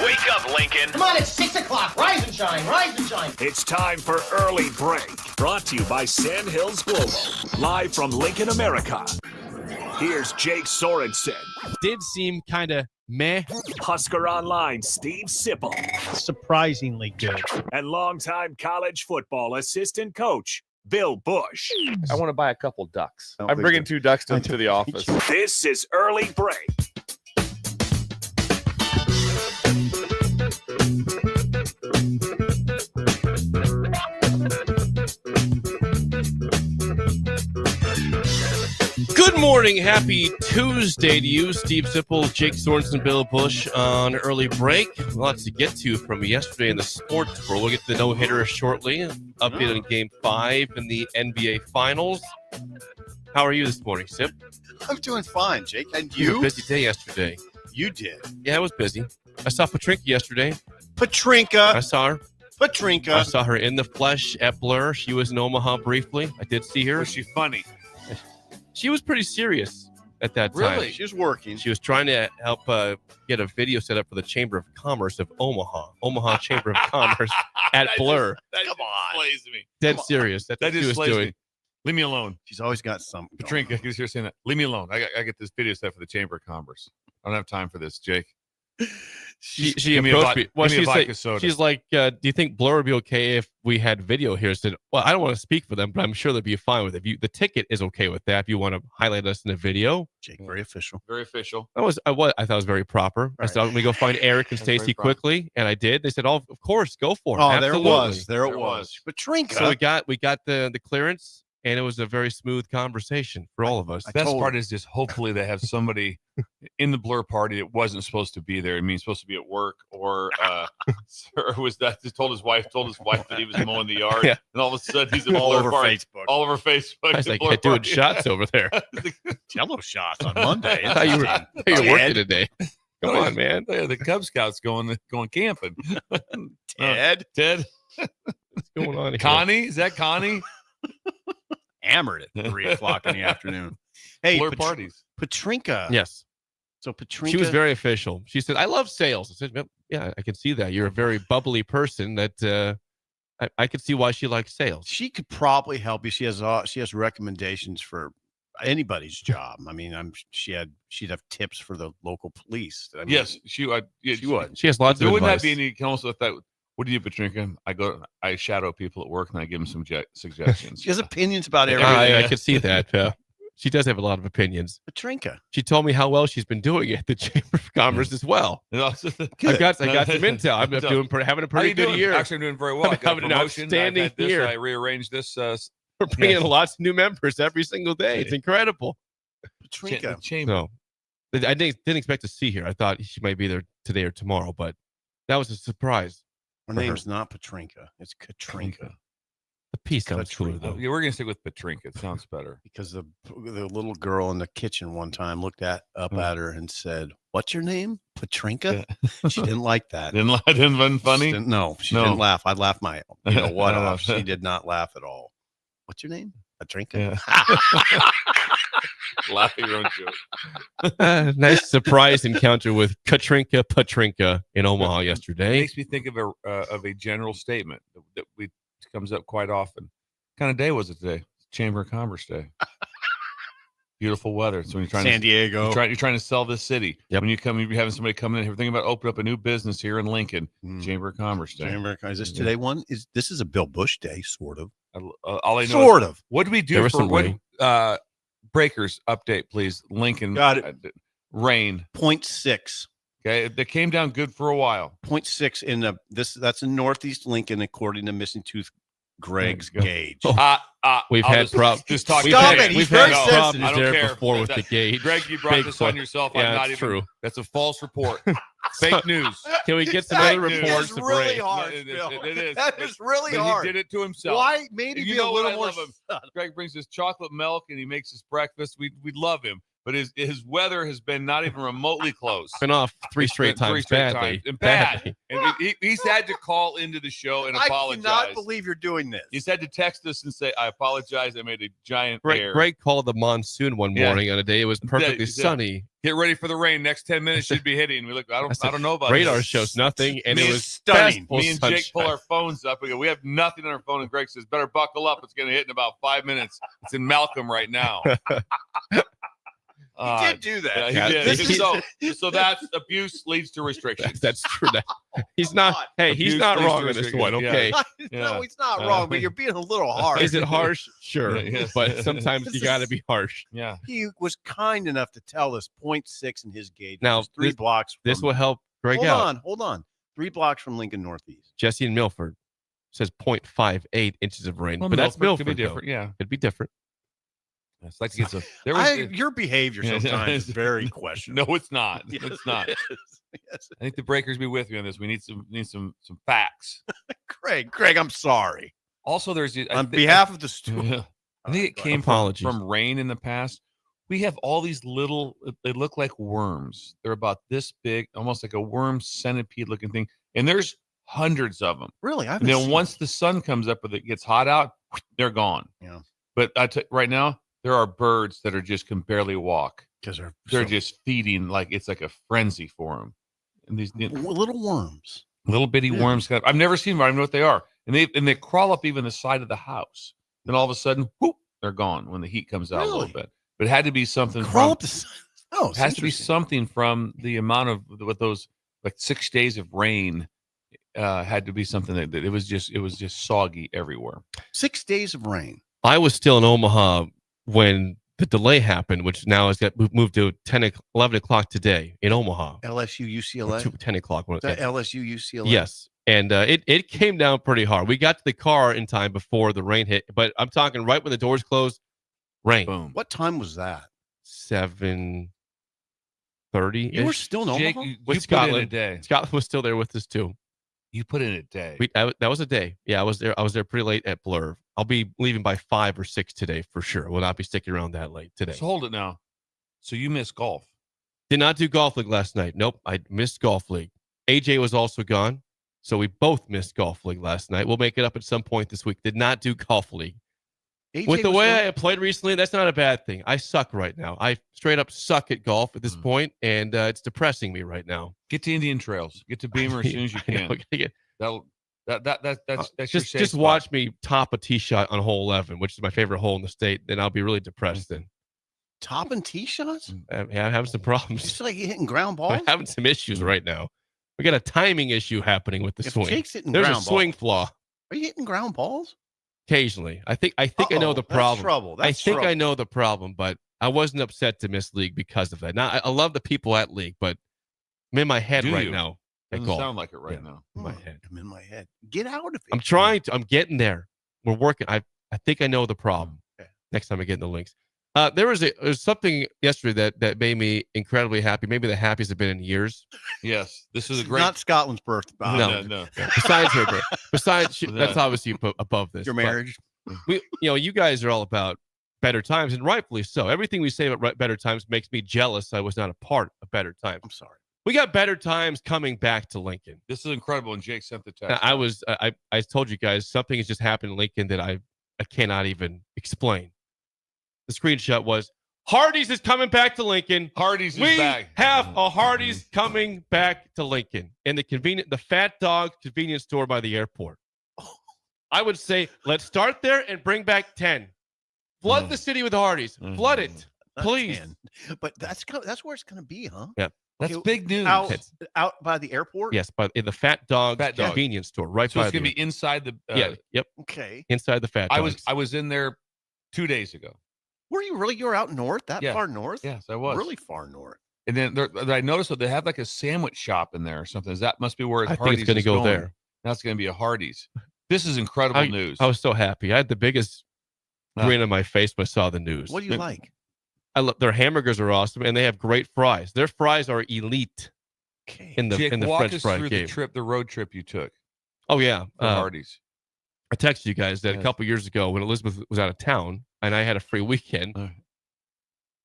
Wake up, Lincoln. Come on, it's 6 o'clock. Rise and shine, rise and shine. It's time for Early Break. Brought to you by Sandhills Global. Live from Lincoln, America. Here's Jake Sorensen. Did seem kind of meh. Husker Online, Steve Sipple. Surprisingly good. And longtime college football assistant coach, Bill Busch. I want to buy a couple ducks. I'm bringing 2 ducks to the office. This is Early Break. Good morning. Happy Tuesday to you, Steve Sipple, Jake Sorensen, Bill Busch on Early Break. Lots to get to from yesterday in the sports world. We'll get to the no-hitter shortly. Update on Game 5 in the NBA Finals. How are you this morning, Sip? I'm doing fine, Jake. And You had you? a busy day yesterday. You did. Yeah, I was busy. I saw Patrinka yesterday. I Patrinka. saw her. Patrinka. I saw her in the flesh at Blur. She was in Omaha briefly. I did see her. Was she funny? She was pretty serious at that time. Really? She was working. She was trying to help get a video set up for the Chamber of Commerce of Omaha Chamber of Commerce at Blur. Come on. Slays me. Dead serious. That's what That she just was slays doing. me. Leave me alone. She's always got some. Patrinka, because you're saying that. Leave me alone. I get this video set for the Chamber of Commerce. I don't have time for this, Jake. She Give me a approached me. Well, give me a she's vodka like, soda. she's like, do you think Blur would be okay if we had video here? I said, well, I don't want to speak for them, but I'm sure they'd be fine with it. The ticket is okay with that. If you want to highlight us in a video, Jake, very official. Very official. I thought it was very proper. I Right. said, let me go find Eric and That's very Stacy proper. quickly, and I did. They said, oh, of course, go for it. Oh, Absolutely. there it was. There it There it was. Patrinka. So we got the clearance, and it was a very smooth conversation for all of us. I Best told part her. is just hopefully they have somebody in the Blur party that wasn't supposed to be there. I mean, supposed to be at work or was that just told his wife that he was mowing the yard, Yeah. and all of a sudden he's at all Blur over party. Facebook. All over Facebook. I was at like, Blur yeah, doing party. shots over there. Jello shots on Monday. I thought you were working Ted. today. Come on, man. Yeah, the Cub Scouts going camping. Ted Ted, What's going on here? Connie, is that Connie? hammered at 3 o'clock in the afternoon. Hey, Blur parties. Patrinka. Yes. So Patrinka. She was very official. She said, I love sales. I said, "Yep, yeah, I can see that. You're a very bubbly person that I could see why she likes sales. She could probably help you. She has recommendations for anybody's job. I mean, she'd have tips for the local police. I mean, Yes, she would. Yeah, she would. She has lots There of wouldn't advice. that be any? Can also that. What do you, Patrinka? I shadow people at work and I give them some suggestions. She has opinions about Yeah, everything. I could see that. She does have a lot of opinions. Patrinka. She told me how well she's been doing at the Chamber of Commerce as well. And also- I got some intel. I'm having a How pretty you good doing? year. Actually, I'm doing very well. I got a having an promotion. outstanding I've had this, year. I rearranged this. We're bringing Yes. in lots of new members every single day. It's incredible. Patrinka. Chamber. So I didn't expect to see her. I thought she might be there today or tomorrow, but that was a surprise. Her name's not Patrinka. It's Katrinka. The piece sounds cooler, Katrina. though. Yeah, we're gonna stick with Patrinka. It sounds better. Because the little girl in the kitchen one time looked up at her and said, "What's your name? Patrinka?" She didn't like that. Didn't find She funny. didn't- no, she No. didn't laugh. I laughed my what No. off. She did not laugh at all. What's your name? Patrinka. Yeah. Laugh at your own joke. Nice surprise encounter with Patrinka in Omaha It yesterday. makes me think of a general statement that comes up quite often. What kind of day was it today? Chamber of Commerce Day. Beautiful weather. So when you're trying San Diego. you're trying to sell this city. Yep. When you're having somebody come in here thinking about opening up a new business here in Lincoln, Mm. Chamber of Commerce Day. Chamber. Is this today one? This is a Bill Busch day, sort of. All I know Sort is, of. what do we do There was for some what rain. breakers update, please? Lincoln. Got it. Rain. 0.6. Okay. They came down good for a while. 0.6 in the that's in Northeast Lincoln, according to Missing Tooth Greg's There you gauge. Oh. We've I'll had just, problems. Just talk. Stop Greg, it. He's We've very had sensitive. problems I don't there care. before with That- the gauge. Greg, you brought Big this on que- yourself. Yeah, I'm not it's even. true. That's a false report. Fake news. Can we get some Fake other news. reports It's to really break? hard. It is. Bill. It is. That But- is really but hard. He did it to himself. Why? Maybe You be know a what little I more. love him? Greg brings his chocolate milk and he makes his breakfast. We love him. but his weather has been not even remotely close. Been off three straight times badly. And bad. And he's had to call into the show and apologize. I cannot believe you're doing this. He's had to text us and say, "I apologize. I made a giant error." Greg called the monsoon one morning on a day it was perfectly sunny. Get ready for the rain. Next 10 minutes should be hitting. We look. I don't know about radar this. shows nothing, and it was stunning. festival Me and Jake sunshine. pull our phones up. We go, we have nothing on our phone. And Greg says, better buckle up. It's going to hit in about 5 minutes. It's in Malcolm right now. He did do that. Yeah, he Yeah, did. So that's abuse leads to restrictions. That's true. He's not. Hey, he's Abuse not leads wrong to in this restrictions. one. Yeah. Okay. No, he's not wrong, but you're being a little harsh. Is it harsh? Sure. Yeah, yes. But sometimes you got to be harsh. Yeah. He was kind enough to tell us 0.6 in his gauge. Now, which is 3 blocks. This from- will help Greg hold out. Hold on. 3 blocks from Lincoln Northeast. Jesse in Milford says 0.58 inches of rain, Well, but that's Milford. could be though. different. Yeah. It'd be different. It's like it's a. There was. Your behavior Yeah, sometimes is very no, questionable. it's not. Yes, It's not. it is. Yes. I think the breakers be with me on this. We need some facts. Greg, I'm sorry. Also, there's On behalf of the student. Yeah. I think it came Apologies. from rain in the past. We have all these little, they look like worms. They're about this big, almost like a worm centipede looking thing. And there's hundreds of them. Really? I And then once the sun comes up and it gets hot out, they're gone. Yeah. But right now, there are birds that can barely walk. because They're just feeding like it's like a frenzy for them. And these little worms. little bitty worms. I've never seen them. I don't know what they are. And they crawl up even the side of the house. Then all of a sudden, whoop, they're gone when the heat comes out a little Really? bit. But it had to be something Crawl from up the side. Oh, it has to be something from the amount of what those like 6 days of rain had to be something that it was just soggy everywhere. 6 days of rain. I was still in Omaha when the delay happened, which now has got moved to 11 o'clock today in Omaha. LSU, Or UCLA. 10 o'clock. Is that LSU, UCLA? Yes. And it came down pretty hard. We got to the car in time before the rain hit, but I'm talking right when the doors closed, rain. Boom. What time was that? 7:30. You were still in Jake, Omaha? you With put in a Scotland. day. Scotland was still there with us too. You put in a day. That was a day. Yeah, I was there. I was there pretty late at Blur. I'll be leaving by 5 or 6 today for sure. Will not be sticking around that late today. So hold it now. So you missed golf. Did not do golf league last night. Nope, I missed golf league. AJ was also gone, so we both missed golf league last night. We'll make it up at some point this week. Did not do golf league. AJ With the was way gone? I played recently, that's not a bad thing. I suck right now. I straight up suck at golf at this point, and it's depressing me right now. Get to Indian Trails. Get to Beamer as soon as you I know, can. gotta get- That's your safe just spot. watch me top a tee shot on hole 11, which is my favorite hole in the state. Then I'll be really depressed. Then Topping tee shots? I'm having some problems. It's like you hitting ground balls? I'm having some issues right now. We got a timing issue happening with the If swing. Jake's hitting There's a ground swing balls, flaw are you hitting ground balls? occasionally. I think I know the That's problem. trouble. I That's think I trouble. know the problem, but I wasn't upset to miss league because of that. Now I love the people at league, but I'm in my head Do right you? now. At Doesn't golf. sound like it right Yeah. now. In my head. I'm in my head. Get out of it. I'm trying to. I'm getting there. We're working. I think I know the problem. Okay. Next time I get in the links. There was something yesterday that made me incredibly happy. Maybe the happiest I've been in years. Yes, this is a It's great. not Scotland's birthday. No. no. Besides her, besides Yeah. that's obviously above this. Your but marriage. you guys are all about better times, and rightfully so. Everything we say about better times makes me jealous. I was not a part of better times. I'm sorry. We got better times coming back to Lincoln. This is incredible. And Jake sent the text. I told you guys something has just happened in Lincoln that I cannot even explain. The screenshot was Hardee's is coming back to Lincoln. Hardee's is We back. have a Hardee's coming back to Lincoln in the Fat Dog convenience store by the airport. I would say let's start there and bring back 10. Flood the city with Hardee's. Flood it, Not please. 10. But that's where it's going to be, huh? Yeah. That's Okay, big news. Out by the airport? Yes, but in the Fat Dog Fat Dog. convenience store, right So by it's gonna the be inside the. yep, Okay. inside the Fat Dog. I was in there 2 days ago. Were you really? You're out north? That Yeah. far north? Yes, I was. Really far north. And then I noticed that they have like a sandwich shop in there or something. That must be where I think Hardee's it's going to is go going. there. That's going to be a Hardee's. This is incredible news. I was so happy. I had the biggest grin on my face when I saw the news. What do you like? I love their hamburgers are awesome, and they have great fries. Their fries are elite Okay. in the Jake, in the walk French us fry through game. the road trip you took Oh yeah, for Hardee's. I texted you guys that a Yes. couple years ago when Elizabeth was out of town and I had a free weekend.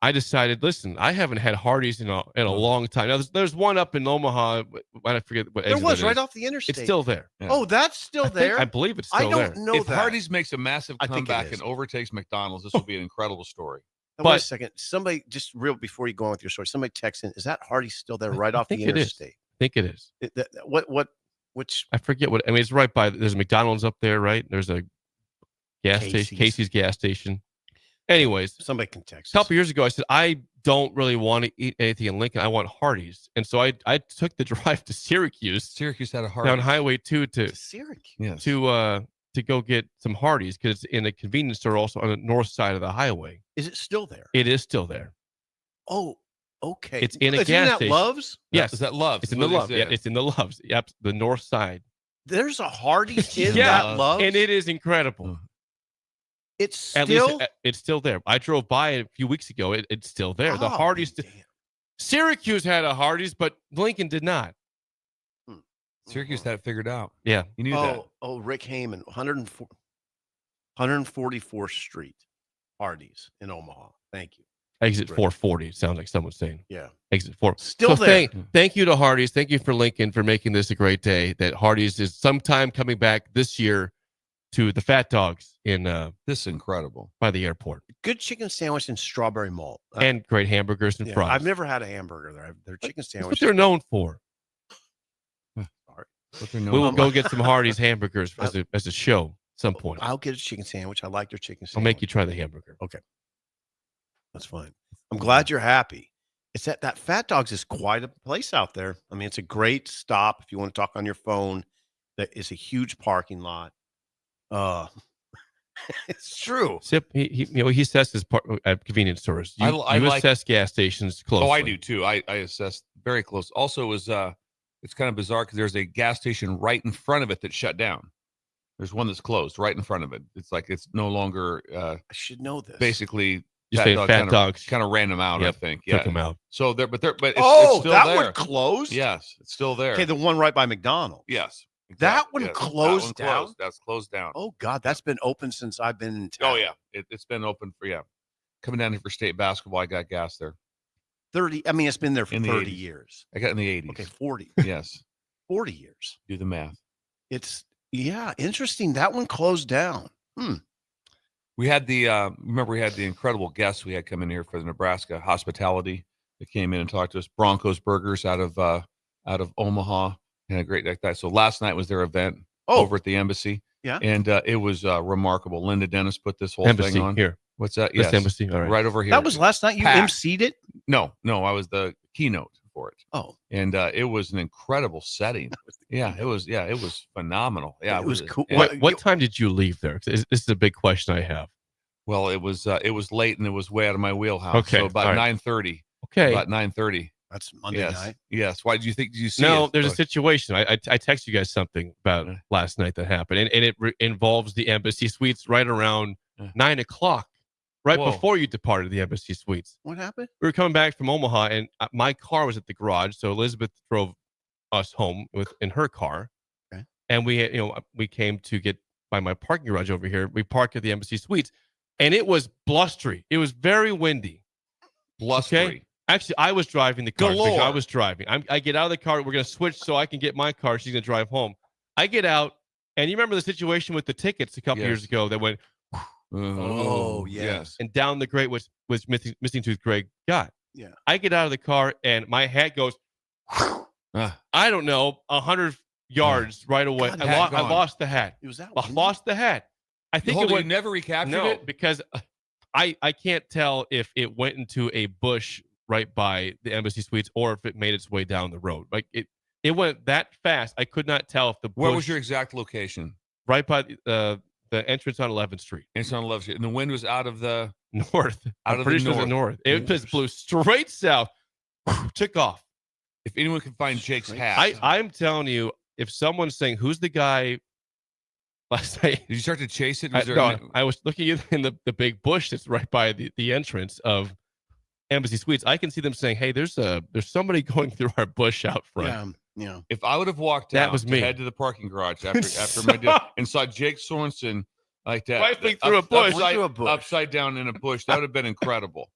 I decided, listen, I haven't had Hardee's in a long time. Now, there's one up in Omaha. I forget what There exit was it right is. off the interstate. It's still there. Yeah. Oh, that's still there. I believe it's I still don't there. know If that. Hardee's makes a massive I think it comeback is. and overtakes McDonald's, this will be an incredible story. Now, wait a But- second. Somebody just real before you go on with your story. Somebody text in. Is that Hardee's still there right I off the think it is. interstate? I think it is. Which I forget what. I mean, it's right by. There's a McDonald's up there, right? There's a gas station, Casey's gas station. Anyways, somebody can text. a couple years ago, I said I don't really want to eat anything in Lincoln. I want Hardee's, and so I took the drive to Syracuse Syracuse had a Hardee's. down Highway 2 to Syracuse. Yes. to go get some Hardee's because it's in a convenience store also on the north side of the highway. Is it still there? It is still there. Oh, okay. It's in a Isn't gas that station. Love's? Yes, Is that Love's? it's in the What is Loves. Yeah, it? it's in the Loves. Yep, the north side, There's a Hardee's in Yeah, that Love's? and it is incredible. It's At still. least it's still there. I drove by it a few weeks ago. It's still there. The Oh, Hardee's. damn. Syracuse had a Hardee's, but Lincoln did not. Syracuse had it figured out. Yeah. You knew that. Oh, Rick Heyman, 144th Street, Hardee's in Omaha. Thank you. Exit Right. 440. Sounds like someone's saying. Yeah. Exit 4. Still there. Thank you to Hardee's. Thank you for Lincoln for making this a great day. That Hardee's is sometime coming back this year to the Fat Dogs in This is incredible. by the airport. Good chicken sandwich and strawberry malt. And great hamburgers and Yeah, fries. I've never had a hamburger there. Their chicken That's what sandwich. they're known for. What they're known We will for. go get some Hardee's hamburgers as a show at some point. I'll get a chicken sandwich. I like their chicken I'll sandwich. make you try the hamburger. That's fine. I'm glad you're happy. It's that Fat Dogs is quite a place out there. I mean, it's a great stop if you want to talk on your phone. That is a huge parking lot. It's true. Sip, he assesses at convenience stores. You, I you like- assess gas stations closely. Oh, I do too. I assessed very close. Also, it's kind of bizarre because there's a gas station right in front of it that shut down. There's one that's closed right in front of it. It's like it's no longer I should know this. basically Just saying Fat Dogs kind of ran them out. Yep, I think. took Yeah. them out. So but it's Oh, still that there. one closed? Yes, it's still there. Okay, the one right by McDonald's. Yes. That exactly, one yes. closed down? Closed. That's closed down. Oh, God, that's been open since I've been in town. Oh yeah, it's been open for coming down here for state basketball. I got gas there. 30. I mean, it's been there for In the 30 80s. years. I got in the 80s. Okay, 40. Yes. 40 years. Do the math. It's, yeah, interesting. That one closed down. We had remember we had the incredible guests we had come in here for the Nebraska hospitality that came in and talked to us. Broncos Burgers out of Omaha. And a great like that. So last night was their event over at the embassy. Yeah. And it was remarkable. Linda Dennis put this whole Embassy thing on. here. What's that? This Yes. embassy. All right. Right over here. That was last night. You Packed. emceed it? No, I was the keynote for it. Oh, And it was an incredible setting. It was phenomenal. Yeah, it was cool. and- What time did you leave there? 'Cause this is a big question I have. Well, it was late and it was way out of my wheelhouse. Okay, So about all right. 9:30. Okay. About 9:30. That's Monday Yes. night. Yes. Why did you think? Did you see No, it? there's a Oh, situation. I texted you guys something about Yeah. last night that happened, and it involves the embassy suites right around Yeah. 9:00, right Whoa. before you departed the embassy suites. What happened? We were coming back from Omaha, and my car was at the garage, so Elizabeth drove us home in her car, Okay. and we came to get by my parking garage over here. We parked at the embassy suites, and it was blustery. It was very windy. blustery. Okay. Actually, I was driving the car. Galore. I was driving. I get out of the car. We're going to switch so I can get my car. She's going to drive home. I get out, and you remember the situation with the tickets a couple years Yes. ago that went Oh, yes. and down the grate was missing tooth Greg got. Yeah. I get out of the car, and my hat goes, Ah. I don't know, 100 yards right away. God, I hat gone. lost the hat. It was that I windy? lost the hat. I think Hold it it, went. you never recaptured No, it? because I can't tell if it went into a bush right by the embassy suites or if it made its way down the road. Like it went that fast. I could not tell if the Where bush was your exact location? right by the entrance on 11th Street It's on Love Street. And the wind was out of the north. Out I'm of pretty the sure it was north. north. It just blew straight south. Took off. if anyone can find Jake's Straight hat. I'm telling you, if someone's saying who's the guy last night. Did you start to chase it? I, Was there no, an- I was looking in the big bush that's right by the entrance of Embassy Suites. I can see them saying, "Hey, there's somebody going through our bush out front." Yeah. Yeah. if I would have walked That out was to me. head to the parking garage after my deal and saw Jake Sorensen like that Rifling through a bush. upside, Through a bush. upside down in a bush, that would have been incredible.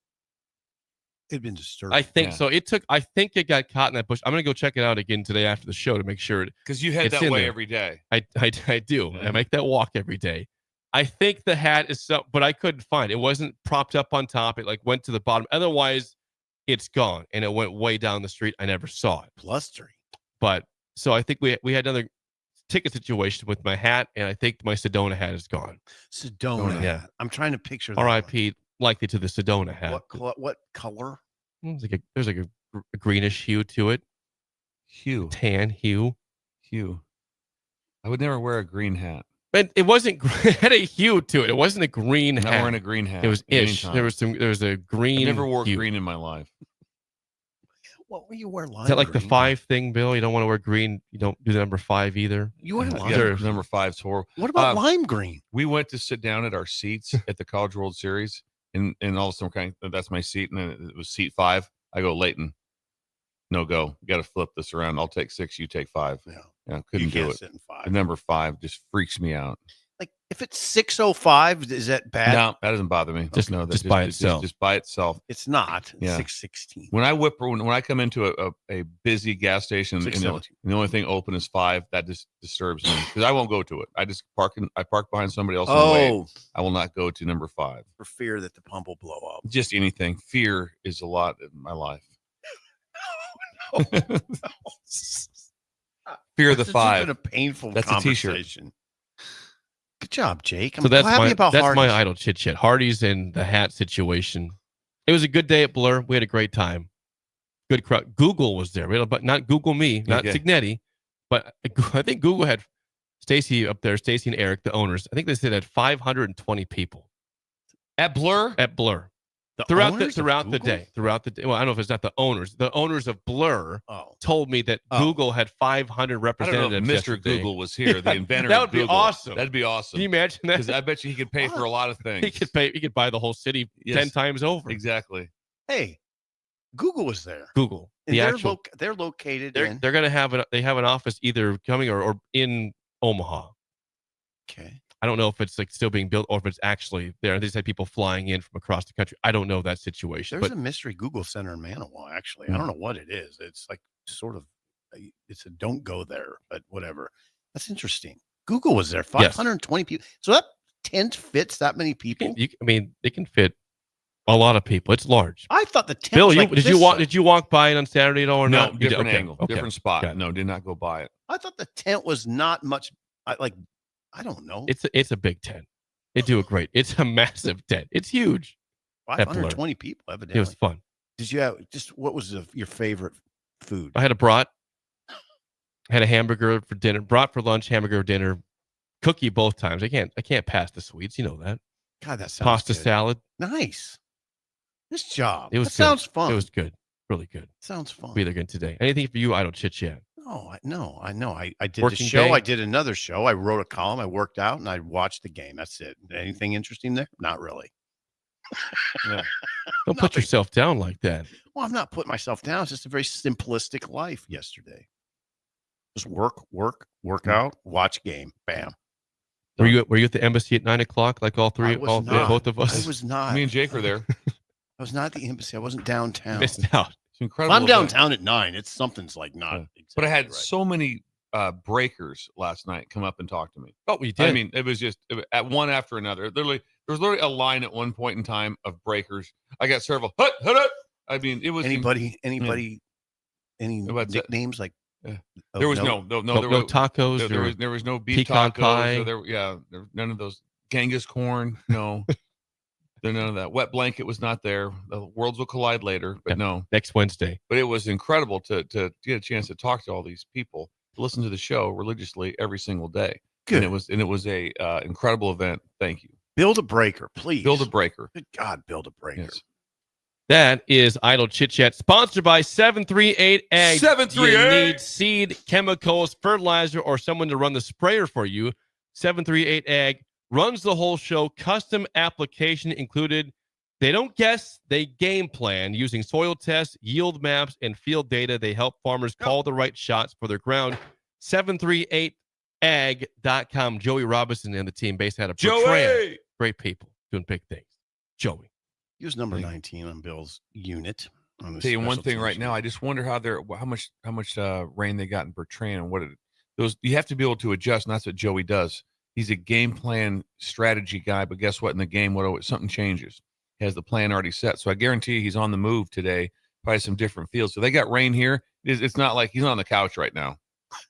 It'd been disturbing. I think so. I think it got caught in that bush. I'm gonna go check it out again today after the show to make sure. Because you head it's that in way there. every day. I do. Yeah. I make that walk every day. I think the hat is so, but I couldn't find it. It wasn't propped up on top. It like went to the bottom. Otherwise, it's gone, and it went way down the street. I never saw it. Blustery. But so I think we had another ticket situation with my hat, and I think my Sedona hat is gone. Sedona. Yeah. I'm trying to picture that. R.I.P. Likely to the Sedona hat. What color? There's like a greenish hue to it. Hue. Tan hue. I would never wear a green hat. But it wasn't. It had a hue to it. It wasn't a green I'm hat. not wearing a green hat. It was ish. anytime. There was a green. I never wore hue. green in my life. What will you wear? Lime Is that like the green? 5 thing, Bill? You don't want to wear green. You don't do the number 5 either. You wear lime Yeah, green. number 5's horrible. What about lime green? We went to sit down at our seats at the College World Series, and all of a sudden, that's my seat, and then it was seat 5. I go, Leighton, no go. You got to flip this around. I'll take 6. You take 5. Yeah. Couldn't You do can't it. sit in The 5. number 5 just freaks me out. Like if it's 6:05, is that bad? No, that doesn't bother me. Just- no, just by itself. Just by itself. It's not. It's Yeah. 6:16. When I come into a busy gas station and 6:17. the only thing open is 5, that just disturbs me because I won't go to it. I just park behind somebody else. Oh, I will not go to number 5. for fear that the pump will blow up. Just anything. Fear is a lot in my life. Fear of the This has 5. been a painful That's a t-shirt. conversation. Good job, Jake. I'm So that's happy about my Hardee's. idle chit chat. Hardee's and the hat situation. It was a good day at Blur. We had a great time. Good crowd. Google was there, but not Google me, not Okay. Signetti, but I think Google had Stacy up there. Stacy and Eric, the owners. I think they said had 520 people At Blur? at Blur The throughout owners of the Google? day. Throughout the day. Well, I don't know if it's not the owners. The owners of Blur Oh, told me that Oh. Google had 500 I don't know representatives. if Mr. yesterday. Google was here, the Yeah, inventor that of would be Google. awesome. That'd be awesome. Can you imagine that? Because I bet you he could pay for a lot of things. He could pay. He could buy the whole city Yes. 10 times over. Exactly. hey, Google was there. Google. And The they're, actual. they're located They're in. gonna have they have an office either coming or in Omaha. Okay. I don't know if it's like still being built or if it's actually there. They just had people flying in from across the country. I don't know that situation. There's But a mystery Google Center in Manawa, actually. I don't know what it is. It's like sort of, it's a don't go there, but whatever. That's interesting. Google was there, 520 people. So that tent fits that many people? I mean, they can fit a lot of people. It's large. I thought the tent Bill, was like did you this walk? size. Did you walk by it on Saturday at all or No, not? You did? different Okay, angle, okay. different spot. Got it. No, did not go by it. I thought the tent was not much, I don't know. It's a big tent. They do a great. It's a massive tent. It's huge. 520 people, evidently. It was fun. Did you have what was your favorite food? I had a brat. Had a hamburger for dinner. Brat for lunch. Hamburger for dinner. Cookie both times. I can't pass the sweets. You know that. God, that sounds Pasta good. salad. Nice. This job. It was that good. sounds fun. It was good. Really good. Sounds fun. Be there again today. Anything for you? I don't chit chat. No, I know. I did the Working show. day? I did another show. I wrote a column. I worked out and I watched the game. That's it. Anything interesting there? Not really. Don't put yourself down like that. Well, I'm not putting myself down. It's just a very simplistic life yesterday. Just work, out, watch game. Bam. Were you at the embassy at 9:00 like all three? I was not. Both of us. I was not. Me and Jake were there. I was not at the embassy. I wasn't downtown. Missed out. It's If incredible. I'm event. downtown at 9, it's something's like not. Yeah. Exactly But I had right. so many breakers last night come up and talk to me. Oh, you did. I mean, it was just at one after another. There was literally a line at one point in time of breakers. I got several. Hut, hut, hut. I mean, it was anybody, any What's that? nicknames like? Yeah. of There was note? no no, there no was, tacos. there was no beef pecan tacos. pie. Or there none of those Genghis corn. No, there none of that. Wet blanket was not there. The worlds will collide later, but Yeah. no. Next Wednesday. But it was incredible to get a chance to talk to all these people, to listen to the show religiously every single day. Good. And it was a incredible event. Thank you. Build a breaker, please. Build a breaker. Good God, build a breaker. Yes. That is Idle Chit Chat, sponsored by 738 Ag. 738. You need seed, chemicals, fertilizer, or someone to run the sprayer for you. 738 Ag runs the whole show. Custom application included. They don't guess, they game plan using soil tests, yield maps, and field data. They help farmers call the right shots for their ground. 738ag.com. Joey Robinson and the team based out of Bertrand. Great people doing big things. Joey. He was number 19 on Bill's unit. On the Tell you one special thing teams right now. unit. I just wonder how much rain they got in Bertrand and what those. You have to be able to adjust, and that's what Joey does. He's a game plan strategy guy, but guess what? In the game, something changes. He has the plan already set. So I guarantee he's on the move today. Probably some different fields. So they got rain here. It's not like he's on the couch right now.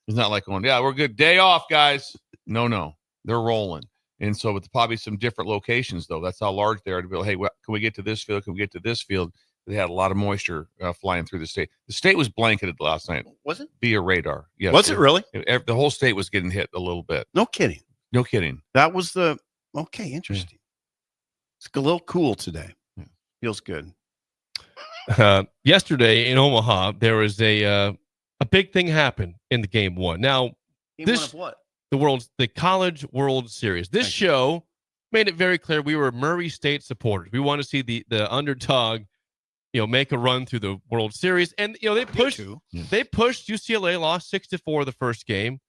It's not like going, yeah, we're good. Day off, guys. No, they're rolling. And so with probably some different locations, though. That's how large they are to be like, hey, can we get to this field? Can we get to this field? They had a lot of moisture flying through the state. The state was blanketed last night. Was it? Via radar. Yes. Was it really? The whole state was getting hit a little bit. No kidding. No kidding. That was okay. Interesting. It's a little cool today. Yeah. Feels good. Yesterday in Omaha, there was a big thing happened in the game one. Now, Game this one of what? the College World Series. This Thank you. show made it very clear we were Murray State supporters. We want to see the underdog, make a run through the World Series, and they pushed UCLA, lost 6-4 the first game.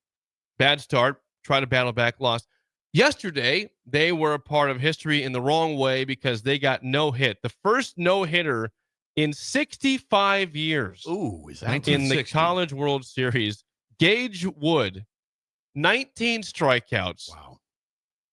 Bad start, try to battle back, lost. Yesterday, they were a part of history in the wrong way because they got no hit. The first no hitter in 65 years. Ooh, is that in the 1960. College World Series? Gage Wood, 19 strikeouts. Wow.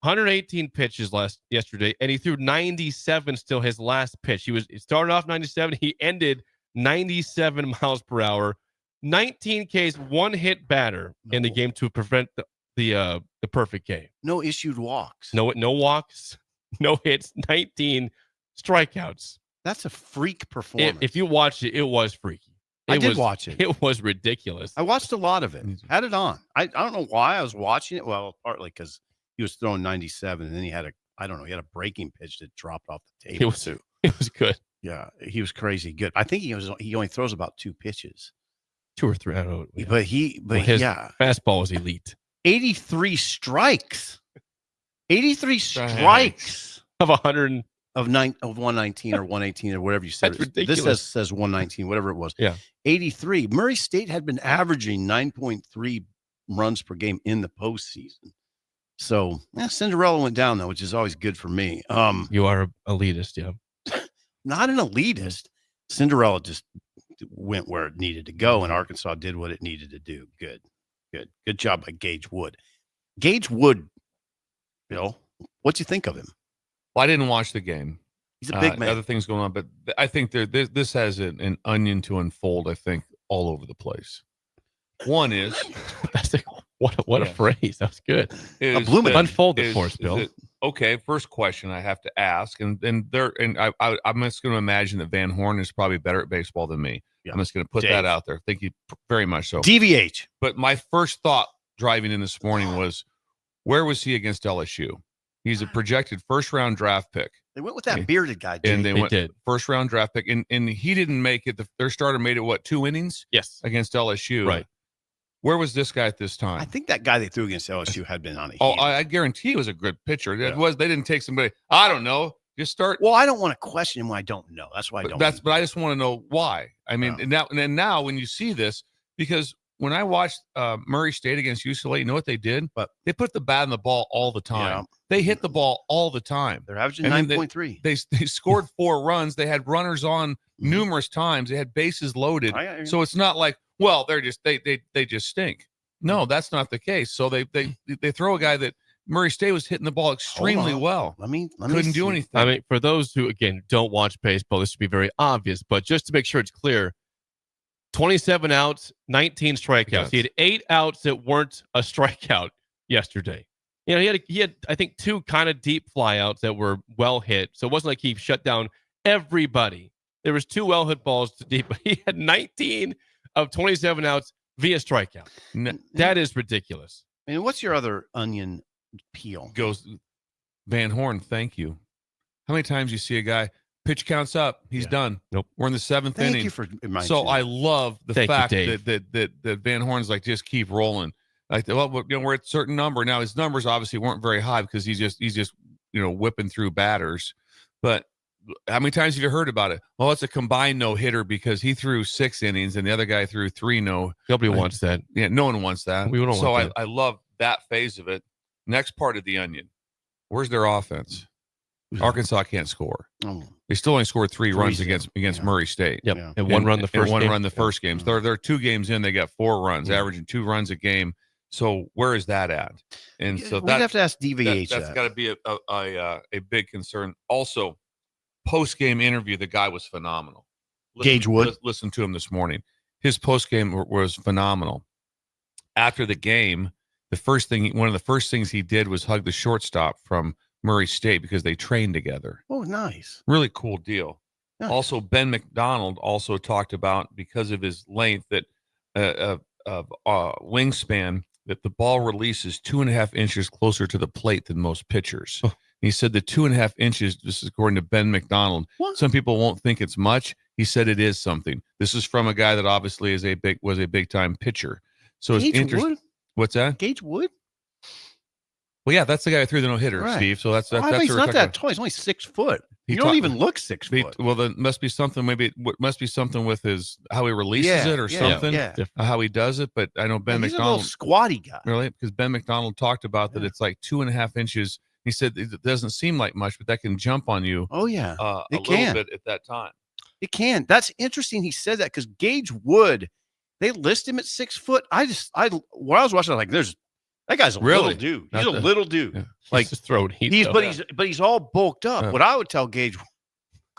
118 pitches yesterday, and he threw 97 still his last pitch. He started off 97, he ended 97 miles per hour. 19 Ks, one hit batter in the game to prevent the perfect game. No issued walks. No walks, no hits, 19 strikeouts. That's a freak performance. If you watched it, it was freaky. I did watch it. It was ridiculous. I watched a lot of it. Had it on. I don't know why I was watching it. Well, partly because he was throwing 97, and then he had a breaking pitch that dropped off the table. It was good. Yeah, he was crazy good. I think he only throws about 2 pitches. 2 or 3, I don't know. Yeah. But his yeah, fastball was elite. 83 strikes. 83 strikes Of 100. of 119 or 118 or whatever you said. That's ridiculous. This says 119, whatever it was. Yeah. 83. Murray State had been averaging 9.3 runs per game in the postseason. So Cinderella went down though, which is always good for me. You are an elitist, yeah. Not an elitist. Cinderella just went where it needed to go, and Arkansas did what it needed to do. Good job by Gage Wood. Gage Wood, Bill, what'd you think of him? Well, I didn't watch the game. He's a big man. Other things going on, but I think this has an onion to unfold. I think all over the place. One is That's what a phrase. That was good. Unfold it for us, Bill. Okay, first question I have to ask, and I'm just going to imagine that Van Horn is probably better at baseball than me. Yeah. I'm just going to put Dave. that out there. Thank you very much so. DVH. But my first thought driving in this morning was, where was he against LSU? He's a projected first-round draft pick. They went with that bearded guy, And Jay. they went did. first-round draft pick, and he didn't make it. Their starter made it, 2 innings? Yes. Against LSU. Right. Where was this guy at this time? I think that guy they threw against LSU had been on a Oh, heater. I guarantee he was a good pitcher. It Yeah. was. They didn't take somebody. I don't know. Just start. Well, I don't want to question him when I don't know. That's why I don't. But I just want to know why. I mean, Yeah. and then now when you see this, because when I watched Murray State against UCLA, you know what they did? But they put the bat in the ball all the time. Yeah. They hit the ball all the time. They're averaging And then 9.3. They scored 4 runs. They had runners on numerous times. They had bases loaded. So it's not like, well, they're just they just stink. No, that's not the case. So they throw a guy that Murray State was hitting the ball extremely well. Let me Couldn't see. do anything. I mean, for those who, again, don't watch baseball, this should be very obvious, but just to make sure it's clear, 27 outs, 19 strikeouts. Yes. He had 8 outs that weren't a strikeout yesterday. He had I think 2 kind of deep flyouts that were well hit. So it wasn't like he shut down everybody. There was 2 well hit balls to deep, but he had 19 of 27 outs via strikeout. That is ridiculous. And what's your other onion peel? Goes Van Horn, thank you. How many times you see a guy pitch counts up, he's done. Nope. We're in the 7th Thank inning. you for reminding So me. I love the Thank you, fact Dave. that Van Horn's like, just keep rolling. Like, well, we're at a certain number now. His numbers obviously weren't very high because he's just whipping through batters. But how many times have you heard about it? Well, it's a combined no hitter because he threw 6 innings and the other guy threw 3 no. Nobody wants that. Yeah, no one wants that. We don't so want that. I love that phase of it. Next part of the onion. Where's their offense? Arkansas can't score. Oh. They still only scored three runs 3-0. against Murray State. Yep. Yeah. And one run the first and one game. run the first game. So they're 2 games in. They got 4 runs, averaging 2 runs a game. So where is that at? And so we'd have to ask DVH that's that. got to be a big concern. Also, post game interview, the guy was phenomenal. Gage Wood. Listen to him this morning. His post game was phenomenal. After the game, one of the first things he did was hug the shortstop from Murray State because they trained together. Oh, nice. Really cool deal. Yeah. Also, Ben McDonald also talked about, because of his length, that wingspan, that the ball releases 2.5 inches closer to the plate than most pitchers. He said the 2.5 inches, this is according to Ben McDonald. What? Some people won't think it's much. He said it is something. This is from a guy that obviously was a big time pitcher. So it's Gage interesting. Wood? What's that? Gage Wood? Well, yeah, that's the guy who threw the no hitter, Right. Steve. So that's He's what we're not talking that about. tall. He's only 6 foot. He You don't talk- even look 6 foot. Well, there must be something. Maybe it must be something with how he releases it or something. Yeah. How he does it. But I know Ben He's McDonald. a little squatty guy. Really? Because Ben McDonald talked about that it's like 2.5 inches. He said it doesn't seem like much, but that can jump on you Oh, yeah. a It little can. bit at that time. It can. That's interesting. He said that because Gage Wood, they list him at 6 foot. when I was watching, I was like, that guy's a Really? little dude. He's Not a the- little dude. Yeah. Like, just throwing heat. He's though. but he's all bulked up. Yeah. What I would tell Gage,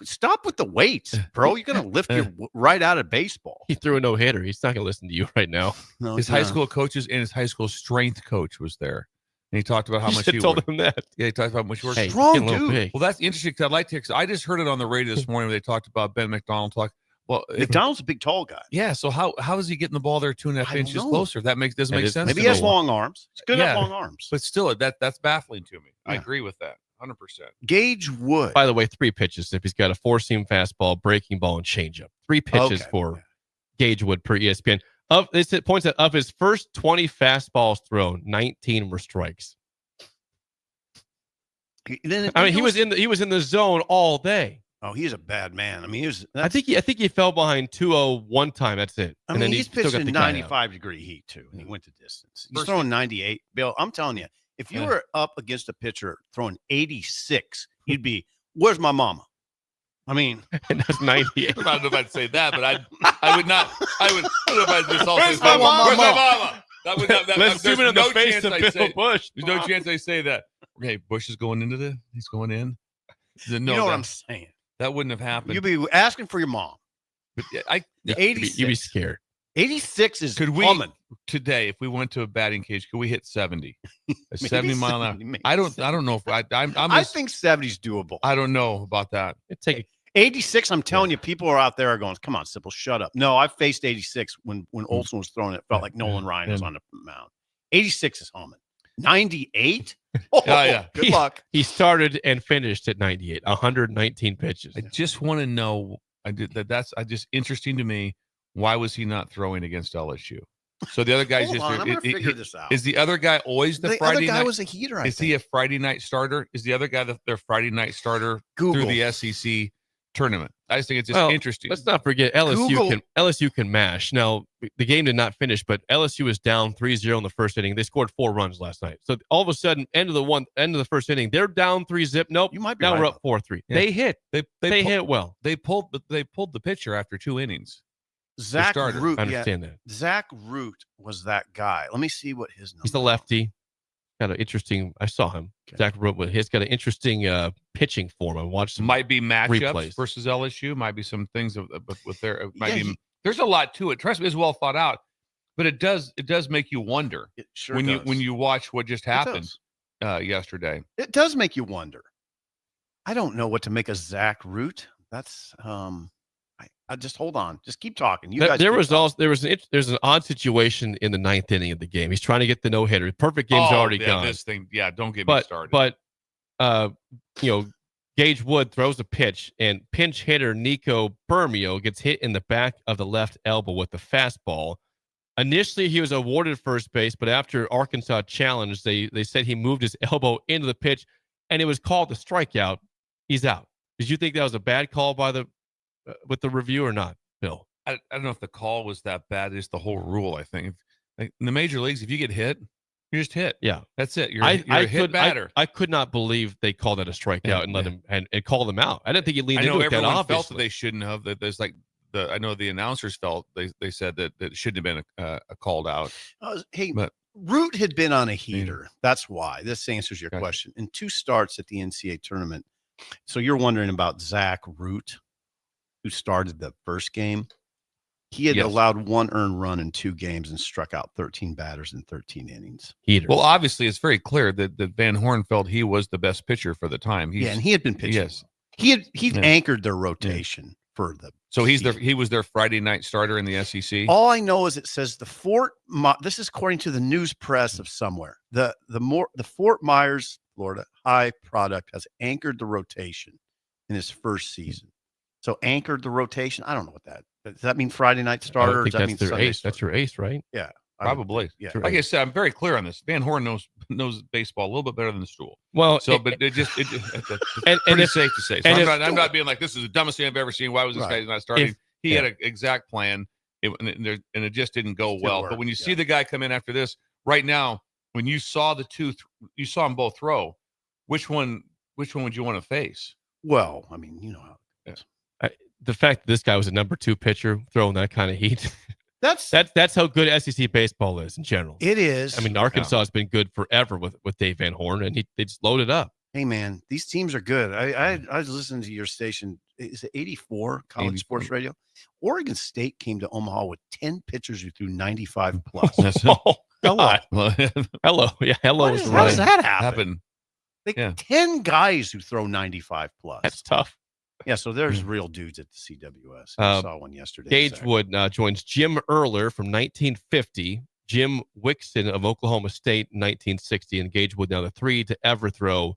stop with the weights, bro. You're gonna lift you right out of baseball. He threw a no hitter. He's not going to listen to you right now. No, His he's high not. school coaches and his high school strength coach was there. And he talked about how You much should he told worked. him that. Yeah, he talked about how much he worked. Hey, Strong getting a little dude. big. Well, that's interesting because I'd like to. 'Cause I just heard it on the radio this morning where they talked about Ben McDonald talk. Well, McDonald's a big, tall guy. yeah. So how is he getting the ball there 2.5 I don't inches know. closer? That doesn't make is- sense. Maybe to he has me. long arms. He's good Yeah. at long arms. But still, that's baffling to me. I Yeah. agree with that 100%. Gage Wood. By the way, 3 pitches. If he's got a 4-seam fastball, breaking ball, and changeup. 3 pitches Okay. for Gage Wood per ESPN. It points out of his first 20 fastballs thrown, 19 were strikes. I mean, he was in the zone all day. Oh, he's a bad man. I mean, I think he fell behind 2-0 one time. That's it. I And mean, then he's still pitched got in the guy out. 95-degree heat too. And he went to distance. He's First- throwing 98. Bill, I'm telling you, if you Yeah. were up against a pitcher throwing 86, you'd be, "Where's my mama?" I mean, And that's 98. I don't know if I'd say that, but I would not. I don't know if I'd just also Where's say, my mama? Where's my mama? That would not. Let's there's zoom in on no the face chance of I'd Bill say. Busch. There's no chance I say that. Okay, Bush is going into the. He's going in. No, you know what that- I'm saying. That wouldn't have happened. You'd be asking for your mom. But I Yeah, 86. You'd be scared. 86 is Could we common. today, if we went to a batting cage, could we hit 70? A Maybe 70 mile an hour. 70, maybe I don't 70. know if I'm I just, think 70 is doable. I don't know about that. It'd take 86, I'm telling you, people are out there are going, "Come on, Sipple, shut up." No, I faced 86 when Olsen was throwing it. It felt like Nolan Ryan was on the mound. 86 is humming. 98? Oh, Yeah. good luck. He started and finished at 98, 119 pitches. I just want to know. That's just interesting to me. Why was he not throwing against LSU? So the other guy's Hold just on, I'm going to figure this out. is the other guy always the the Friday other guy night? was a heater, I Is think. he a Friday night starter? Is the other guy their Friday night starter Google. through the SEC tournament? I just think it's just Well, interesting. Let's not forget Google- LSU can mash. Now the game did not finish, but LSU was down 3-0 in the first inning. They scored 4 runs last night. So all of a sudden, end of the first inning, they're down 3-0. Nope. You might be Now right we're about up 4-3. Yeah. They hit. They They pull- hit well. They pulled the pitcher after 2 innings. Zach starter. Root. I Yeah, understand that. Zach Root was that guy. Let me see what his number He's the was. lefty. Got an interesting. I saw him. Okay. Zach Root. He's got an interesting pitching form. I watched some. Might be matchups replays. versus LSU. Might be some things with their. It might Yeah, be, there's a lot to it. Trust me, it's well thought out. But it does make you wonder It sure when does. you watch what just It happened does. yesterday. It does make you wonder. I don't know what to make of Zach Root. That's I just hold on. Just keep talking. You guys. There keep was talking. also there's an odd situation in the 9th inning of the game. He's trying to get the no hitter. Perfect game's Oh, already yeah, gone. This thing, don't get me But started. Gage Wood throws a pitch, and pinch hitter Nico Bermio gets hit in the back of the left elbow with the fastball. Initially, he was awarded first base, but after Arkansas challenged, they said he moved his elbow into the pitch, and it was called a strikeout. He's out. Did you think that was a bad call by with the review or not, Bill? I don't know if the call was that bad. It's the whole rule. I think like, in the major leagues, if you get hit, You just hit. Yeah. That's it. You're a hit batter. I could not believe they called that a strikeout and let him and call them out. I didn't think he leaned I know into it that everyone obviously. felt that they shouldn't have. That there's like I know the announcers felt they said that it shouldn't have been a called out. Hey, But Root had been on a heater. That's why. This answers your Gotcha. question. In 2 starts at the NCAA tournament. So you're wondering about Zach Root, who started the first game. He had Yes. allowed 1 earned run in 2 games and struck out 13 batters in 13 innings. Heater. Well, obviously, it's very clear that Van Horn felt he was the best pitcher for the time. Yeah, and he had been pitching. Yes. He'd Yeah. anchored their rotation for the So season. he was their Friday night starter in the SEC. All I know is it says this is according to the news press of somewhere. The Fort Myers, Florida high product has anchored the rotation in his first season. So anchored the rotation. I don't know what that does. That mean Friday night I starter? don't Or think does that mean that's their Sunday ace. That's starter? your ace, right? Yeah, Probably. Yeah. Like I said, I'm very clear on this. Van Horn knows baseball a little bit better than the stool. Well, So, but it's pretty safe to say. So I'm not being like, this is the dumbest thing I've ever seen. Why was this guy not starting? He had an exact plan, and it just didn't go well. But when you see the guy come in after this, right now, when you saw you saw them both throw, which one would you want to face? Well, I mean, you know how the fact that this guy was a number 2 pitcher throwing that kind of heat, that's how good SEC baseball is in general. it is. I mean, Arkansas has been good forever with Dave Van Horn, and they just loaded up. Hey man, these teams are good. I was listening to your station. Is it 84 College 84. Sports Radio? Oregon State came to Omaha with 10 pitchers who threw 95 plus. Oh, God. Well, Hello. Yeah, hello. How is does right. that happen? happened. Like 10 guys who throw 95 plus. That's tough. Yeah, so there's real dudes at the CWS. I saw one yesterday. Zach. Gagewood joins Jim Erler from 1950, Jim Wixon of Oklahoma State in 1960, and Gagewood now the 3 to ever throw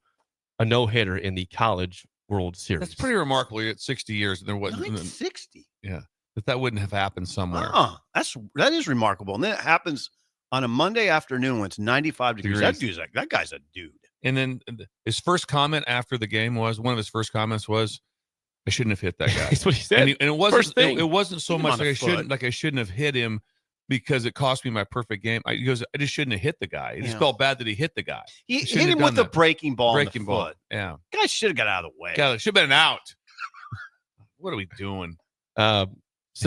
a no-hitter in the College World Series. That's pretty remarkable. At 60 years, there wasn't. 960. Yeah, that wouldn't have happened somewhere. That is remarkable. And then it happens on a Monday afternoon when it's 95 degrees. That guy's a dude. And then his first comment after the game was one of his first comments was, "I shouldn't have hit that guy." That's what he said. And it wasn't. First thing. It wasn't so Hit him much on the like I shouldn't have hit him because it cost me my perfect game. He goes, "I just shouldn't have hit the guy." He just felt bad that he hit the guy. He shouldn't hit have him with done the that. breaking ball. Breaking in the ball. foot. Yeah, Guy should have got out of the way. yeah, it should have been an out. What are we doing? So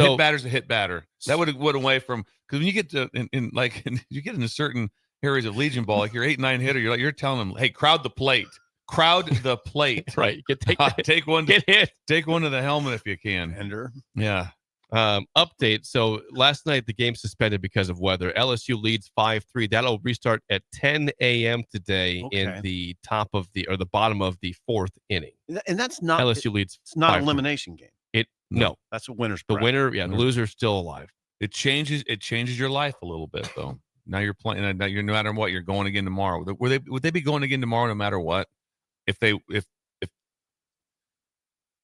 Hit batter's a hit batter. That would have went away from because when you get to you get into certain areas of Legion ball, like your 8-9 hitter, you're telling them, "Hey, crowd the plate, crowd the plate." right, Take one, get hit. take one to the helmet if you can. Ender. Yeah, Update. So last night the game suspended because of weather. LSU leads 5-3. That'll restart at 10 a.m. today in the the bottom of the 4th inning. And that's not LSU leads. It's not an 5-3. elimination game. No, That's a winner's the bracket. winner. Yeah, the loser's still alive. it changes your life a little bit though. Now you're playing. Now you're no matter what, you're going again tomorrow. Would they be going again tomorrow no matter what?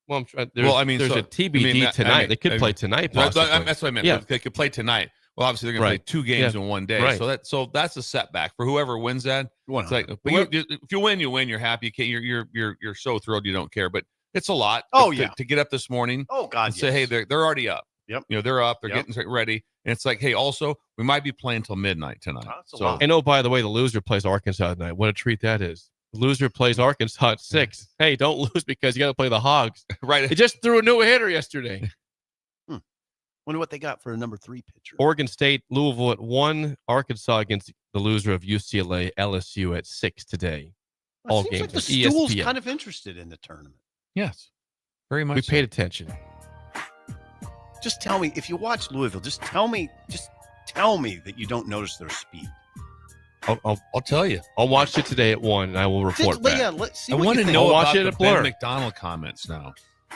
Well, there's so- a TBD tonight. They could play tonight. That's Possibly. what I meant. Yeah. They could play tonight. Well, obviously they're going to play 2 games in one day. Right. So that's a setback for whoever wins that. It's like, but if you win, you win. You're happy. You're so thrilled you don't care. But it's a lot. To get up this morning. Oh God. And say, hey, they're already up. Yep. They're up. They're getting ready. And it's like, hey, also we might be playing till midnight tonight. That's a So lot. And by the way, the loser plays Arkansas tonight. What a treat that is. The loser plays Arkansas at 6. Hey, don't lose because you got to play the Hogs. right. They just threw a no hitter yesterday. Wonder what they got for a number 3 pitcher. Oregon State, Louisville at 1. Arkansas against the loser of UCLA, LSU at 6 today. Well, all it seems games like the on Stool's ESPN. kind of interested in the tournament. Yes. Very much. We so. paid attention. Just tell me if you watch Louisville. Just tell me that you don't notice their speed. I'll tell you. I'll watch it today at 1, and I will report back. Yeah, let's see. I what want you to think. know I'll watch about it the at Blur. Ben McDonald comments now.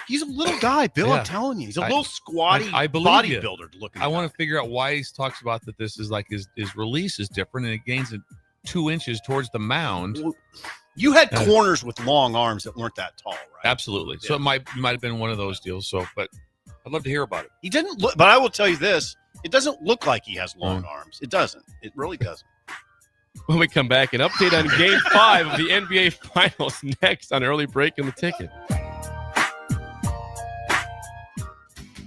He's a little guy, Bill. Yeah. I'm telling you, he's a little squatty I believe you. bodybuilder looking. I want to figure out why he talks about that. This is like his release is different, and it gains 2 inches towards the mound. Well, you had corners with long arms that weren't that tall, right? Absolutely. So it might have been one of those deals. So, but I'd love to hear about it. He didn't look, but I will tell you this: it doesn't look like he has long arms. It doesn't. It really doesn't. When we come back, an update on Game 5 of the NBA Finals next on Early Break in the Ticket.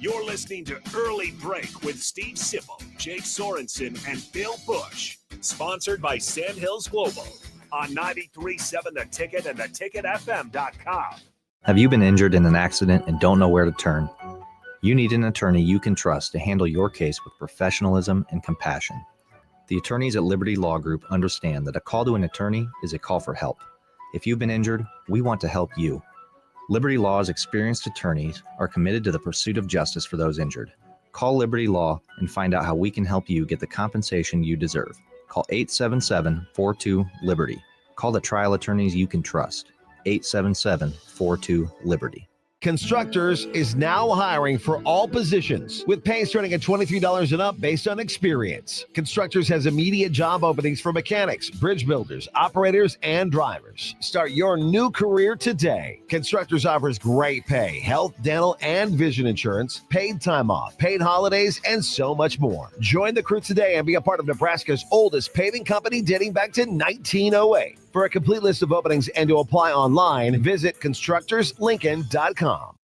You're listening to Early Break with Steve Sipple, Jake Sorensen, and Bill Busch Sponsored by Sandhills Global on 93.7 The Ticket and theticketfm.com. Have you been injured in an accident and don't know where to turn? You need an attorney you can trust to handle your case with professionalism and compassion. The attorneys at Liberty Law Group understand that a call to an attorney is a call for help. If you've been injured, we want to help you. Liberty Law's experienced attorneys are committed to the pursuit of justice for those injured. Call Liberty Law and find out how we can help you get the compensation you deserve. Call 877-42-LIBERTY. Call the trial attorneys you can trust. 877-42-LIBERTY. Constructors is now hiring for all positions with pay starting at $23 and up based on experience. Constructors has immediate job openings for mechanics, bridge builders, operators, and drivers. Start your new career today. Constructors offers great pay, health, dental, and vision insurance, paid time off, paid holidays, and so much more. Join the crew today and be a part of Nebraska's oldest paving company dating back to 1908. For a complete list of openings and to apply online, visit constructorslincoln.com.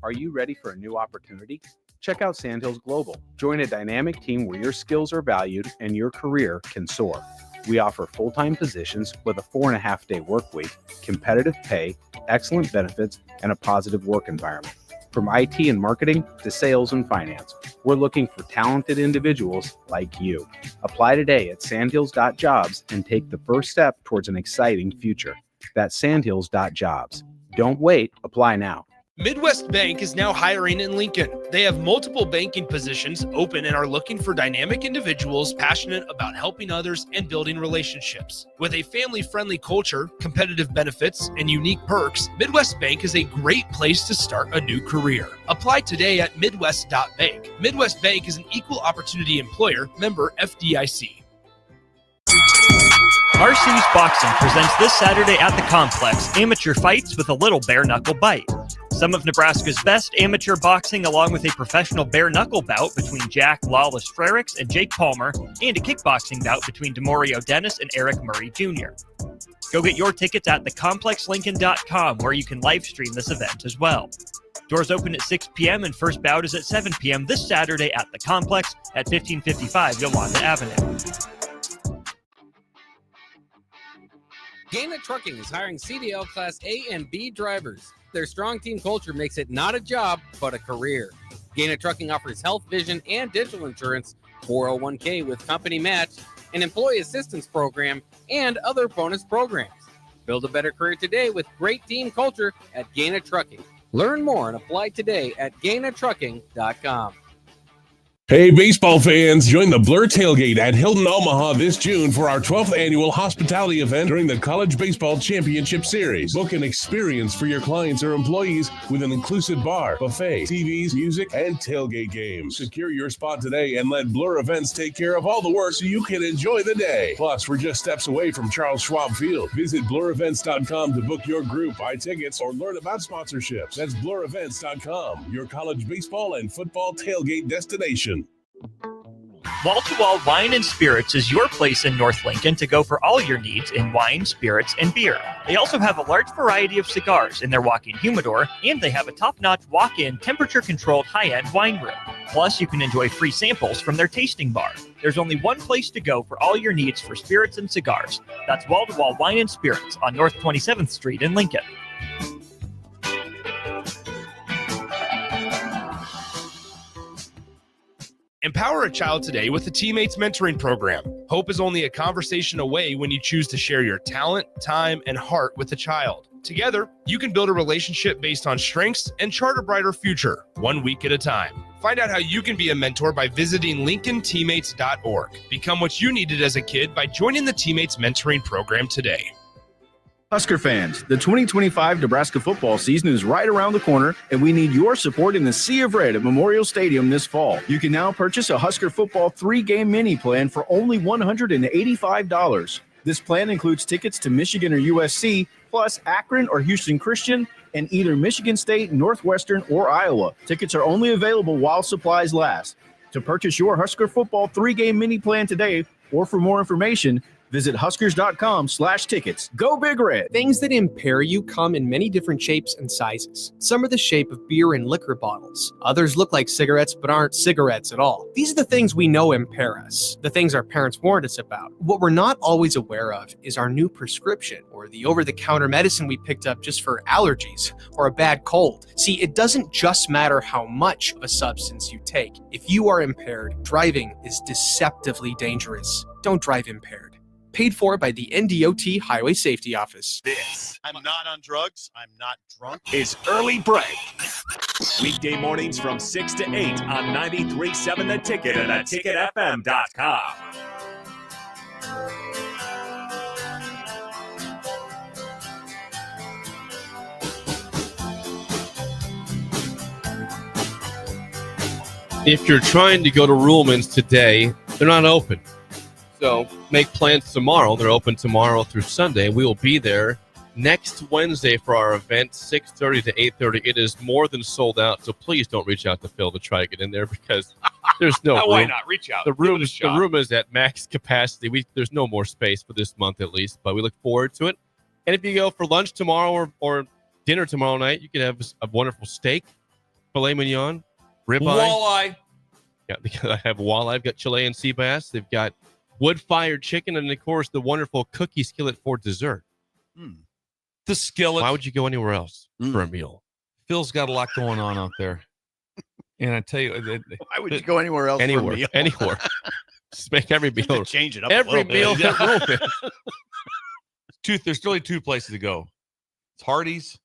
Are you ready for a new opportunity? Check out Sandhills Global. Join a dynamic team where your skills are valued and your career can soar. We offer full-time positions with a 4.5-day work week, competitive pay, excellent benefits, and a positive work environment. From IT and marketing to sales and finance, we're looking for talented individuals like you. Apply today at sandhills.jobs and take the first step towards an exciting future. That's sandhills.jobs. Don't wait. Apply now. Midwest Bank is now hiring in Lincoln. They have multiple banking positions open and are looking for dynamic individuals passionate about helping others and building relationships. With a family-friendly culture, competitive benefits, and unique perks, Midwest Bank is a great place to start a new career. Apply today at midwest.bank. Midwest Bank is an equal opportunity employer, member FDIC. Varsity Boxing presents this Saturday at the Complex amateur fights with a little bare-knuckle bite. Some of Nebraska's best amateur boxing, along with a professional bare-knuckle bout between Jack Lawless Frericks and Jake Palmer, and a kickboxing bout between Demorio Dennis and Eric Murray Jr. Go get your tickets at thecomplexlincoln.com, where you can live stream this event as well. Doors open at 6 p.m. and first bout is at 7 p.m. this Saturday at the Complex at 1555 Yolanda Avenue. Gannett Trucking is hiring CDL Class A and B drivers. Their strong team culture makes it not a job, but a career. Gannett Trucking offers health, vision, and dental insurance, 401k with company match, an employee assistance program, and other bonus programs. Build a better career today with great team culture at Gannett Trucking. Learn more and apply today at GannettTrucking.com. Hey, baseball fans, join the Blur Tailgate at Hilton Omaha this June for our 12th annual hospitality event during the College Baseball Championship Series. Book an experience for your clients or employees with an inclusive bar, buffet, TVs, music, and tailgate games. Secure your spot today and let Blur Events take care of all the work so you can enjoy the day. Plus, we're just steps away from Charles Schwab Field. Visit blurevents.com to book your group, buy tickets, or learn about sponsorships. That's blurevents.com, your college baseball and football tailgate destination. Wall-to-Wall Wine and Spirits is your place in North Lincoln to go for all your needs in wine, spirits, and beer. They also have a large variety of cigars in their walk-in humidor, and they have a top-notch walk-in, temperature-controlled high-end wine room. Plus, you can enjoy free samples from their tasting bar. There's only one place to go for all your needs for spirits and cigars. That's Wall-to-Wall Wine and Spirits on North 27th Street in Lincoln. Empower a child today with the Teammates Mentoring Program. Hope is only a conversation away when you choose to share your talent, time, and heart with the child. Together, you can build a relationship based on strengths and chart a brighter future, 1 week at a time. Find out how you can be a mentor by visiting LincolnTeammates.org. Become what you needed as a kid by joining the Teammates Mentoring Program today. Husker fans, the 2025 Nebraska football season is right around the corner, and we need your support in the Sea of Red at Memorial Stadium this fall. You can now purchase a Husker football 3-game mini plan for only $185. This plan includes tickets to Michigan or USC, plus Akron or Houston Christian, and either Michigan State, Northwestern, or Iowa. Tickets are only available while supplies last. To purchase your Husker football 3-game mini plan today, or for more information, Visit Huskers.com/tickets. Go Big Red. Things that impair you come in many different shapes and sizes. Some are the shape of beer and liquor bottles. Others look like cigarettes but aren't cigarettes at all. These are the things we know impair us, the things our parents warned us about. What we're not always aware of is our new prescription or the over-the-counter medicine we picked up just for allergies or a bad cold. See, it doesn't just matter how much of a substance you take. If you are impaired, driving is deceptively dangerous. Don't drive impaired. Paid for by the NDOT Highway Safety Office. This I'm not on drugs. I'm not drunk. is Early Break. Weekday mornings from 6 to 8 on 93.7 The Ticket and theticketfm.com. If you're trying to go to Ruhlman's today, they're not open. So make plans tomorrow. They're open tomorrow through Sunday. We will be there next Wednesday for our event, 6:30 to 8:30. It is more than sold out, so please don't reach out to Phil to try to get in there because there's no room. Why not? Reach out. The Give it a room shot. is at max capacity. There's no more space for this month at least, but we look forward to it. And if you go for lunch tomorrow or dinner tomorrow night, you can have a wonderful steak, filet mignon, ribeye. Walleye. Yeah, I have walleye. I've got Chilean sea bass. They've got wood-fired chicken, and of course the wonderful cookie skillet for dessert. The skillet. Why would you go anywhere else for a meal? Phil's got a lot going on out there. And I tell you, Why would you go anywhere else for a Anywhere, meal? anywhere. Just make every You have to meal. change it up a Every little bit. meal. Yeah. There's really two places to go. It's Hardee's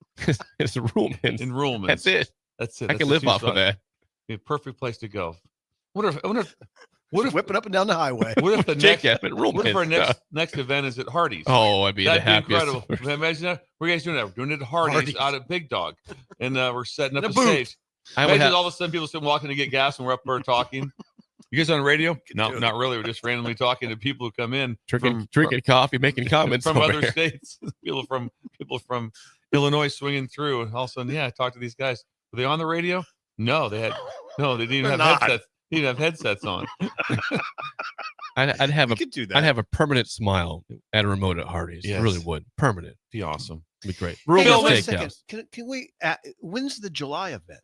It's a Ruhlman's. and Ruhlman's. That's it. That's it. I That's can the live two off of spots. that. Be a perfect place to go. What if Whipping up and down the highway. what if the Jake next at what if our Ruhlman's. next event is at Hardee's? Oh, I'd be the That'd be happiest. incredible. Imagine that. We're guys doing that. We're doing it at Hardee's out at Big Dog, and we're setting up The the booth. stage. I would Imagine have, all of a sudden people still walking to get gas, and we're up there talking. You guys on radio? No, not really. We're just randomly talking to people who come in drinking coffee, making comments from over other here. states. people from Illinois swinging through, and all of a sudden, I talked to these guys. Were they on the radio? No, they didn't even They're have not. headsets. They didn't have headsets on. I'd have We a could do that. I'd have a permanent smile at a remote at Hardee's. Yes. I really would. Permanent. Be awesome. It'd be great. Hey, Ruhlman's wait a second. Steakhouse. Can we? When's the July event?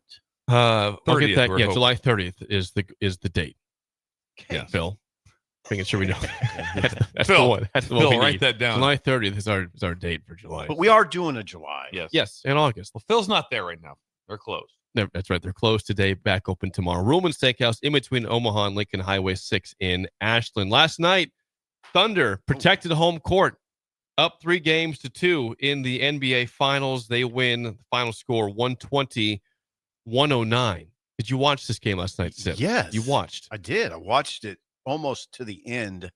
I'll 30th, get that. we're Yeah, hoping. July 30th is the date. Okay. Yeah, Phil. Making sure we know. That's Phil, the one. That's the one Phil, we write need. that down. July 30th is our date for July. But we are doing a July. Yes. Yes, in August. Well, Phil's not there right now. They're closed. That's right. They're closed today. Back open tomorrow. Ruhlman's Steakhouse in between Omaha and Lincoln Highway 6 in Ashland. Last night, Thunder protected home court, up 3-2 in the NBA Finals. They win. The final score 120-109. Did you watch this game last night, Sid? Yes. You watched. I did. I watched it almost to the end.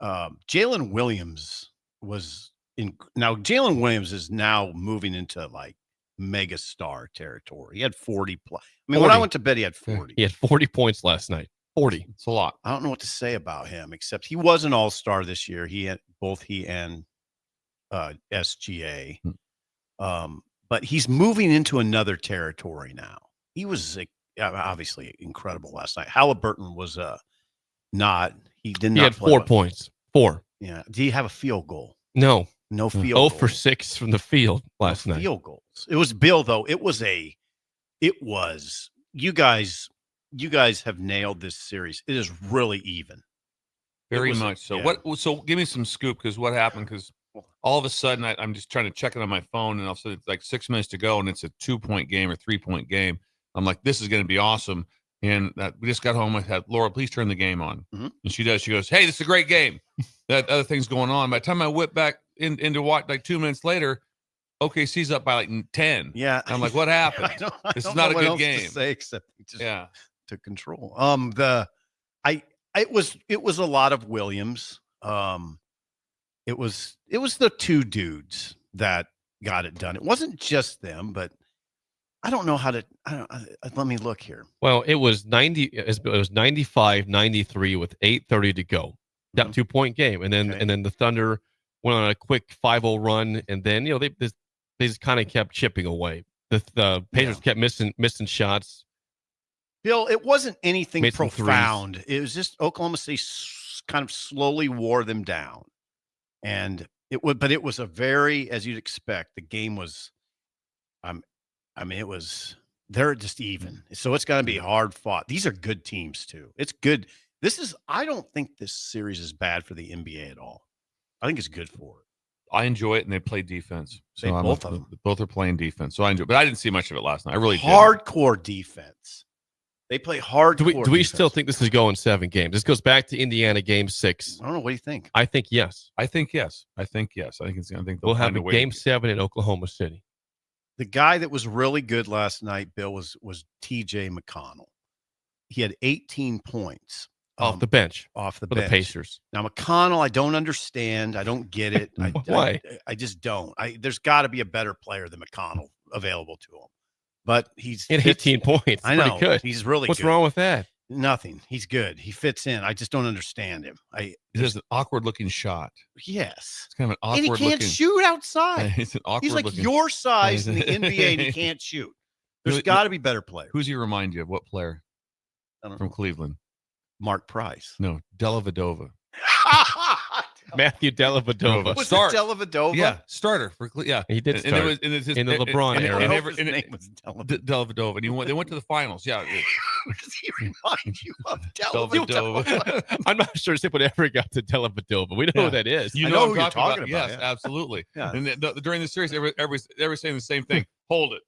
Jalen Williams was in. Now, Jalen Williams is now moving into like mega star territory. He had 40 plus. I mean, when I 40. went to bed, he had 40. He had 40 points last night. 40. It's a lot. I don't know what to say about him, except he was an all-star this year. He and SGA. But he's moving into another territory now. He was obviously incredible last night. Halliburton was not. He did not. He had play 4 well. points. 4. Yeah. Do you have a field goal? No. No field 0 goal. for 6 from the field last night. Field goals. It was Bill though. It was you guys have nailed this series. It is really even. Very It was- much so. yeah. So give me some scoop, because what happened? Because all of a sudden I'm just trying to check it on my phone, and all of a sudden it's like 6 minutes to go, and it's a 2-point game or 3-point game. I'm like, this is going to be awesome. And we just got home. I had Laura, please turn the game on. Mhm. And she does. She goes, hey, this is a great game. That other thing's going on. By the time I whip back into watch, like 2 minutes later, OKC's up by like 10. Yeah. I'm like, what happened? I This is don't not know a what good else to game. say except he just Yeah. took control. It was a lot of Williams. It was the two dudes that got it done. It wasn't just them, but I don't know how to. Let me look here. Well, it was 95-93 with 8:30 to go. That 2-point game, and then the Thunder went on a quick 5-0 run, and then they just kind of kept chipping away. The Pacers kept missing shots. Bill, it wasn't anything Made some threes. profound. It was just Oklahoma State kind of slowly wore them down. And it was a very, as you'd expect, the game was, they're just even. So it's going to be hard fought. These are good teams too. It's good. I don't think this series is bad for the NBA at all. I think it's good for it. I enjoy it, and they play defense. So both of them. Both are playing defense. So I enjoy it. But I didn't see much of it last night. I really did. Hardcore defense. They play hardcore. Do we still think this is going 7 games? This goes back to Indiana game 6. I don't know. What do you think? I think yes. I think yes. I think We'll have a game 7 in Oklahoma City. The guy that was really good last night, Bill, was TJ McConnell. He had 18 points. Off the bench. For the Pacers. Now, McConnell, I don't understand. I don't get it. Why? I just don't. There's got to be a better player than McConnell available to him. But he's 18 points. I know. Pretty good. He's really What's good. wrong with that? Nothing. He's good. He fits in. I just don't understand him. He has an awkward-looking shot. Yes. It's kind of an And he awkward-looking. can't shoot outside. It's an awkward. He's like looking, your size in the NBA and he can't shoot. There's got to be better players. Who's he remind you of? What player? From Cleveland? Mark Price. No, Dellavedova. Matthew Dellavedova. Was it Dellavedova? Yeah, starter for He did start in the LeBron era. His name was Dellavedova. And they went to the finals. Yeah. Who does he remind you of? Dellavedova. I'm not sure Sipple ever got to Dellavedova. We know who that is. You I know who who you're talking about. Yes, Yeah. absolutely. Yeah. And during the series, everybody's saying the same thing. Hold it.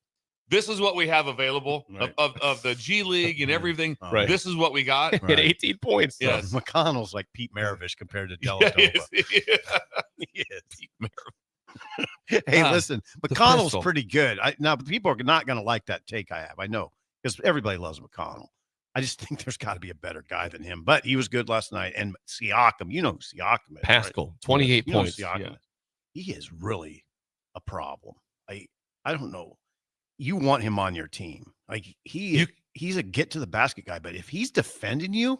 This is what we have available of the G League and everything. Right. This is what we got. He had 18 points. Yes. So McConnell's like Pete Maravich compared to Dellavedova. He is. Pete Maravich. Hey, listen, McConnell's pistol. pretty good. Now, people are not going to like that take I have. I know, because everybody loves McConnell. I just think there's got to be a better guy than him. But he was good last night. And Siakam, you know who Siakam is. Pascal, right? 28 You know who points. Siakam is. He is really a problem. I don't know. You want him on your team. Like he's a get to the basket guy, but if he's defending you,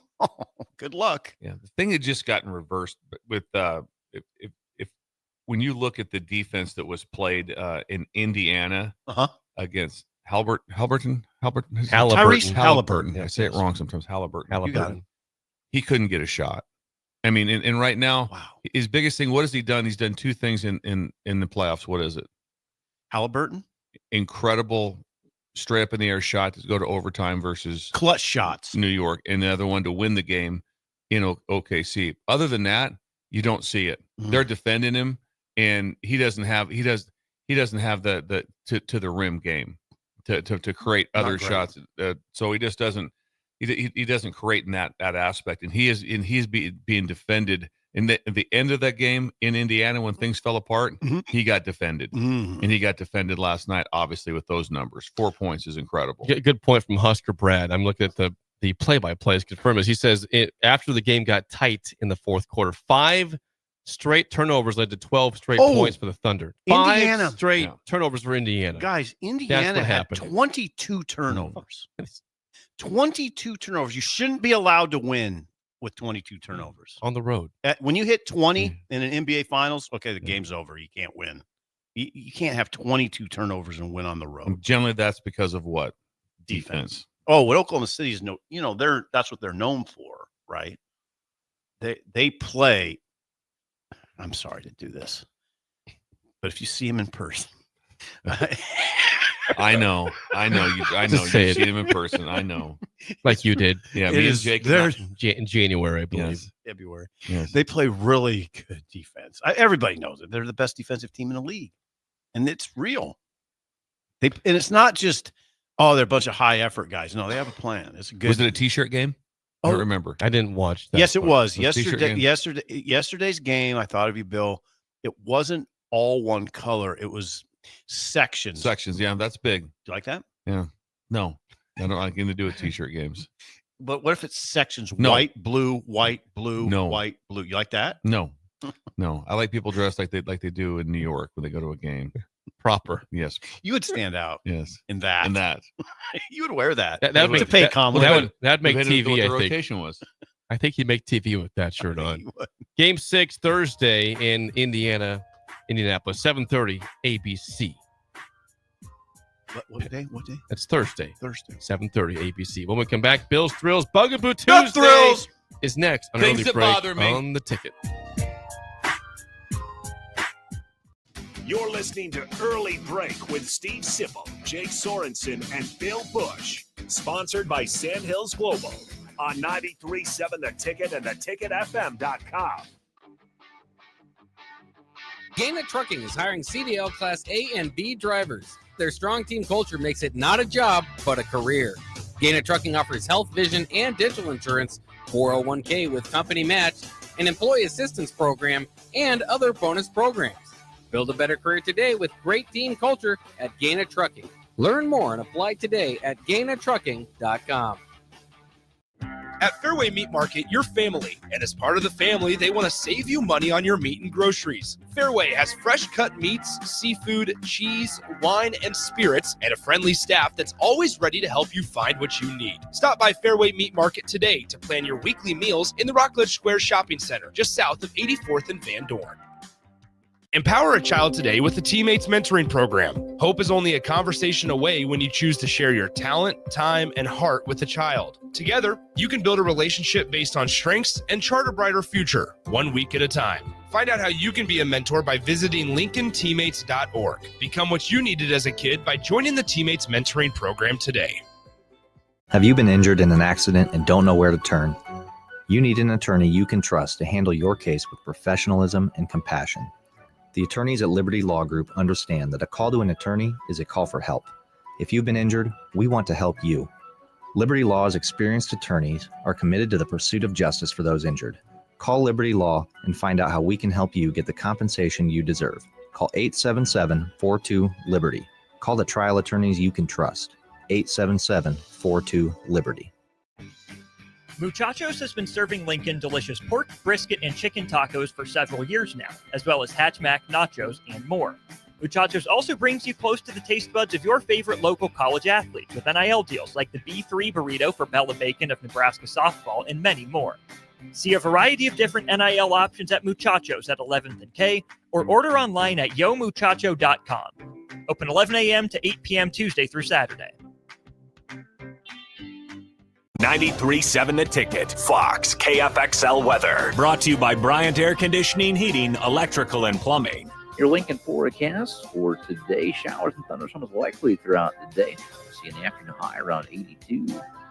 good luck. Yeah, the thing had just gotten reversed with if when you look at the defense that was played in Indiana against Tyrese Halliburton. Yeah, I say it wrong sometimes. Halliburton. He couldn't get a shot. I mean, and right now, his biggest thing. What has he done? He's done 2 things in the playoffs. What is it? Halliburton. Incredible straight up in the air shot to go to overtime versus clutch shots. New York, and the other one to win the game in OKC. Other than that, you don't see it. They're defending him, and he doesn't have the to the rim game to create other shots. So he just doesn't he doesn't create in that aspect, and he's being defended. In the end of that game in Indiana, when things fell apart, he got defended. And he got defended last night, obviously, with those numbers. 4 points is incredible. Good point from Husker Brad. I'm looking at the play-by-play is confirmed. As he says, after the game got tight in the fourth quarter, 5 straight turnovers led to 12 straight points for the Thunder. 5 straight turnovers for Indiana. Guys, Indiana had 22 turnovers. 22 turnovers. You shouldn't be allowed to win with 22 turnovers on the road. When you hit 20 in an NBA Finals, okay, the game's over. You can't win. You can't have 22 turnovers and win on the road. And generally, that's because of what? Defense. Oh, what Oklahoma City is that's what they're known for, right? They play. I'm sorry to do this, but if you see them in person, I know. You've seen him in person. I know. Like you did. Yeah, me and Jake. In January, I believe. Yes. February. Yes. They play really good defense. Everybody knows it. They're the best defensive team in the league. And it's real. And it's not just, they're a bunch of high effort guys. No, they have a plan. It's a good. Was it a t-shirt game? I don't remember. I didn't watch that. Yes, it was. Yesterday's Yesterday's game, I thought of you, Bill. It wasn't all one color. It was sections. Yeah, that's big. Do you like that? Yeah. No, I don't like anything to do with t-shirt games. But what if it's sections? No. White, blue, No. white, blue. You like that? No. I like people dressed like they do in New York when they go to a game. Proper. Yes. You would stand out. Yes. In that. You would wear that. That would to pay compliment. That'd make TV. What the I think. rotation was. I think he'd make TV with that shirt on. Game 6 Thursday in Indianapolis, 7:30 ABC. What day? That's Thursday. 7:30 ABC. When we come back, Bills Thrills Bugaboo Tuesday Thrills is next on Things Early that Break bother me. on the Ticket. You're listening to Early Break with Steve Sipple, Jake Sorensen, and Bill Busch. Sponsored by Sandhills Global on 93.7 The Ticket and theticketfm.com. Gaina Trucking is hiring CDL Class A and B drivers. Their strong team culture makes it not a job, but a career. Gaina Trucking offers health, vision, and dental insurance, 401k with company match, an employee assistance program, and other bonus programs. Build a better career today with great team culture at Gaina Trucking. Learn more and apply today at GainaTrucking.com. At Fairway Meat Market, you're family, and as part of the family, they want to save you money on your meat and groceries. Fairway has fresh cut meats, seafood, cheese, wine, and spirits, and a friendly staff that's always ready to help you find what you need. Stop by Fairway Meat Market today to plan your weekly meals in the Rockledge Square Shopping Center, just south of 84th and Van Dorn. Empower a child today with the Teammates Mentoring Program. Hope is only a conversation away when you choose to share your talent, time, and heart with a child. Together, you can build a relationship based on strengths and chart a brighter future, 1 week at a time. Find out how you can be a mentor by visiting LincolnTeammates.org. Become what you needed as a kid by joining the Teammates Mentoring Program today. Have you been injured in an accident and don't know where to turn? You need an attorney you can trust to handle your case with professionalism and compassion. The attorneys at Liberty Law Group understand that a call to an attorney is a call for help. If you've been injured, we want to help you. Liberty Law's experienced attorneys are committed to the pursuit of justice for those injured. Call Liberty Law and find out how we can help you get the compensation you deserve. Call 877-42-LIBERTY. Call the trial attorneys you can trust. 877-42-LIBERTY. Muchachos has been serving Lincoln delicious pork, brisket, and chicken tacos for several years now, as well as Hatchback nachos and more. Muchachos also brings you close to the taste buds of your favorite local college athletes with NIL deals like the B3 burrito for Bella Bacon of Nebraska softball and many more. See a variety of different NIL options at Muchachos at 11th and K or order online at yomuchacho.com. Open 11 a.m. to 8 p.m. Tuesday through Saturday. 93.7 The Ticket, Fox, KFXL weather. Brought to you by Bryant Air Conditioning, Heating, Electrical, and Plumbing. Your Lincoln forecast for today: showers and thunderstorms likely throughout the day. See in the afternoon high around 82.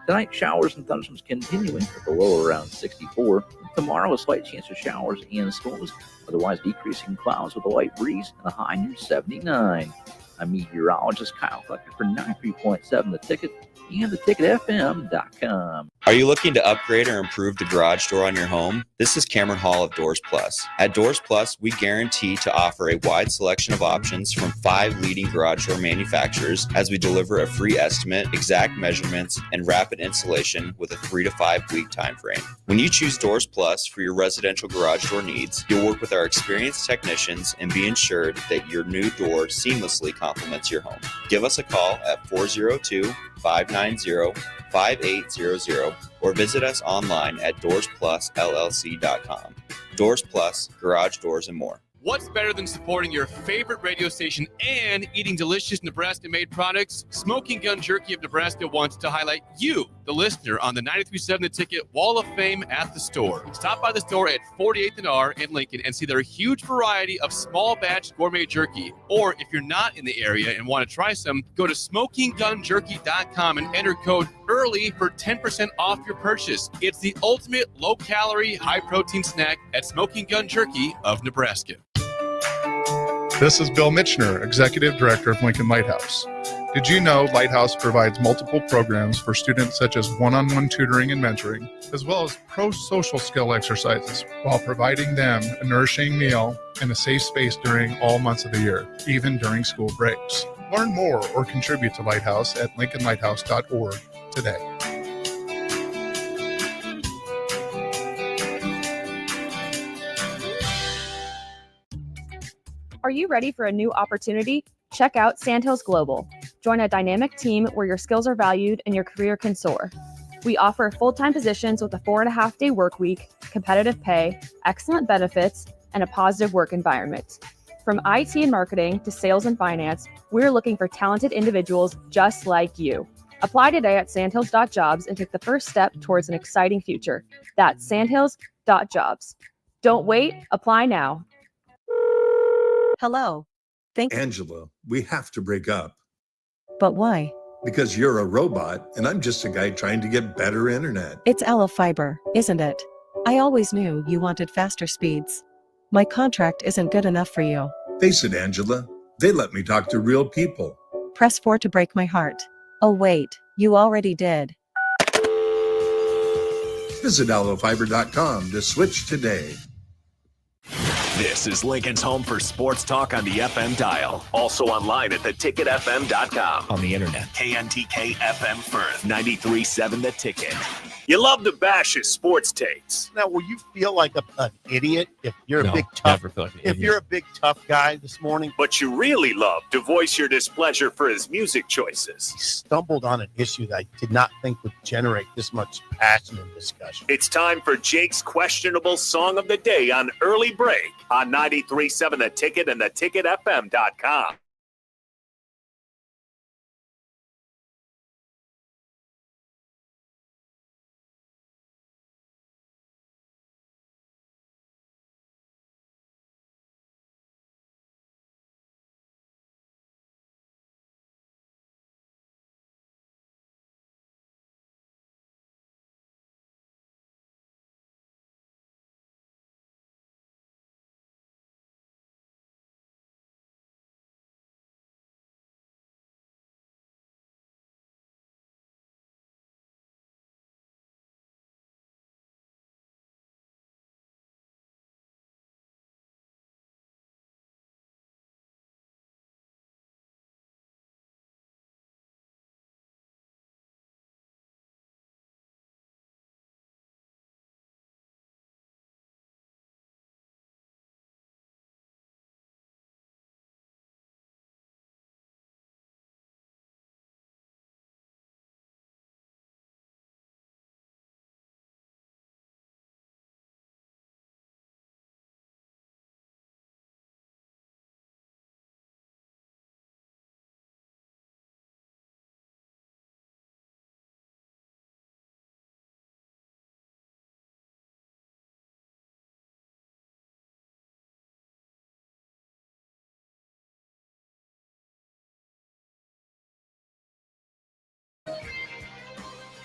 Tonight, showers and thunderstorms continuing with the low around 64. Tomorrow, a slight chance of showers and storms, otherwise decreasing clouds with a light breeze and a high near 79. I'm meteorologist Kyle Flecker for 93.7 The Ticket and theticketfm.com. Are you looking to upgrade or improve the garage door on your home? This is Cameron Hall of Doors Plus. At Doors Plus, we guarantee to offer a wide selection of options from 5 leading garage door manufacturers as we deliver a free estimate, exact measurements, and rapid installation with a 3 to 5 week time frame. When you choose Doors Plus for your residential garage door needs, you'll work with our experienced technicians and be ensured that your new door seamlessly complements your home. Give us a call at 402-590-5800 or visit us online at DoorsPlusLLC.com. Doors Plus, garage doors, and more. What's better than supporting your favorite radio station and eating delicious Nebraska-made products? Smoking Gun Jerky of Nebraska wants to highlight you, the listener, on the 93.7 The Ticket Wall of Fame at the store. Stop by the store at 48th and R in Lincoln and see their huge variety of small batch gourmet jerky. Or if you're not in the area and want to try some, go to SmokingGunJerky.com and enter code EARLY for 10% off your purchase. It's the ultimate low-calorie, high-protein snack at Smoking Gun Jerky of Nebraska. This is Bill Mitchner, Executive Director of Lincoln Lighthouse. Did you know Lighthouse provides multiple programs for students such as one-on-one tutoring and mentoring, as well as pro-social skill exercises, while providing them a nourishing meal and a safe space during all months of the year, even during school breaks? Learn more or contribute to Lighthouse at lincolnlighthouse.org today. Are you ready for a new opportunity? Check out Sandhills Global. Join a dynamic team where your skills are valued and your career can soar. We offer full-time positions with a 4.5-day work week, competitive pay, excellent benefits, and a positive work environment. From IT and marketing to sales and finance, we're looking for talented individuals just like you. Apply today at sandhills.jobs and take the first step towards an exciting future. That's sandhills.jobs. Don't wait, apply now. Hello, Angela, we have to break up. But why? Because you're a robot and I'm just a guy trying to get better internet. It's Ella Fiber, isn't it? I always knew you wanted faster speeds. My contract isn't good enough for you. Face it, Angela, they let me talk to real people. Press 4 to break my heart. Oh wait, you already did. Visit allofiber.com to switch today. This is Lincoln's home for sports talk on the FM dial. Also online at theticketfm.com. On the internet. KNTK FM Firth, 93.7 The Ticket. You love to bash his sports takes. Now, will you feel like an idiot if you're No, a big tough? never feel like an If idiot. you're a big tough guy this morning, But you really love to voice your displeasure for his music choices. stumbled on an issue that I did not think would generate this much passion and discussion. It's time for Jake's questionable song of the day on Early Break on 93.7 The Ticket and theticketfm.com.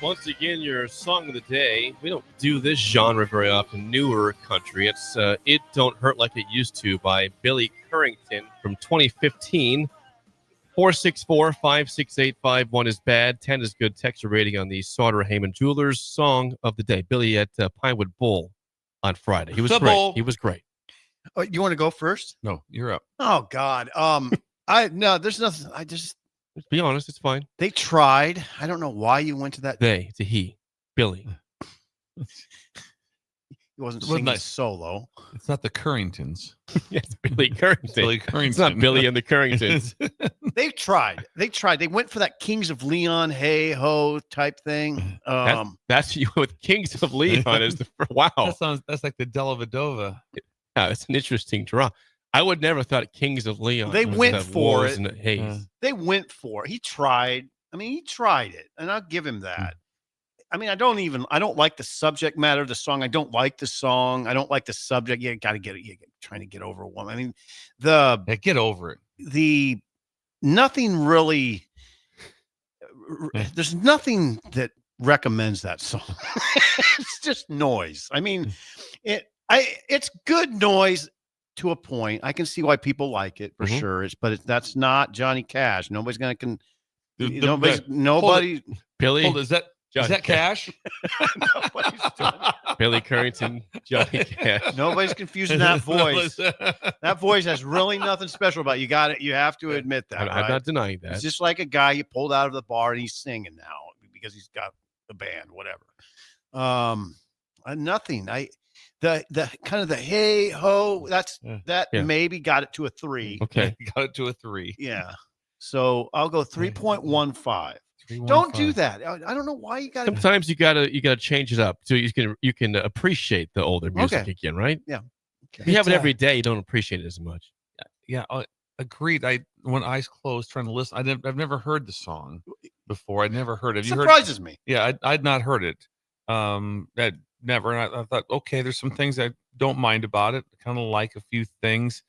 Once again, your song of the day. We don't do this genre very often. Newer country. It's "It Don't Hurt Like It Used To" by Billy Currington from 2015. 464-568-51 is bad. 10 is good. Text your rating on the Sauter Heyman Jewelers song of the day. Billy at Pinewood Bowl on Friday. He was The great. Bowl. He was great. Oh, you want to go first? No, you're up. Oh God. There's nothing. Just be honest. It's fine. They tried. I don't know why you went to that. They. It's a he. Billy. He wasn't It wasn't singing nice. solo. It's not the Curringtons. It's Billy Currington. Billy Currington. It's not Billy and the Curringtons. They tried. They went for that Kings of Leon, hey ho type thing. That's you with Kings of Leon is the wow. That's like the Delavadova. Yeah, it's an interesting draw. I would never thought Kings of Leon. They was went the for Wars it. and the Hayes. They went for it. He tried. I mean, he tried it, and I'll give him that. I mean, I don't like the subject matter of the song. I don't like the song. I don't like the subject. You got to get it. You're trying to get over a woman. I mean, get over it. Nothing really. There's nothing that recommends that song. It's just noise. I mean, it's good noise to a point. I can see why people like it for sure. That's not Johnny Cash. Nobody's going to nobody. Billy. Is that Cash? Billy Currington, Johnny Cash. Nobody's confusing that voice. That voice has really nothing special about it. You got it. You have to admit that. I'm not denying that. It's just like a guy you pulled out of the bar and he's singing now because he's got the band, whatever. Nothing. The kind of the hey ho. Maybe got it to a 3. Okay, got it to a 3. Yeah. So I'll go 3.15. Don't do that. I don't know why you got to. Sometimes you gotta change it up so you can appreciate the older music again, right? Yeah. Okay. If you have it every day, you don't appreciate it as much. Yeah, agreed. When eyes closed, trying to listen. I've never heard the song before. I'd never heard it. Have you Surprises me. Yeah, I'd not heard it. I'd never. And I thought, okay, there's some things I don't mind about it. I kind of like a few things.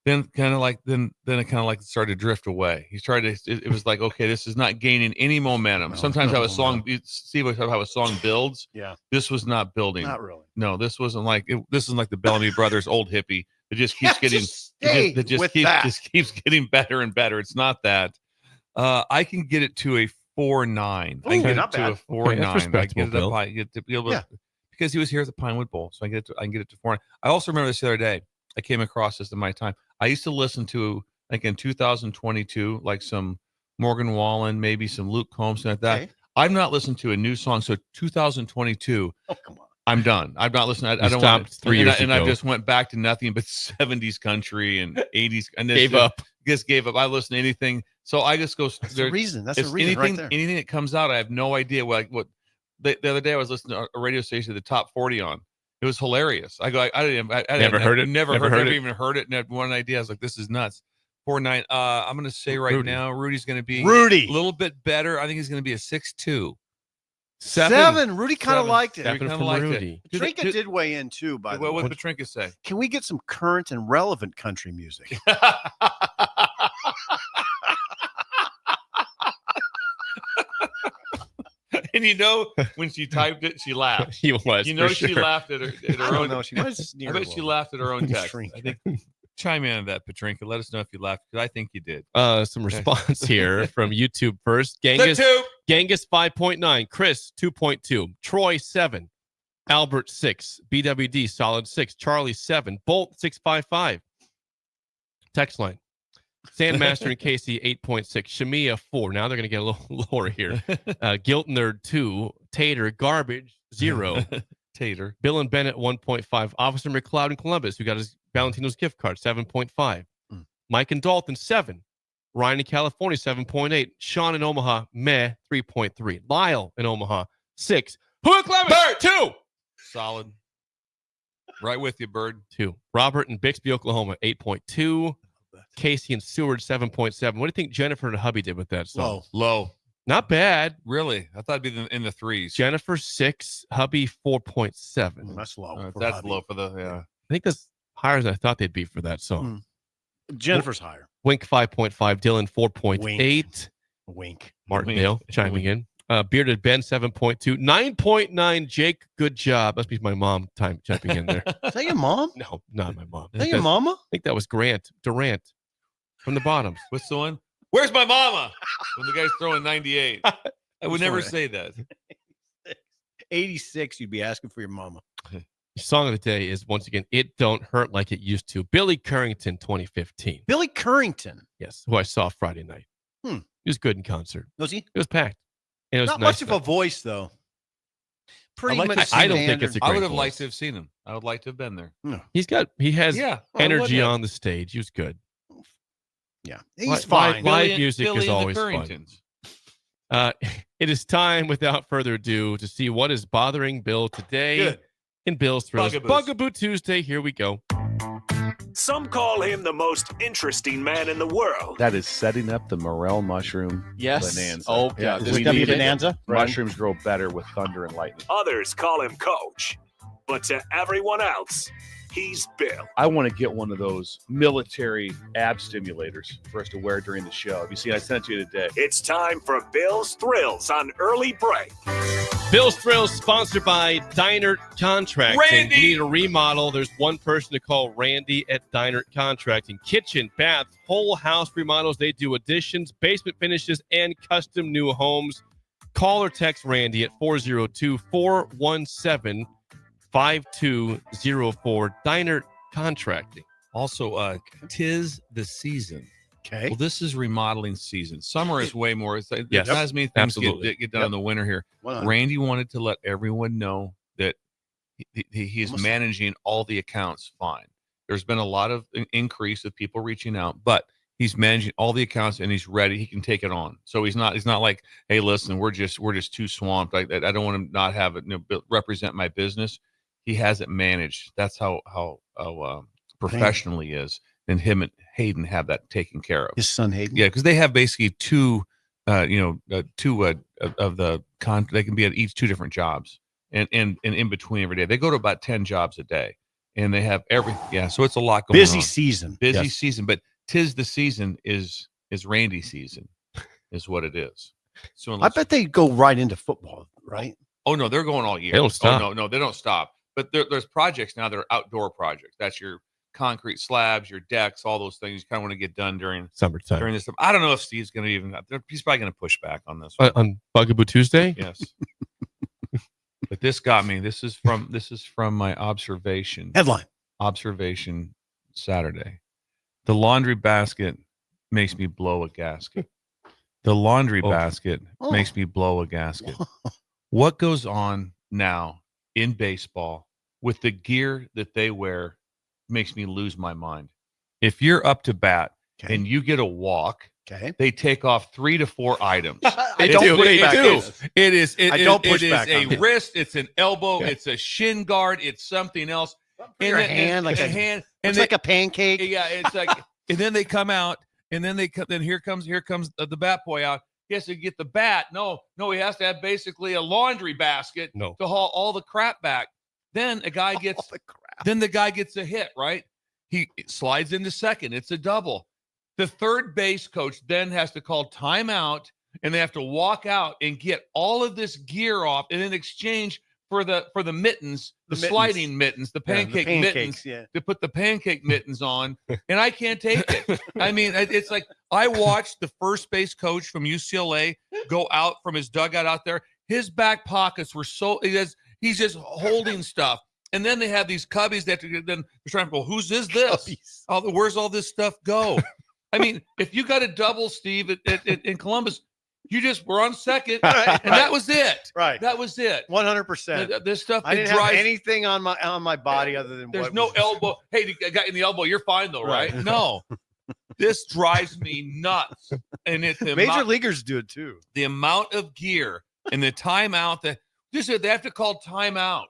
then it kind of like started to drift away. He tried to. It was like, okay, this is not gaining any momentum. Sometimes how a song, Steve, how a song builds. Yeah. This was not building. Not really. No, this wasn't like this isn't like the Bellamy Brothers old hippie. It just keeps getting. Just keeps getting better and better. It's not that. I can get it to a 4.9. I can get it to a 4.9. I get it up high. Get to be able to, because he was here at the Pinewood Bowl, so I can get it to 4.9. I also remember this the other day. I came across this in my time. I used to listen to, like in 2022, like some Morgan Wallen, maybe some Luke Combs, like that. Okay. I've not listened to a new song. So 2022. Oh, come on. I'm done. I've not listened. I don't want to. 3 years ago. And I just went back to nothing but 70s country and 80s. And gave up. I listen to anything. So I just go. That's the reason. That's the reason anything, right there. Anything that comes out, I have no idea what. The other day I was listening to a radio station, the top 40 on. It was hilarious. I never heard it. Never even heard it. And had one idea. I was like, this is nuts. 4.9. I'm going to say right now, Rudy's going to be a little bit better. I think he's going to be a 6.2. 7. Rudy kind of liked it. Rudy. Petrinka did weigh in too, by the way. What did Petrinka say? Can we get some current and relevant country music? And when she typed it, she laughed. He was. She laughed at her own. No, she was. I bet she laughed at her own text. I think. Chime in on that, Petrinka. Let us know if you laughed, because I think you did. Some response here from YouTube first. Genghis 5.9. Chris 2.2. Troy 7. Albert 6. BWD solid 6. Charlie 7. Bolt 655. Text line. Sandmaster and Casey 8.6. Shamia 4. Now they're going to get a little lower here. Guilt Nerd 2. Tater Garbage 0. Tater. Bill and Bennett 1.5. Officer McLeod in Columbus, who got his Valentino's gift card 7.5. Mike and Dalton 7. Ryan in California 7.8. Sean in Omaha 3.3. Lyle in Omaha 6. Who Clemens 2. Solid. Right with you, Bird. 2. Robert in Bixby, Oklahoma 8.2. Casey and Seward 7.7. What do you think Jennifer and hubby did with that song? Low. Not bad. Really? I thought it'd be in the 3s. Jennifer 6, hubby 4.7. That's low. That's low for the I think that's higher than I thought they'd be for that song. Jennifer's higher. Wink 5.5. Dylan 4.8. Wink. Martindale chiming in. Bearded Ben 7.2. 9.9. Jake, good job. Must be my mom chiming in there. Is that your mom? No, not my mom. Is that your mama? I think that was Durant from the bottoms. What's the one? Where's my mama? When the guy's throwing 98. I would never say that. 86, you'd be asking for your mama. Song of the day is, once again, It Don't Hurt Like It Used to. Billy Currington, 2015. Billy Currington? Yes, who I saw Friday night. He was good in concert. Was he? It was packed. And it was Not nice much of a voice, though. Pretty much. I don't think it's a great I would have voice. liked to have seen him. I would like to have been there. No. He has Yeah, energy on the stage. He was good. Yeah, he's fine. Live music Billy is and the always fun. Curringtons. It is time, without further ado, to see what is bothering Bill today Good. in Bill's Thrills. Bugaboos. Bugaboo Tuesday. Here we go. Some call him the most interesting man in the world. That is setting up the morel mushroom bonanza. Oh, yeah. We This need bonanza. mushrooms grow better with thunder and lightning. Others call him Coach. But to everyone else, he's Bill. I want to get one of those military ab stimulators for us to wear during the show. Have you seen? I sent it to you today. It's time for Bill's Thrills on Early Break. Bill's Thrills, sponsored by Diner Contracting. Randy! You need a remodel. There's one person to call, Randy at Diner Contracting. Kitchen, bath, whole house remodels. They do additions, basement finishes, and custom new homes. Call or text Randy at 402-417-5204. Diner Contracting. Also, 'tis the season. Okay. Well, this is remodeling season. Summer is way more. It's like, Yes, not as many things absolutely. get done in the winter here. 100. Randy wanted to let everyone know that he is managing all the accounts fine. There's been a lot of increase of people reaching out, but he's managing all the accounts and he's ready. He can take it on. So he's not like, hey, listen, we're just too swamped. I don't want to not have it, represent my business. He has it managed. That's how professional he is. And him and Hayden have that taken care of. His son Hayden. Yeah, because they have basically two of the they can be at each 2 different jobs, and in between every day they go to about 10 jobs a day, and they have everything. Yeah, so it's a lot going on. Busy season. Busy season, but 'tis the season is Randy season, is what it is. So I bet they go right into football, right? Oh no, they're going all year. They don't stop. Oh, no, they don't stop. But there's projects now that are outdoor projects. That's your concrete slabs, your decks, all those things. You kind of want to get done during Summertime. During this time. I don't know if Steve's going to even. He's probably going to push back on this one. On Bugaboo Tuesday? Yes. But this got me. This is from my observation. Headline. Observation Saturday. The laundry basket makes me blow a gasket. The laundry basket makes me blow a gasket. What goes on now in baseball with the gear that they wear makes me lose my mind. If you're up to bat and you get a walk, they take off 3 to 4 items. I don't push back. It is a wrist, it's an elbow, it's a shin guard, it's something else. Your hand, like a hand, it's like a pancake. Yeah, it's like, and then they come out, and then here comes the bat boy out. He has to get the bat. No, he has to have basically a laundry basket to haul all the crap back. Then the guy gets a hit, right? He slides into second. It's a double. The third base coach then has to call timeout, and they have to walk out and get all of this gear off, and in exchange for the mittens, the sliding mittens, the pancake mittens, to put the pancake mittens on, and I can't take it. I mean, it's like I watched the first base coach from UCLA go out from his dugout out there. His back pockets were he's just holding stuff. And then they have these cubbies that then they're trying to go, whose is this? Where's all this stuff go? I mean, if you got a double, Steve, in Columbus, you just were on second, and that was it. Right. That was it. 100%. This stuff. I didn't have anything on my body other than there's no elbow. Hey, the guy in the elbow, you're fine though, right? No. This drives me nuts. And it's Major leaguers do it too. The amount of gear and the timeout that they have to call timeout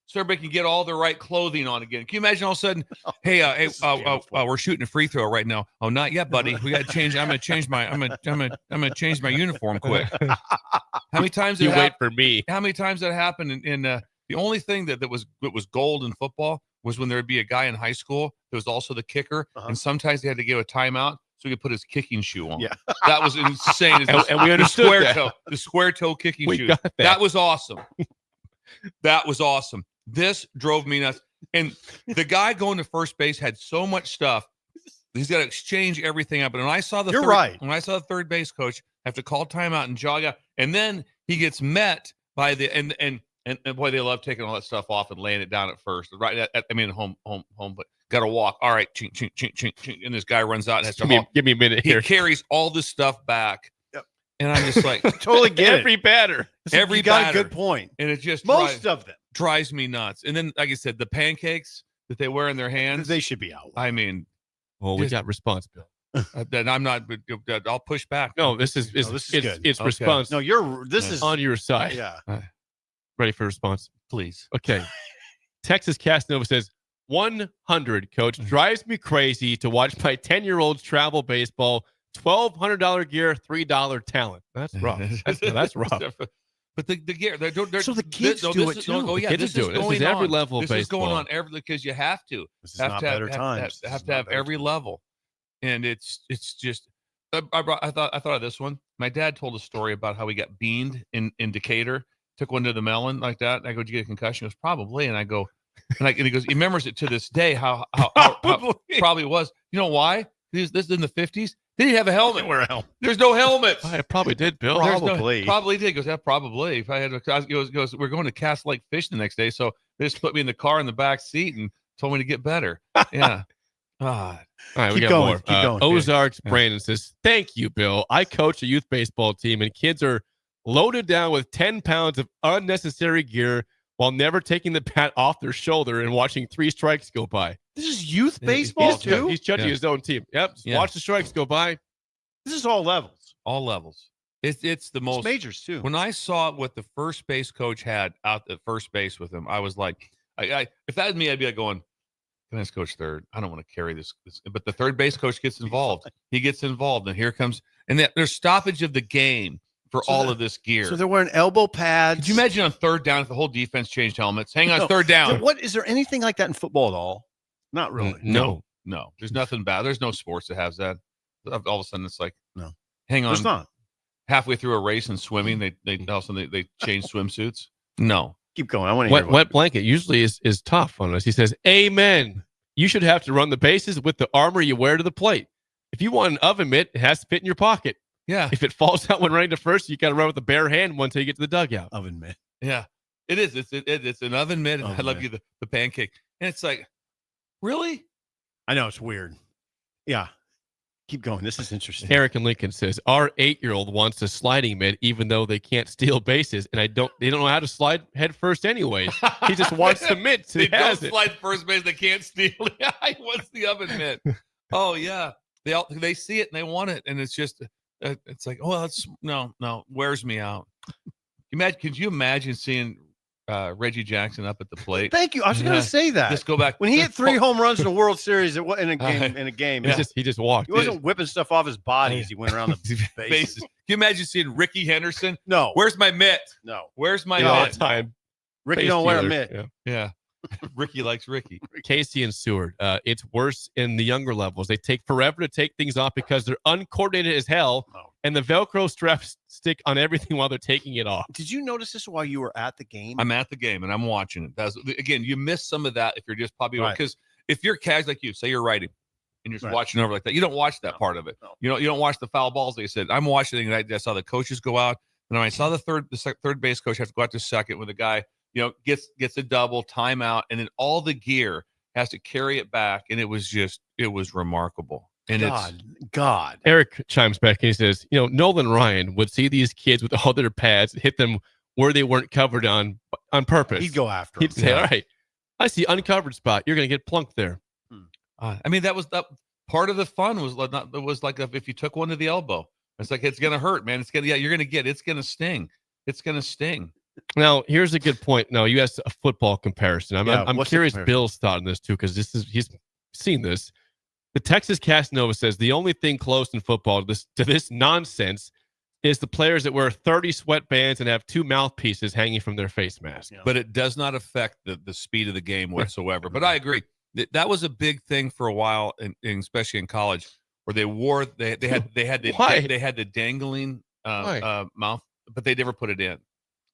so everybody can get all the right clothing on again. Can you imagine all of a sudden, we're shooting a free throw right now. Oh, not yet, buddy. We got to change. I'm gonna change my uniform quick. How many times you wait for me? How many times that happened in the only thing that was gold in football was when there would be a guy in high school that was also the kicker, and sometimes they had to give a timeout so he could put his kicking shoe on. Yeah. That was insane. And we understood the square toe kicking shoe. Got that. That was awesome. That was awesome. This drove me nuts. And the guy going to first base had so much stuff. He's got to exchange everything up. And when I saw when I saw the third base coach have to call timeout and jog out, and then he gets met by the and boy, they love taking all that stuff off and laying it down at first. Right, home, but got to walk. All right, chink, chink, chink, chink, chink, and this guy runs out and has to give me a minute here. He carries all this stuff back. Yep. And I'm just like, totally get every batter. Every you got batter. a good point. And it just most of them drives me nuts. And then, like I said, the pancakes that they wear in their hands, they should be out. I mean, well, we got response, Bill. Then I'm not. I'll push back. No, this is good. It's Okay. response. No, this is on your side. Yeah. Ready for response, please. Okay. Texas Casanova says 100. Coach, drives me crazy to watch my 10-year-olds travel baseball. $1,200 gear, $3 talent. That's rough. That's rough. But the gear, so the kids do it too. Oh yeah, kids do it. This is every level of baseball. This is going on because you have to. This is not better times. Have to have every level, and it's just. I thought of this one. My dad told a story about how he got beaned in Decatur. Took one to the melon like that. I go, did you get a concussion? He goes, probably. And I go, and he goes, he remembers it to this day how probably was. You know why? This is in the 50s. They didn't have a helmet. Wear a helmet. There's no helmets. I probably did, Bill. Probably did. He goes, yeah, probably. If I had he goes, we're going to Cass Lake fishing the next day. So they just put me in the car in the back seat and told me to get better. Yeah. All right, we got more. Keep going. Ozarks Brandon says, thank you, Bill. I coach a youth baseball team, and kids are loaded down with 10 pounds of unnecessary gear while never taking the bat off their shoulder and watching 3 strikes go by. This is youth baseball too? He's judging his own team. Yep. Yeah. Watch the strikes go by. This is all levels. All levels. It's the most. It's majors too. When I saw what the first base coach had out at first base with him, I was like, if that was me, I'd be like going, can I just coach third? I don't want to carry this. But the third base coach gets involved. He gets involved, and here comes, and there's stoppage of the game for all of this gear. So they're wearing elbow pads. Could you imagine on third down if the whole defense changed helmets? Hang on, third down. What is there anything like that in football at all? Not really. No. There's nothing bad. There's no sports that has that. All of a sudden, it's like, no. Hang on. There's not. Halfway through a race in swimming, they all of a sudden they change swimsuits. No. Keep going. I want to hear Wet blanket usually is tough on us. He says, "Amen. You should have to run the bases with the armor you wear to the plate. If you want an oven mitt, it has to fit in your pocket. Yeah. If it falls out when running to first, you got to run with a bare hand until you get to the dugout." Oven mitt. Yeah. It is. It's an oven mitt. I love you the pancake. And it's like, really? I know it's weird. Yeah. Keep going. This is interesting. Eric in Lincoln says, "Our 8-year-old wants a sliding mitt, even though they can't steal bases, and they don't know how to slide head first anyways. He just wants the mitt. So They he has don't it. slide first base. They can't steal it. He wants the oven mitt. Oh yeah. They see it and they want it, and it's just it's like, oh, that's no wears me out. Could you imagine seeing Reggie Jackson up at the plate? Thank you. I was going to say that. Just go back when he hit 3 home runs in a World Series in a game. He just walked. He wasn't whipping stuff off his body as he went around the bases. Can you imagine seeing Ricky Henderson? No. Where's my mitt? No. Where's my all mitt? the time. Ricky don't wear a mitt. Yeah. Ricky likes Ricky. Casey and Seward. It's worse in the younger levels. They take forever to take things off because they're uncoordinated as hell, and the Velcro straps stick on everything while they're taking it off. Did you notice this while you were at the game? I'm at the game and I'm watching it. Again, you miss some of that if you're just probably because if you're casual like you, say you're writing and you're just watching over like that, you don't watch that part of it. No. You don't watch the foul balls. Like I said, I'm watching it. I saw the coaches go out, and I saw the third base coach have to go out to second when the guy gets a double timeout, and then all the gear has to carry it back, and it was remarkable. And God. Eric chimes back and he says, Nolan Ryan would see these kids with all their pads, hit them where they weren't covered on purpose. He'd go after He'd them. say, all right, I see uncovered spot. You're going to get plunked there. I mean, that was part of the fun was like if you took one to the elbow, it's like, it's going to hurt, man. It's going to sting. It's going to sting. Now, here's a good point. Now, you asked a football comparison. I'm curious Bill's thought on this too, because he's seen this. The Texas Casanova says the only thing close in football to this nonsense is the players that wear 30 sweatbands and have 2 mouthpieces hanging from their face mask. Yeah. But it does not affect the speed of the game whatsoever. But I agree. That was a big thing for a while, and especially in college, where they had the dangling mouth, but they never put it in.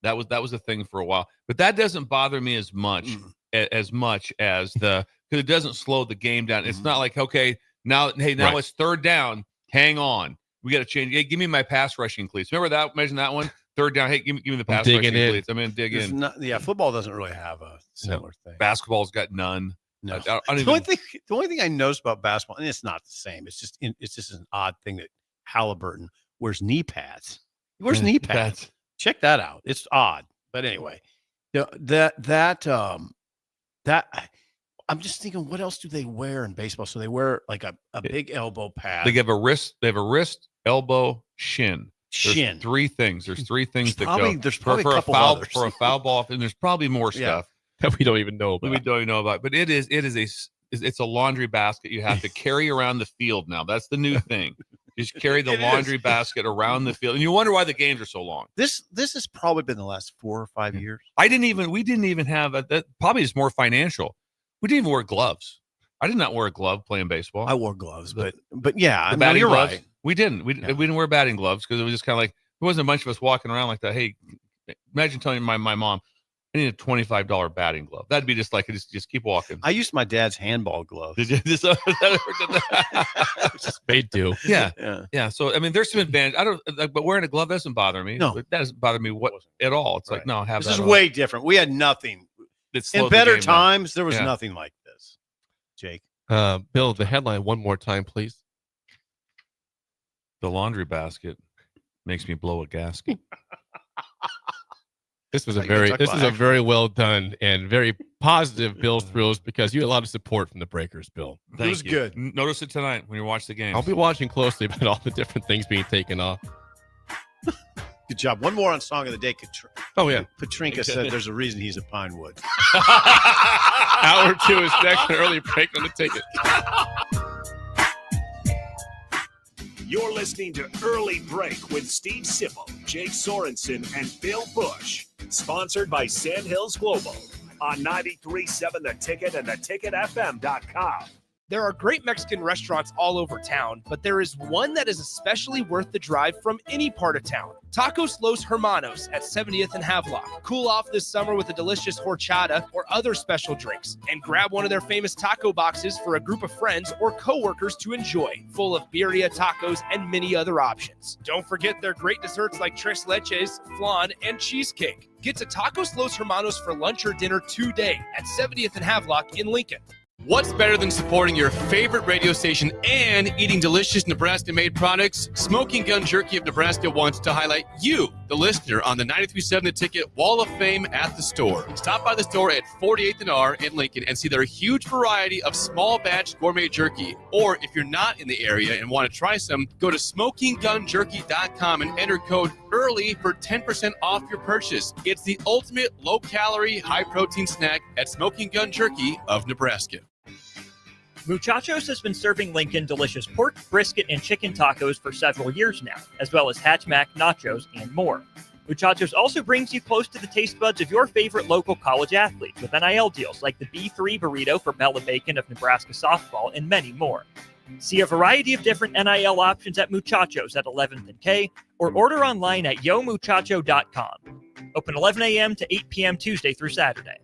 That was a thing for a while. But that doesn't bother me as much as because it doesn't slow the game down. It's not like, okay, now it's third down. Hang on. We got to change. Hey, give me my pass rushing cleats. Remember that? Imagine that one. Third down. Hey, give me the pass rushing cleats. I'm going to dig in. Football doesn't really have a similar thing. Basketball's got none. No. The only thing I noticed about basketball, and it's not the same. It's just an odd thing that Halliburton wears knee pads. He wears knee pads. Check that out. It's odd, but anyway, I'm just thinking, what else do they wear in baseball? So they wear like a big elbow pad. They have a wrist, elbow, shin. There's 3 things. There's 3 things that go. There's probably for a couple others. For a foul ball, and there's probably more stuff that we don't even know about. We don't even know about. But it's a laundry basket you have to carry around the field now. That's the new thing. Just carry the laundry basket around the field, and you wonder why the games are so long. This has probably been the last 4 or 5 years. We didn't even have that. Probably is more financial. We didn't even wear gloves. I did not wear a glove playing baseball. I wore gloves, but yeah, you're right. We didn't. We didn't wear batting gloves because it was just kind of like there wasn't a bunch of us walking around like that. Hey, imagine telling my mom, I need a $25 batting glove. That'd be just like just keep walking. I used my dad's handball glove. Did you? They do. Yeah. So I mean, there's some advantage. But wearing a glove doesn't bother me. No, that doesn't bother me at all. It's like no, have this that is on. way different. We had nothing. In better times, there was nothing like this. Jake, Bill, the headline one more time, please. The laundry basket makes me blow a gasket. This was a very well done and very positive Bill Thrills because you had a lot of support from the Breakers, Bill. It was good. Notice it tonight when you watch the game. I'll be watching closely about all the different things being taken off. Good job. One more on Song of the Day. Oh, yeah. Petrinka said there's a reason he's a Pinewood. Hour 2 is next. An early break on the ticket. You're listening to Early Break with Steve Sipple, Jake Sorensen, and Bill Busch. Sponsored by Sandhills Global on 93.7 The Ticket and theticketfm.com. There are great Mexican restaurants all over town, but there is one that is especially worth the drive from any part of town. Tacos Los Hermanos at 70th and Havelock. Cool off this summer with a delicious horchata or other special drinks, and grab one of their famous taco boxes for a group of friends or coworkers to enjoy, full of birria tacos and many other options. Don't forget their great desserts like tres leches, flan, and cheesecake. Get to Tacos Los Hermanos for lunch or dinner today at 70th and Havelock in Lincoln. What's better than supporting your favorite radio station and eating delicious Nebraska-made products? Smoking Gun Jerky of Nebraska wants to highlight you, the listener, on the 93.7 The Ticket Wall of Fame at the store. Stop by the store at 48th and R in Lincoln and see their huge variety of small batch gourmet jerky. Or if you're not in the area and want to try some, go to smokinggunjerky.com and enter code EARLY for 10% off your purchase. It's the ultimate low-calorie, high-protein snack at Smoking Gun Jerky of Nebraska. Muchachos has been serving Lincoln delicious pork, brisket, and chicken tacos for several years now, as well as Hatch Mac nachos and more. Muchachos also brings you close to the taste buds of your favorite local college athletes with NIL deals like the B3 burrito for Bella Bacon of Nebraska softball and many more. See a variety of different NIL options at Muchachos at 11th and K or order online at yomuchacho.com. Open 11 a.m. to 8 p.m. Tuesday through Saturday.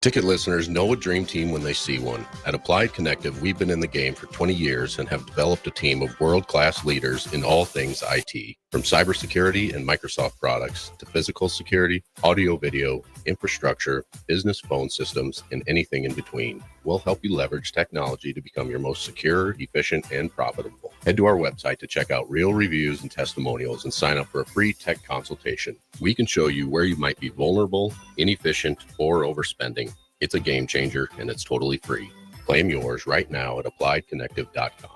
Ticket listeners know a dream team when they see one. At Applied Connective, we've been in the game for 20 years and have developed a team of world-class leaders in all things IT, from cybersecurity and Microsoft products to physical security, audio-video, infrastructure, business phone systems, and anything in between. We'll help you leverage technology to become your most secure, efficient, and profitable. Head to our website to check out real reviews and testimonials and sign up for a free tech consultation. We can show you where you might be vulnerable, inefficient, or overspending. It's a game changer, and it's totally free. Claim yours right now at appliedconnective.com.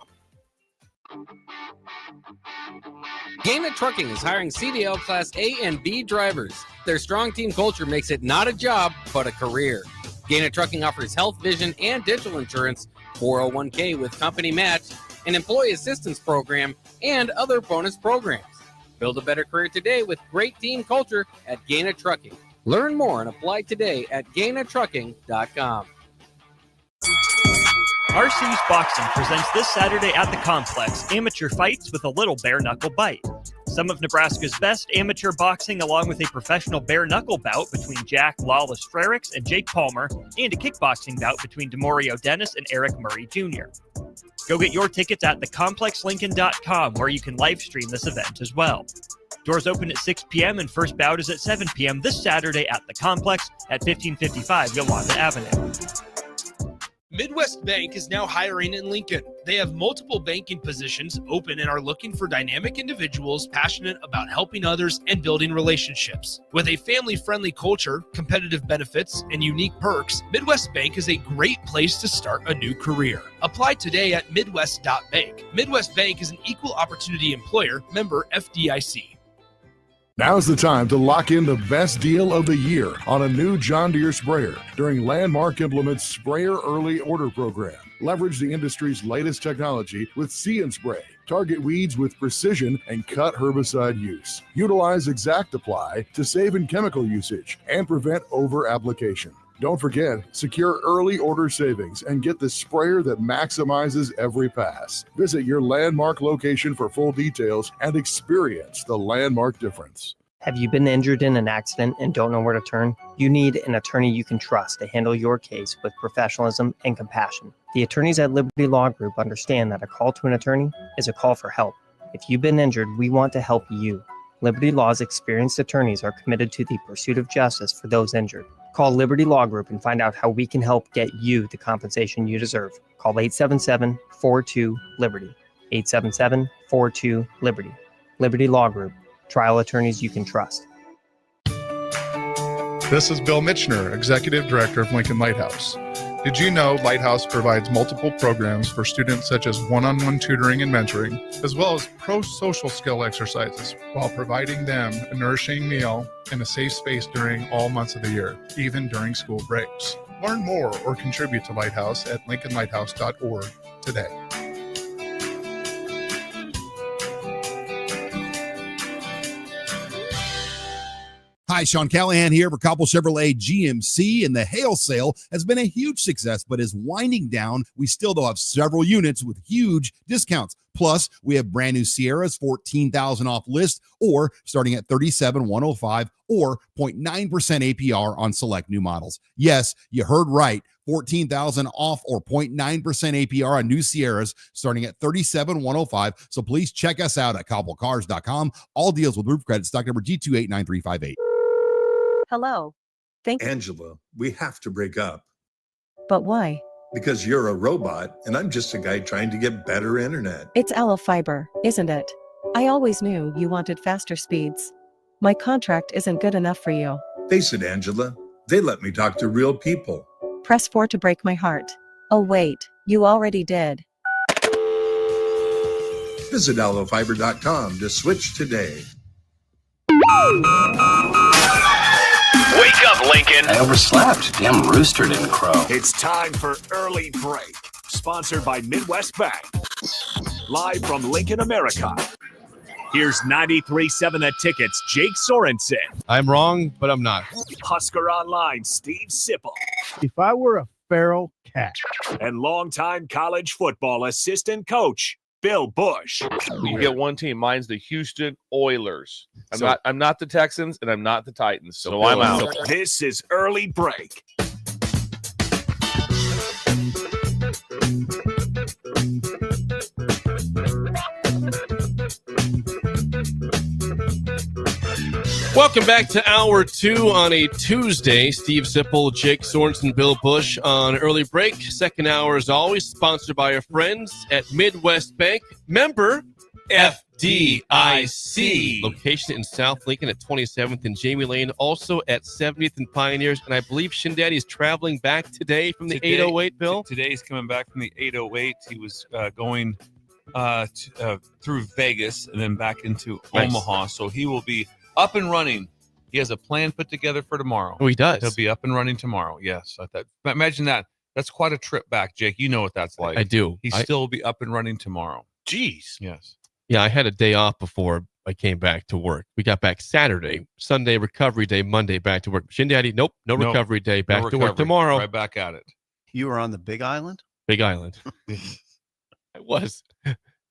Gaina Trucking is hiring CDL Class A and B drivers. Their strong team culture makes it not a job, but a career. Gaina Trucking offers health, vision, and dental insurance, 401k with company match, an employee assistance program, and other bonus programs. Build a better career today with great team culture at Gaina Trucking. Learn more and apply today at gainatrucking.com. RC's Boxing presents this Saturday at the Complex amateur fights with a little bare-knuckle bite. Some of Nebraska's best amateur boxing, along with a professional bare-knuckle bout between Jack Lawless Frericks and Jake Palmer, and a kickboxing bout between Demorio Dennis and Eric Murray Jr. Go get your tickets at thecomplexlincoln.com, where you can live stream this event as well. Doors open at 6 p.m. and first bout is at 7 p.m. this Saturday at the Complex at 1555 Yolanda Avenue. Midwest Bank is now hiring in Lincoln. They have multiple banking positions open and are looking for dynamic individuals passionate about helping others and building relationships. With a family-friendly culture, competitive benefits, and unique perks, Midwest Bank is a great place to start a new career. Apply today at midwest.bank. Midwest Bank is an equal opportunity employer, member FDIC. Now's the time to lock in the best deal of the year on a new John Deere sprayer during Landmark Implement's Sprayer Early Order Program. Leverage the industry's latest technology with See and Spray. Target weeds with precision and cut herbicide use. Utilize Exact Apply to save in chemical usage and prevent over-application. Don't forget, secure early order savings and get the sprayer that maximizes every pass. Visit your Landmark location for full details and experience the Landmark difference. Have you been injured in an accident and don't know where to turn? You need an attorney you can trust to handle your case with professionalism and compassion. The attorneys at Liberty Law Group understand that a call to an attorney is a call for help. If you've been injured, we want to help you. Liberty Law's experienced attorneys are committed to the pursuit of justice for those injured. Call Liberty Law Group and find out how we can help get you the compensation you deserve. Call 877-42-LIBERTY. 877-42-LIBERTY. Liberty Law Group. Trial attorneys you can trust. This is Bill Mitchner, Executive Director of Lincoln Lighthouse. Did you know Lighthouse provides multiple programs for students such as one-on-one tutoring and mentoring, as well as pro-social skill exercises, while providing them a nourishing meal and a safe space during all months of the year, even during school breaks? Learn more or contribute to Lighthouse at lincolnlighthouse.org today. Hi, Sean Callahan here for Cobble Chevrolet GMC, and the hail sale has been a huge success, but is winding down. We still though have several units with huge discounts. Plus, we have brand new Sierras, $14,000 off list, or starting at $37,105, or 0.9% APR on select new models. Yes, you heard right. $14,000 off or 0.9% APR on new Sierras starting at $37,105. So please check us out at cobblecars.com. All deals with roof credit, stock number G289358. Hello. Angela, we have to break up But why? because you're a robot and I'm just a guy trying to get better internet. It's Aloe Fiber, isn't it? I always knew you wanted faster speeds. My contract isn't good enough for you. Face it, Angela, they let me talk to real people. Press 4 to break my heart. Oh wait, you already did. Visit aloefiber.com to switch today. Wake up, Lincoln. I overslept. Damn rooster didn't crow. It's time for Early Break, sponsored by Midwest Bank. Live from Lincoln, America. Here's 93.7 The Ticket's Jake Sorensen. I'm wrong, but I'm not. Husker Online, Steve Sipple. If I were a feral cat. And longtime college football assistant coach, Bill Busch. You get one team. Mine's the Houston Oilers. I'm not the Texans and I'm not the Titans. So I'm out. This is Early Break. Welcome back to Hour 2 on a Tuesday. Steve Sipple, Jake Sorensen, Bill Busch on Early Break. Second hour, as always, sponsored by our friends at Midwest Bank. Member FDIC. Location in South Lincoln at 27th and Jamie Lane. Also at 70th and Pioneers. And I believe Shindaddy is traveling back today from the 808, Bill? Today he's coming back from the 808. He was going through Vegas and then back into Omaha. So he will be up and running. He has a plan put together for tomorrow. Oh, he does. He'll be up and running tomorrow. Yes. Imagine that. That's quite a trip back, Jake. You know what that's like. I do. He still will be up and running tomorrow. Jeez. Yes. Yeah, I had a day off before I came back to work. We got back Saturday, Sunday recovery day, Monday back to work. Shindaddy, nope, no recovery day, back to work tomorrow. Right back at it. You were on the Big Island? Big Island. I was.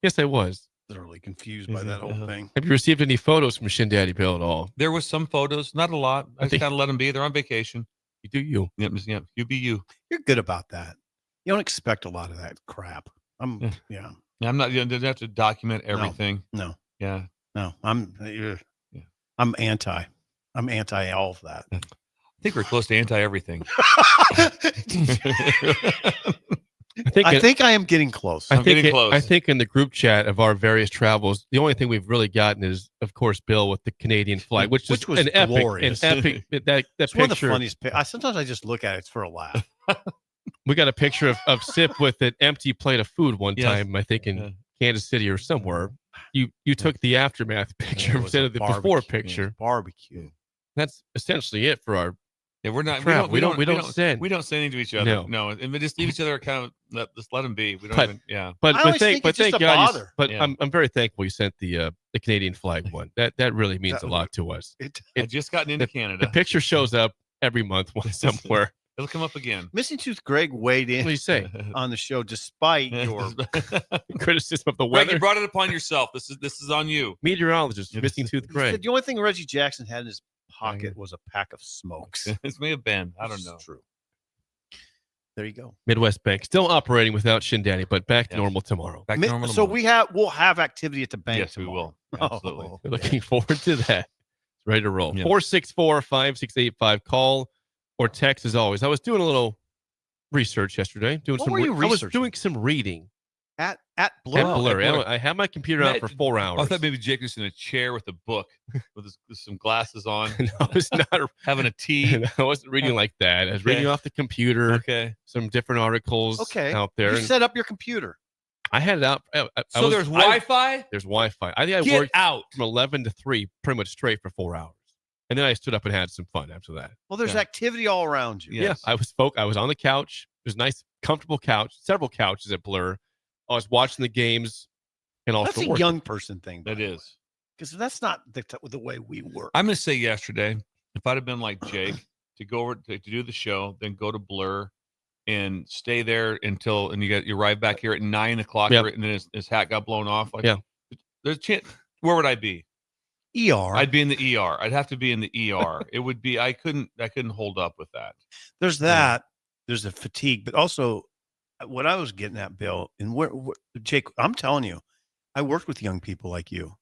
Yes, I was. Thoroughly confused by that whole thing. Have you received any photos from Shindaddy Bill at all? There was some photos, not a lot. I just kind of let them be. They're on vacation. You do you. Yep, you be you. You're good about that. You don't expect a lot of that crap. I'm not. You don't have to document everything. No. Yeah. No. I'm anti. I'm anti all of that. I think we're close to anti everything. I think I am getting close. I think in the group chat of our various travels, the only thing we've really gotten is, of course, Bill with the Canadian flag, which was an glorious. epic. That it's picture. One of the funniest. Sometimes I just look at it for a laugh. We got a picture of Sip with an empty plate of food one time, I think in Kansas City or somewhere. You took the aftermath picture instead of the before picture. Barbecue. That's essentially it for our. Yeah, we're not. Crap, We don't send. We don't send anything to each other. No, and we just leave each other account. Just let them be. We don't even. Yeah. But thank God. But Yeah. I'm very thankful you sent the Canadian flag one. That really means a lot to us. I've just gotten into Canada. The picture shows up every month somewhere. It'll come up again. Missing Tooth Greg weighed in. What do you say on the show despite your criticism of the Greg, weather? you brought it upon yourself. This is on you. Meteorologist, Missing Tooth Greg. The only thing Reggie Jackson had in his pocket was a pack of smokes. It may have been. I don't know. True. There you go. Midwest Bank still operating without Shindaddy, but back to normal tomorrow. Back to normal So tomorrow. we'll have activity at the bank. Yes, tomorrow. we will. Absolutely. We're looking forward to that. It's ready to roll. Yeah. 464-5685. Call or text as always. I was doing a little research yesterday. I was doing some reading. At Blur. At Blur. I had my computer out for 4 hours. I thought maybe Jake was in a chair with a book with some glasses on. No, I was not having a tea. I wasn't reading like that. I was reading off the computer. Okay. Some different articles out there. You set up your computer. I had it out. There's Wi-Fi? There's Wi-Fi. I think I worked out from 11 to 3 pretty much straight for 4 hours. And then I stood up and had some fun after that. Well, there's activity all around you. Yes. Yeah, I was on the couch. It was a nice, comfortable couch. Several couches at Blur. I was watching the games and also That's a working. young person thing. That is. Because that's not the way we work. I'm going to say yesterday, if I'd have been like Jake to go over to do the show, then go to Blur and stay there until you arrive back here at 9 o'clock, Yep. and then his hat got blown off. Like, Yeah. There's a chance. Where would I be? ER. I'd be in the ER. I'd have to be in the ER. It would be. I couldn't hold up with that. There's that. There's a fatigue, but also what I was getting at, Bill, and where Jake, I'm telling you, I worked with young people like you.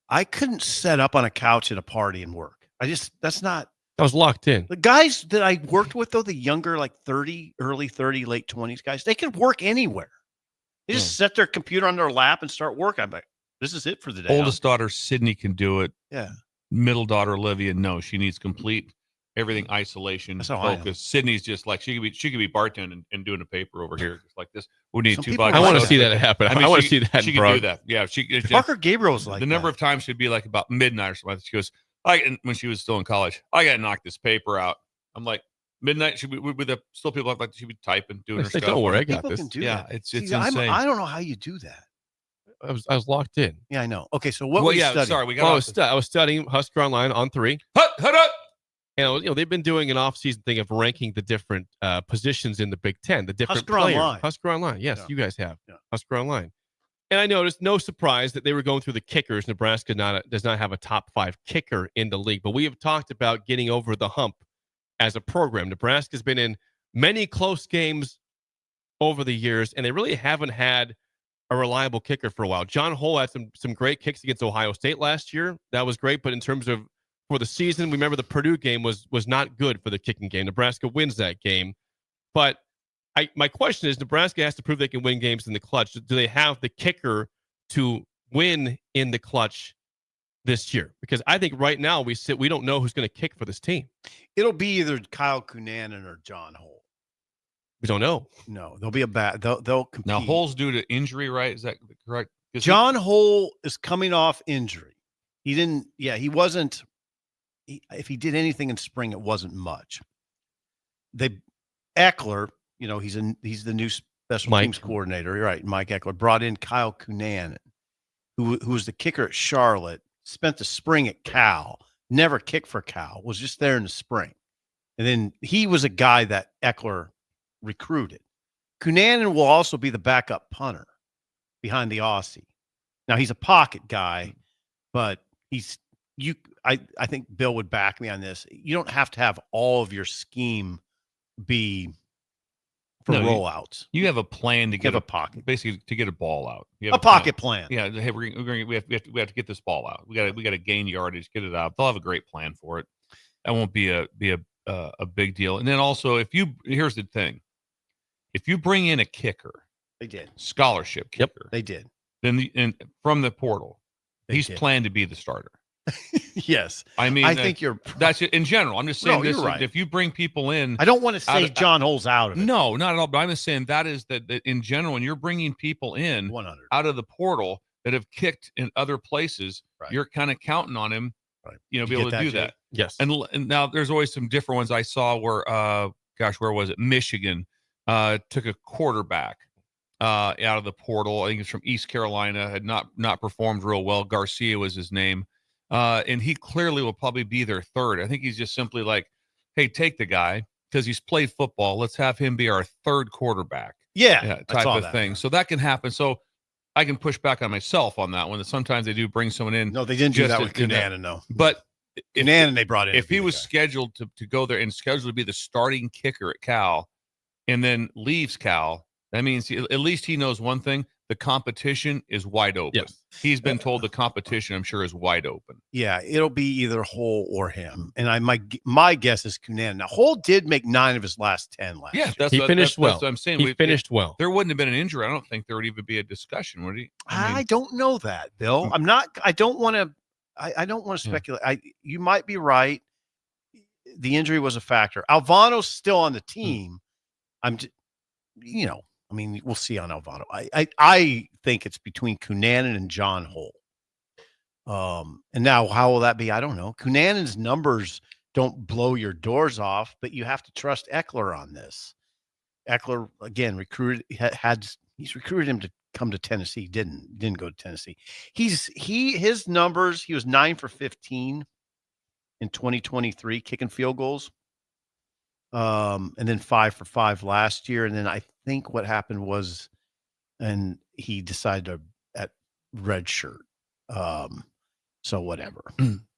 I couldn't set up on a couch at a party and work. That's not. I was locked in. The guys that I worked with, though, the younger, like 30, early 30, late 20s guys, they can work anywhere. They just set their computer on their lap and start working. I'm like, this is it for the day. Oldest daughter, Sydney, can do it. Yeah. Middle daughter, Olivia, no, she needs complete everything isolation, That's how I am. focus. Sydney's just like she could be bartending and doing a paper over here just like this. We need Some 2 people vodka. I want to sodas. see that happen. I want to see that. She bro. can do that. Yeah, Parker Gabriel's like the number of times she'd be like about midnight or something. She goes, when she was still in college, I got to knock this paper out. I'm like, midnight. She'd be with the still people like she'd be typing, doing her stuff. Don't worry, I got People this. can do Yeah, that. it's See, insane. I don't know how you do that. I was locked in. Yeah, I know. Okay, so what were you studying? Sorry, we got. Well, I was studying Husker Online on 3. Hut up. And they've been doing an off-season thing of ranking the different positions in the Big Ten, the different Husker players. Online. Husker Online, yes, Yeah. you guys have Yeah. Husker Online. And I noticed, no surprise, that they were going through the kickers. Nebraska does not have a top 5 kicker in the league, but we have talked about getting over the hump as a program. Nebraska's been in many close games over the years, and they really haven't had a reliable kicker for a while. John Hull had some great kicks against Ohio State last year. That was great, but in terms of for the season, we remember the Purdue game was not good for the kicking game. Nebraska wins that game. But my question is, Nebraska has to prove they can win games in the clutch. Do they have the kicker to win in the clutch this year? Because I think right now we don't know who's going to kick for this team. It'll be either Kyle Cunanan or John Hull. We don't know. No, they'll be a bad. They'll compete. Now Hull's due to injury, right? Is that correct? John Hull is coming off injury. He didn't. Yeah, he wasn't. If he did anything in spring, it wasn't much. Eckler, he's the new special teams coordinator. You're right, Mike Eckler brought in Kyle Cunanan, who was the kicker at Charlotte. Spent the spring at Cal. Never kicked for Cal. Was just there in the spring, and then he was a guy that Eckler recruited. Cunanan will also be the backup punter behind the Aussie. Now he's a pocket guy, but I think Bill would back me on this. You don't have to have all of your scheme be for rollouts. You have a plan to get a pocket, basically to get a ball out. You have a pocket plan. Yeah, hey, we have to get this ball out. We got to gain yardage, get it out. They'll have a great plan for it. That won't be a big deal. And then also, here's the thing, if you bring in a kicker, they did scholarship kicker, they did. Then from the portal, he's did. Planned to be the starter. Yes, I mean, I think that's it in general. I'm just saying No, this. you're right. If you bring people in, I don't want to say John Hull's out of it. No, not at all. But I'm just saying that is that in general, when you're bringing people in 100 out of the portal that have kicked in other places, you're kind of counting on him, be able to do that. Yes. And now there's always some different ones. I saw where, where was it? Michigan took a quarterback out of the portal. I think it's from East Carolina. Had not performed real well. Garcia was his name. And he clearly will probably be their third. I think he's just simply like, hey, take the guy because he's played football. Let's have him be our third quarterback. Yeah, type of thing. So that can happen. So I can push back on myself on that one. That sometimes they do bring someone in. No, they didn't do that with Cunanan, no. But Cunanan they brought in. If he was scheduled to go there and scheduled to be the starting kicker at Cal and then leaves Cal, that means at least he knows one thing. The competition is wide open. Yes. He's been told the competition, I'm sure, is wide open. Yeah, it'll be either Hull or him. And my guess is Cunanan. Now, Hull did make 9 of his last 10 last year. Yeah, he finished well. That's what I'm saying. He finished well. There wouldn't have been an injury. I don't think there would even be a discussion, would he? I don't know that, Bill. I don't want to speculate. You might be right. The injury was a factor. Alvano's still on the team. We'll see on Alvano. I think it's between Cunanan and John Hull. And now how will that be? I don't know. Cunanan's numbers don't blow your doors off, but you have to trust Eckler on this. Eckler again he's recruited him to come to Tennessee. Didn't go to Tennessee. His numbers, he was 9 for 15 in 2023 kicking field goals. And then 5 for 5 last year. And then I think what happened was, and he decided to at red shirt. So whatever.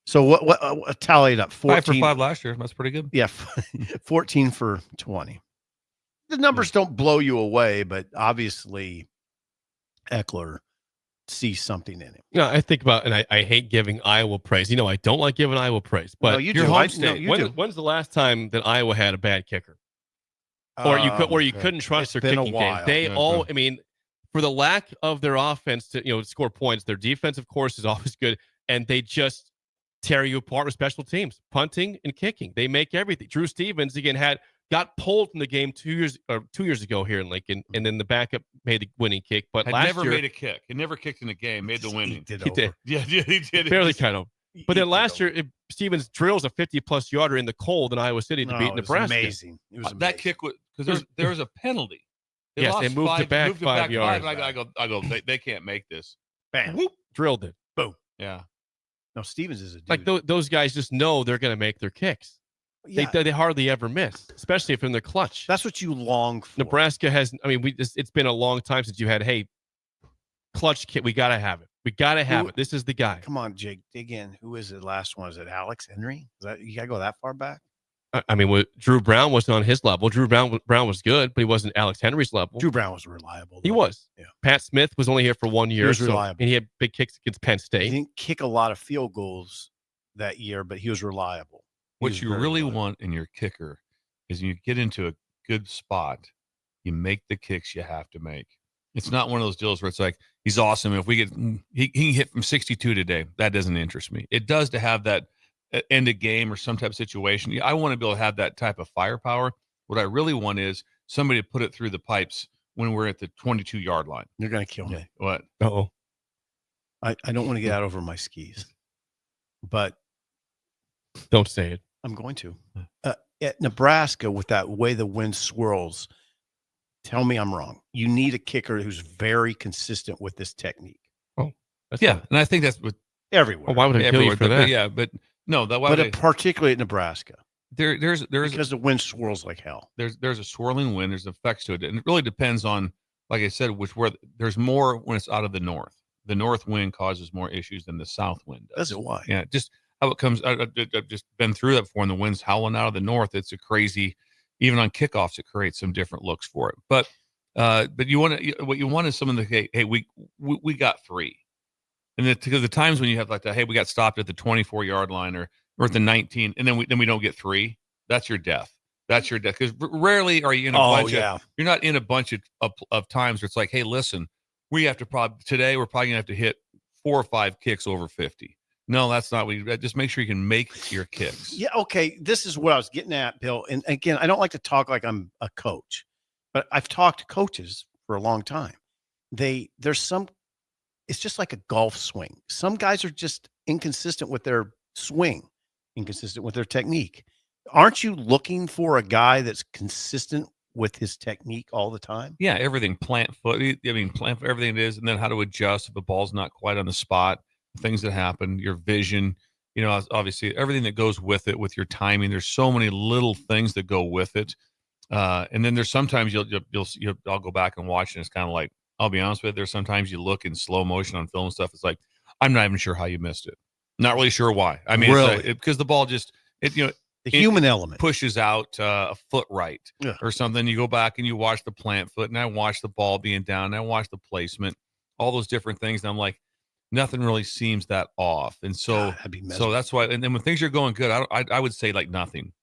So what tallied up 14 5 for 5 last year. That's pretty good. Yeah. 14 for 20. The numbers don't blow you away, but obviously Eckler sees something in him. Yeah, I think about, and I hate giving Iowa praise. I don't like giving Iowa praise, but No, you your do. home state. you do. When's the last time that Iowa had a bad kicker? Or you couldn't trust their been a kicking game. while. They all, I mean, for the lack of their offense to score points, their defense, of course, is always good, and they just tear you apart with special teams, punting and kicking. They make everything. Drew Stevens again got pulled from the game 2 years ago here in Lincoln, and then the backup made the winning kick. But last never year, made a kick. He never kicked in a game. Made the winning. he did. Yeah, he did. Barely kind of. But then last year, Stevens drills a 50-plus yarder in the cold in Iowa City to beat Nebraska. Amazing. It was amazing. That kick was because there was a penalty. Yes, they moved it back 5 yards. I go. They can't make this. Bam. Whoop, drilled it. Boom. Yeah. No, Stevens is a dude. Like those guys just know they're going to make their kicks. Yeah. They hardly ever miss, especially if in the clutch. That's what you long for. Nebraska has. I mean, it's been a long time since you had. Hey, clutch kit. We got to have it. We got to have it. This is the guy. Come on, Jake. Dig in. Who is it? Last one? Is it Alex Henry? You got to go that far back? I mean, Drew Brown wasn't on his level. Drew Brown was good, but he wasn't Alex Henry's level. Drew Brown was reliable. He was. Yeah. Pat Smith was only here for 1 year. He was reliable. And he had big kicks against Penn State. He didn't kick a lot of field goals that year, but he was reliable. What you really want in your kicker is you get into a good spot, you make the kicks you have to make. It's not one of those deals where it's like, he's awesome. If we get, he can hit from 62 today. That doesn't interest me. It does to have that end of game or some type of situation. I want to be able to have that type of firepower. What I really want is somebody to put it through the pipes when we're at the 22-yard line. You're going to kill me. What? Uh-oh. I don't want to get out over my skis, but don't say it. I'm going to. At Nebraska, with that way the wind swirls, tell me I'm wrong. You need a kicker who's very consistent with this technique. Oh, yeah. And I think that's what everywhere. Well, why would I kill you for that? But yeah, but no, particularly at Nebraska. There's because the wind swirls like hell. There's a swirling wind. There's effects to it, and it really depends on, like I said, where there's more when it's out of the north. The north wind causes more issues than the south wind does. Does it? Why? Yeah, just how it comes. I've just been through that before, and the wind's howling out of the north. It's a crazy. Even on kickoffs, it creates some different looks for it. But you want to, what you want is someone to, hey, we got 3. And because the times when you have like that, hey, we got stopped at the 24-yard line or at the 19, and then we don't get 3. That's your death. That's your death. Because rarely are you in a bunch of, you're not in a bunch of times where it's like, hey, listen, we have to today we're probably gonna have to hit 4 or 5 kicks over 50. No, that's not what you just make sure you can make your kicks. Yeah, okay. This is what I was getting at, Bill. And again, I don't like to talk like I'm a coach, but I've talked to coaches for a long time. It's just like a golf swing. Some guys are just inconsistent with their swing, inconsistent with their technique. Aren't you looking for a guy that's consistent with his technique all the time? Yeah, everything, plant foot, everything it is, and then how to adjust if the ball's not quite on the spot, things that happen, your vision, obviously everything that goes with it, with your timing. There's so many little things that go with it. And then there's sometimes I'll go back and watch, and it's kind of like, I'll be honest with you, there's sometimes you look in slow motion on film and stuff. It's like, I'm not even sure how you missed it. Not really sure why. I mean, really? Because the ball just, the human element pushes out a foot right or something. You go back and you watch the plant foot, and I watch the ball being down, and I watch the placement, all those different things. And I'm like, nothing really seems that off. And so, so that's why. And then when things are going good, I would say like nothing.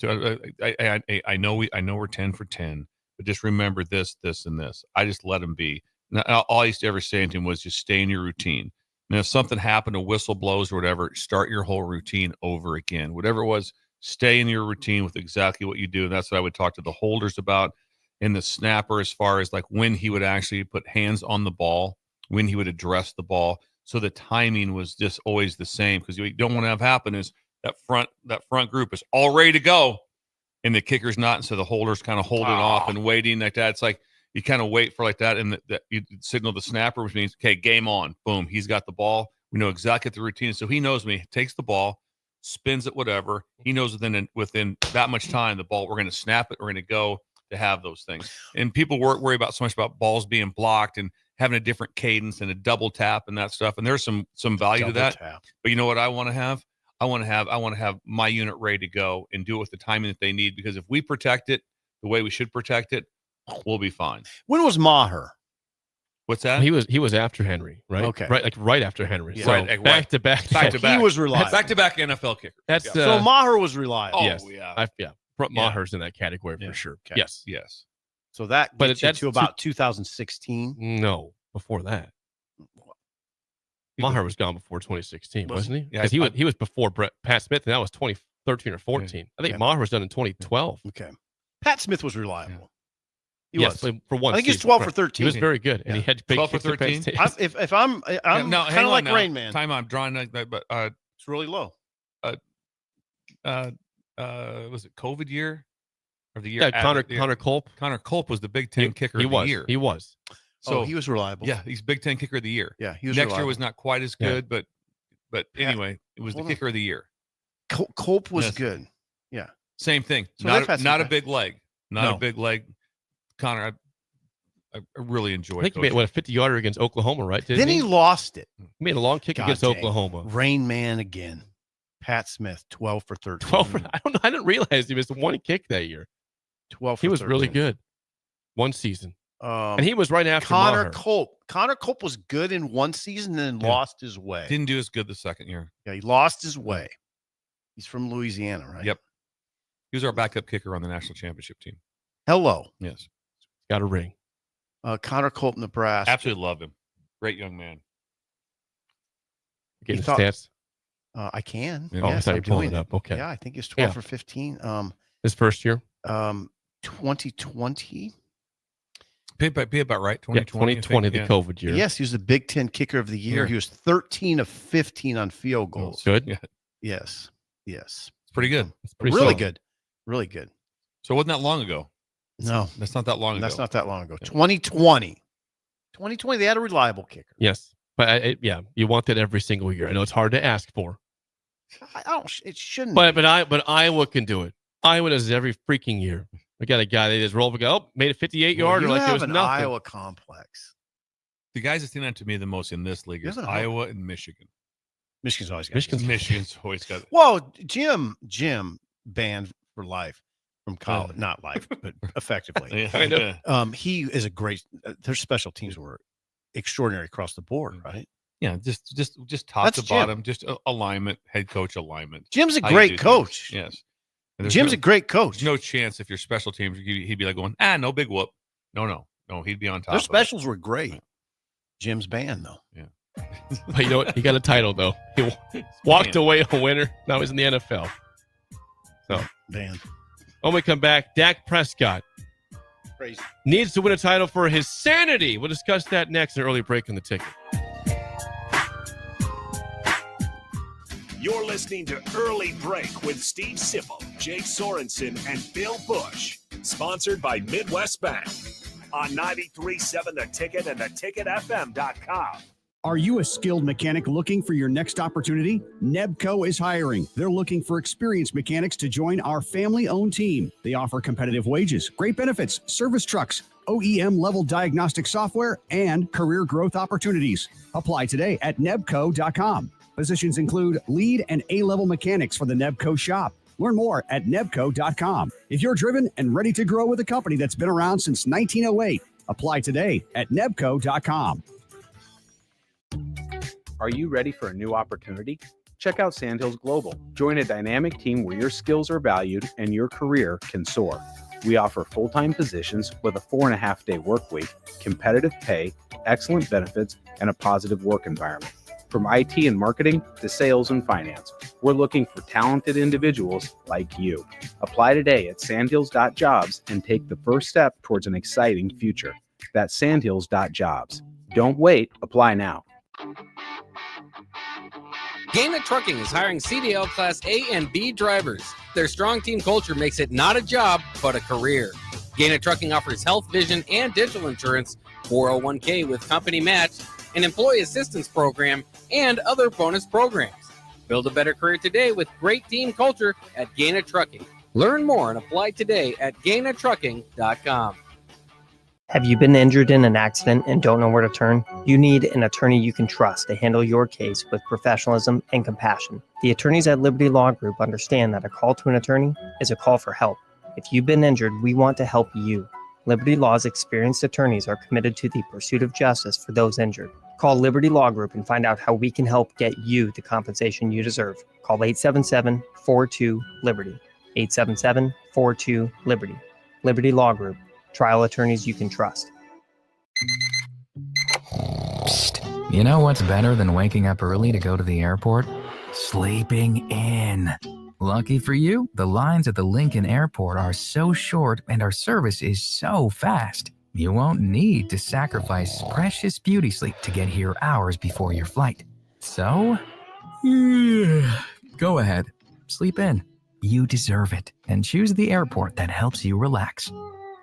So I know we're 10 for 10. But just remember this, and this. I just let him be. And all I used to ever say to him was just stay in your routine. And if something happened, a whistle blows or whatever, start your whole routine over again. Whatever it was, stay in your routine with exactly what you do. And that's what I would talk to the holders about and the snapper as far as like when he would actually put hands on the ball, when he would address the ball. So the timing was just always the same, because what you don't want to have happen is that front group is all ready to go, and the kicker's not, and so the holder's kind of holding off and waiting like that. It's like you kind of wait for like that, and that you signal the snapper, which means, okay, game on. Boom, he's got the ball. We know exactly the routine. So he knows me, takes the ball, spins it, whatever. He knows within that much time, the ball, we're going to snap it, we're going to go to have those things. And people worry about so much about balls being blocked and having a different cadence and a double tap and that stuff. And there's some value to that. Tap. But you know what I want to have? I want to have my unit ready to go and do it with the timing that they need, because if we protect it the way we should protect it, we'll be fine. When was Maher? What's that? He was after Henry, right? Okay. Right after Henry. Yeah. So Right. back to back. He was reliable. Back-to-back NFL kicker. That's So Maher was reliable. Oh, yes. yeah. Maher's in that category for sure. Okay. Yes. So that But gets you that's to about 2016. No, before that. Maher was gone before 2016, wasn't he? Yeah, Because he was before Pat Smith, and that was 2013 or 14. I think Maher was done in 2012. Okay. Pat Smith was reliable. He Yes, was. for one I think he's season, 12 for right. 13. He was very good, and he had big 12 for kicks at Penn 13? State. If I'm kind hang of on like now. Rain Man. Time I'm drawing like that, but It's really low. Was it COVID year or the year? Yeah, after- Connor Culp. Connor Culp was the Big Ten kicker He of the was. year. He was. So he was reliable. Yeah, he's Big Ten kicker of the year. Yeah, he was Next year reliable. was not quite as Yeah. good, but anyway, it was the Hold on. kicker of the year. Culp was Yes. good. Yeah. Same thing. So they've had some Not a guys. big leg. Not No. a big leg. Connor, I really enjoyed. I think he made a 50-yarder against Oklahoma, right? Didn't Then he lost it. He made a long kick God against dang. Oklahoma. Rain Man again. Pat Smith, 12 for 13. 12 for, I don't know. I didn't realize he missed one kick that year. 12 for He was 13. really good. One season. And And he was right after Connor Maher. Culp. Connor Culp was good in one season and then lost his way. Didn't do as good the second year. Yeah, he lost his way. He's from Louisiana, right? Yep. He was our backup kicker on the national championship team. Hello. Yes. Got a ring. Connor Culp, Nebraska. Absolutely love him. Great young man. Getting thought- stats. I can. Yeah. Oh, I Yes, thought you I'm were pulling doing it up. Okay. Yeah, I think he's 12 Yeah. for 15. His first year. 2020. Be about right. Yeah, 2020. 2020, the COVID year. Yes, he was the Big Ten kicker of the year. Yeah. He was 13 of 15 on field goals. Good. Yeah. Yes. It's pretty good. It's pretty Really solid. good. Really good. So it wasn't that long ago. No, That's not that long ago. that's not that long ago. 2020. 2020, they had a reliable kicker. Yes. But you want that every single year. I know it's hard to ask for. I don't. It shouldn't. But Iowa can do it. Iowa does it every freaking year. We got a guy that just rolled and go, oh, made a 58-yarder you like have it was an nothing. Iowa complex. The guys that stand out to me the most in this league is Doesn't help. Iowa and Michigan. Michigan's always got. Michigan's always got. Well, Jim banned for life from college, not life, but effectively. Yeah, I know. He is a great. Their special teams were extraordinary across the board, right? Yeah, just top That's to Jim. bottom, just alignment, head coach alignment. Jim's a How you great do things. coach. Yes. And there's Jim's no- a great coach. There's no chance if your special teams, he'd be like going, no big whoop. No, he'd be on top. Their of it. specials were great. Jim's banned though. Yeah. But you know what? He got a title, though. He walked away a winner. Now he's in the NFL. So, Banned. when we come back, Dak Prescott Crazy. needs to win a title for his sanity. We'll discuss that next in an early break on the ticket. You're listening to Early Break with Steve Sipple, Jake Sorensen, and Bill Busch. Sponsored by Midwest Bank. On 93.7 The Ticket and theticketfm.com. Are you a skilled mechanic looking for your next opportunity? Nebco is hiring. They're looking for experienced mechanics to join our family-owned team. They offer competitive wages, great benefits, service trucks, OEM-level diagnostic software, and career growth opportunities. Apply today at nebco.com. Positions include lead and A-level mechanics for the Nebco shop. Learn more at nebco.com. If you're driven and ready to grow with a company that's been around since 1908, apply today at nebco.com. Are you ready for a new opportunity? Check out Sandhills Global. Join a dynamic team where your skills are valued and your career can soar. We offer full-time positions with a 4.5-day work week, competitive pay, excellent benefits, and a positive work environment. From IT and marketing to sales and finance, we're looking for talented individuals like you. Apply today at sandhills.jobs and take the first step towards an exciting future. That's sandhills.jobs. Don't wait. Apply now. Gaina Trucking is hiring CDL Class A and B drivers. Their strong team culture makes it not a job, but a career. Gaina Trucking offers health, vision, and dental insurance, 401k with company match, an employee assistance program, and other bonus programs. Build a better career today with great team culture at Gaina Trucking. Learn more and apply today at GainaTrucking.com. Have you been injured in an accident and don't know where to turn? You need an attorney you can trust to handle your case with professionalism and compassion. The attorneys at Liberty Law Group understand that a call to an attorney is a call for help. If you've been injured, we want to help you. Liberty Law's experienced attorneys are committed to the pursuit of justice for those injured. Call Liberty Law Group and find out how we can help get you the compensation you deserve. Call 877-42-LIBERTY. 877-42-LIBERTY. Liberty Law Group. Trial attorneys you can trust. Psst. You know what's better than waking up early to go to the airport? Sleeping in. Lucky for you, the lines at the Lincoln Airport are so short and our service is so fast. You won't need to sacrifice precious beauty sleep to get here hours before your flight. So, go ahead. Sleep in. You deserve it. And choose the airport that helps you relax.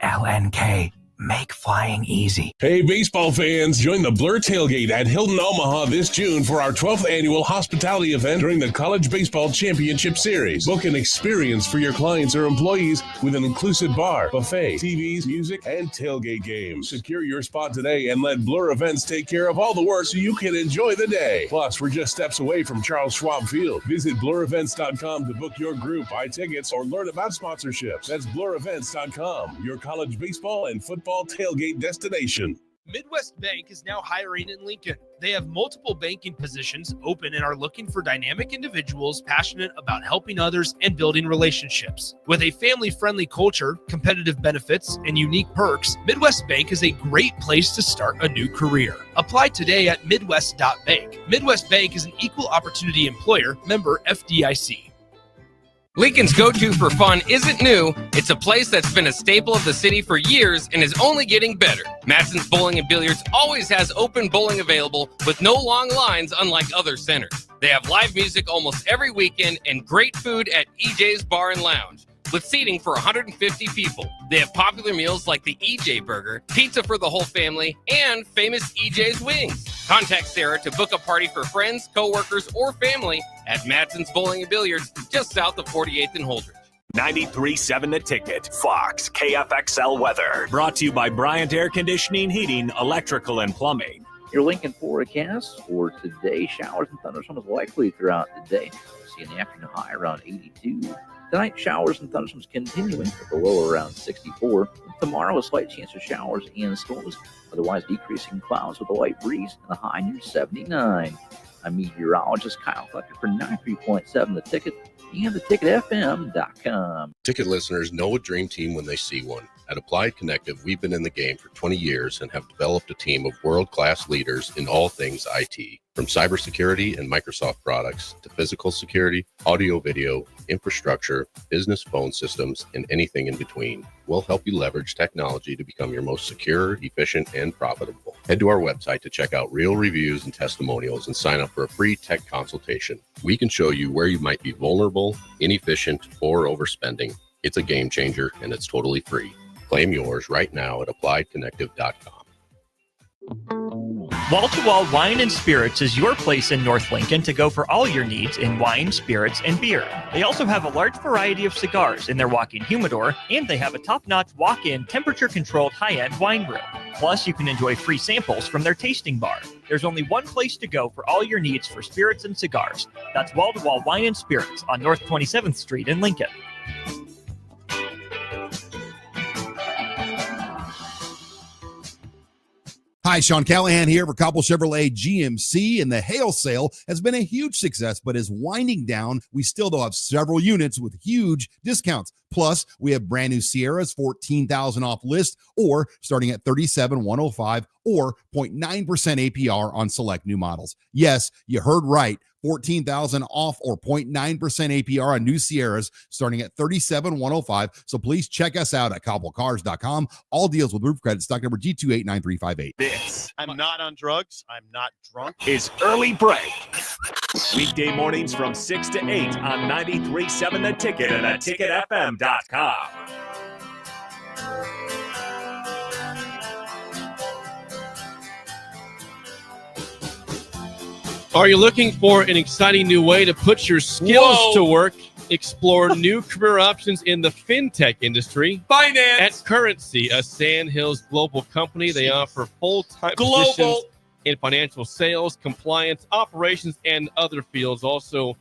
LNK. Make flying easy. Hey, baseball fans, join the Blur Tailgate at Hilton Omaha this June for our 12th annual hospitality event during the College Baseball Championship Series. Book an experience for your clients or employees with an inclusive bar, buffet, TVs, music, and tailgate games. Secure your spot today and let Blur Events take care of all the work so you can enjoy the day. Plus, we're just steps away from Charles Schwab Field. Visit blurevents.com to book your group, buy tickets, or learn about sponsorships. That's blurevents.com, your college baseball and football tailgate destination. Midwest Bank is now hiring in Lincoln. They have multiple banking positions open and are looking for dynamic individuals passionate about helping others and building relationships. With a family-friendly culture, competitive benefits, and unique perks, Midwest Bank is a great place to start a new career. Apply today at midwest.bank. Midwest Bank is an equal opportunity employer, member FDIC. Lincoln's go-to for fun isn't new. It's a place that's been a staple of the city for years and is only getting better. Matson's Bowling and Billiards always has open bowling available with no long lines unlike other centers. They have live music almost every weekend and great food at EJ's Bar and Lounge with seating for 150 people. They have popular meals like the EJ Burger, pizza for the whole family, and famous EJ's Wings. Contact Sarah to book a party for friends, coworkers, or family at Matson's Bowling and Billiards just south of 48th and Holdridge. 93.7 The Ticket, Fox, KFXL weather. Brought to you by Bryant Air Conditioning, Heating, Electrical, and Plumbing. Your Lincoln forecast for today, showers and thunderstorms likely throughout the day. See in the afternoon high around 82. Tonight, showers and thunderstorms continuing with the low around 64. Tomorrow, a slight chance of showers and storms. Otherwise, decreasing clouds with a light breeze and a high near 79. I'm meteorologist Kyle Fletcher for 93.7 The Ticket and theticketfm.com. Ticket listeners know a dream team when they see one. At Applied Connective, we've been in the game for 20 years and have developed a team of world-class leaders in all things IT. From cybersecurity and Microsoft products to physical security, audio-video, infrastructure, business phone systems, and anything in between. We'll help you leverage technology to become your most secure, efficient, and profitable. Head to our website to check out real reviews and testimonials and sign up for a free tech consultation. We can show you where you might be vulnerable, inefficient, or overspending. It's a game changer, and it's totally free. Claim yours right now at appliedconnective.com. Wall to Wall Wine and Spirits is your place in North Lincoln to go for all your needs in wine, spirits, and beer. They also have a large variety of cigars in their walk-in humidor, and they have a top-notch walk-in temperature-controlled high-end wine room. Plus, you can enjoy free samples from their tasting bar. There's only one place to go for all your needs for spirits and cigars. That's Wall to Wall Wine and Spirits on North 27th Street in Lincoln. Hi, Sean Callahan here for Cobble Chevrolet GMC, and the hail sale has been a huge success, but is winding down. We still do have several units with huge discounts. Plus, we have brand new Sierras, $14,000 off list, or starting at $37,105, or 0.9% APR on select new models. Yes, you heard right. $14,000 off or 0.9% APR on new Sierras starting at $37,105. So please check us out at cobblecars.com. All deals with roof credit. Stock number G289358. This I'm not on drugs. I'm not drunk. is Early Break. Weekday mornings from 6 to 8 on 93.7 The Ticket and theticketfm.com. Are you looking for an exciting new way to put your skills to work? Explore new career options in the fintech industry. Finance. At Currency, a Sandhills global company, they offer full-time positions in financial sales, compliance, operations, and other fields. Also,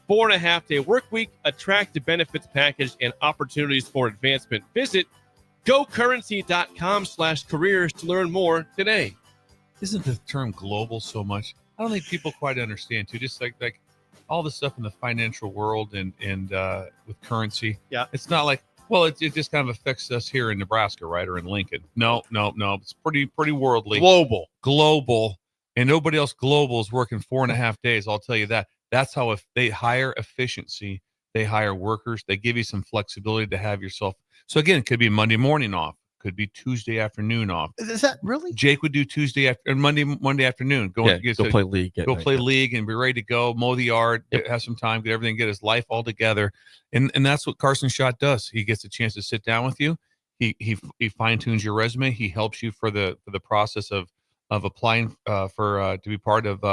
4.5-day work week, attractive benefits package, and opportunities for advancement. Visit gocurrency.com/careers to learn more today. Isn't the term global so much? I don't think people quite understand too. Just like all the stuff in the financial world and with currency. Yeah. It's not like, well, it just kind of affects us here in Nebraska, right? Or in Lincoln. No. It's pretty worldly. Global. And nobody else global is working 4.5 days. I'll tell you that. That's how if they hire efficiency, they hire workers, they give you some flexibility to have yourself. So again, it could be Monday morning off. Could be Tuesday afternoon off. Is that really? Jake would do Monday afternoon. Go play league. Go play league and be ready to go. Mow the yard. Have some time. Get everything. Get his life all together. And that's what Carson Schott does. He gets a chance to sit down with you. He fine tunes your resume. He helps you for the process of applying to be part of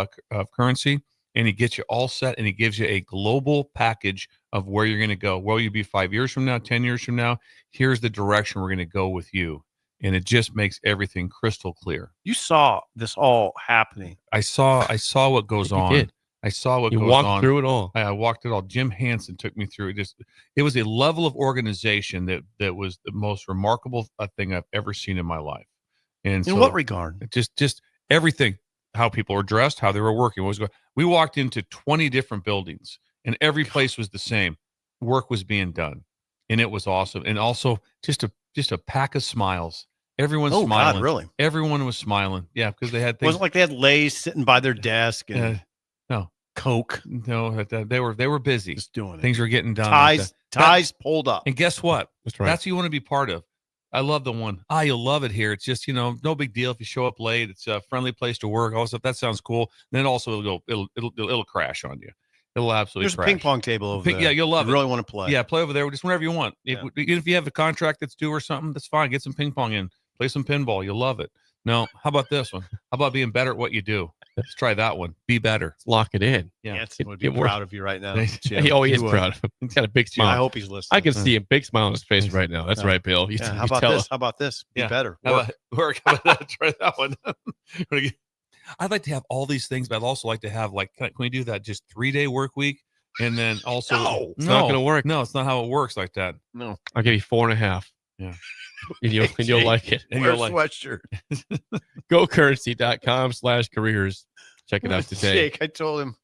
Currency. And he gets you all set. And he gives you a global package of where you're going to go. Where you'll be 5 years from now, 10 years from now. Here's the direction we're going to go with you. And it just makes everything crystal clear. You saw this all happening. I saw what goes on. Did. I saw what You goes walked on. through it all. I walked it all. Jim Hansen took me through it. It was a level of organization that was the most remarkable thing I've ever seen in my life. And in what regard? Just everything. How people were dressed, how they were working. What was going. We walked into 20 different buildings, and every place was the same. Work was being done, and it was awesome. And also, just a pack of smiles. Everyone's smiling. God, really? Everyone was smiling. Yeah, because they had things. It wasn't like they had Lay's sitting by their desk and no Coke. No, they were busy. Just doing it. Things were getting done. Ties pulled up. And guess what? That's right. That's what you want to be part of. I love the one. You'll love it here. It's just, no big deal if you show up late. It's a friendly place to work. Also, that sounds cool. Then also it'll crash on you. It'll absolutely There's crash. a ping pong table over there. Yeah, you'll love it. You really want to play. Yeah, play over there just whenever you want. Yeah. Even if you have a contract that's due or something, that's fine. Get some ping pong in. Play some pinball. You'll love it. No, how about this one? How about being better at what you do? Let's try that one. Be better. Let's lock it in. Yeah. Anson would be proud of you right now. He always is proud of him. He's got a big smile. I hope he's listening. I can see a big smile on his face right now. That's right, Bill. How about this? How about this? Be better. Work. Try that one. I'd like to have all these things, but I'd also like to have can we do that just 3-day work week? And then also, no, it's not going to work. No, it's not how it works like that. No, I'll give you 4.5. Yeah. And you'll like it. And you'll sweatshirt. GoCurrency.com/careers. Check it out today. Jake, I told him.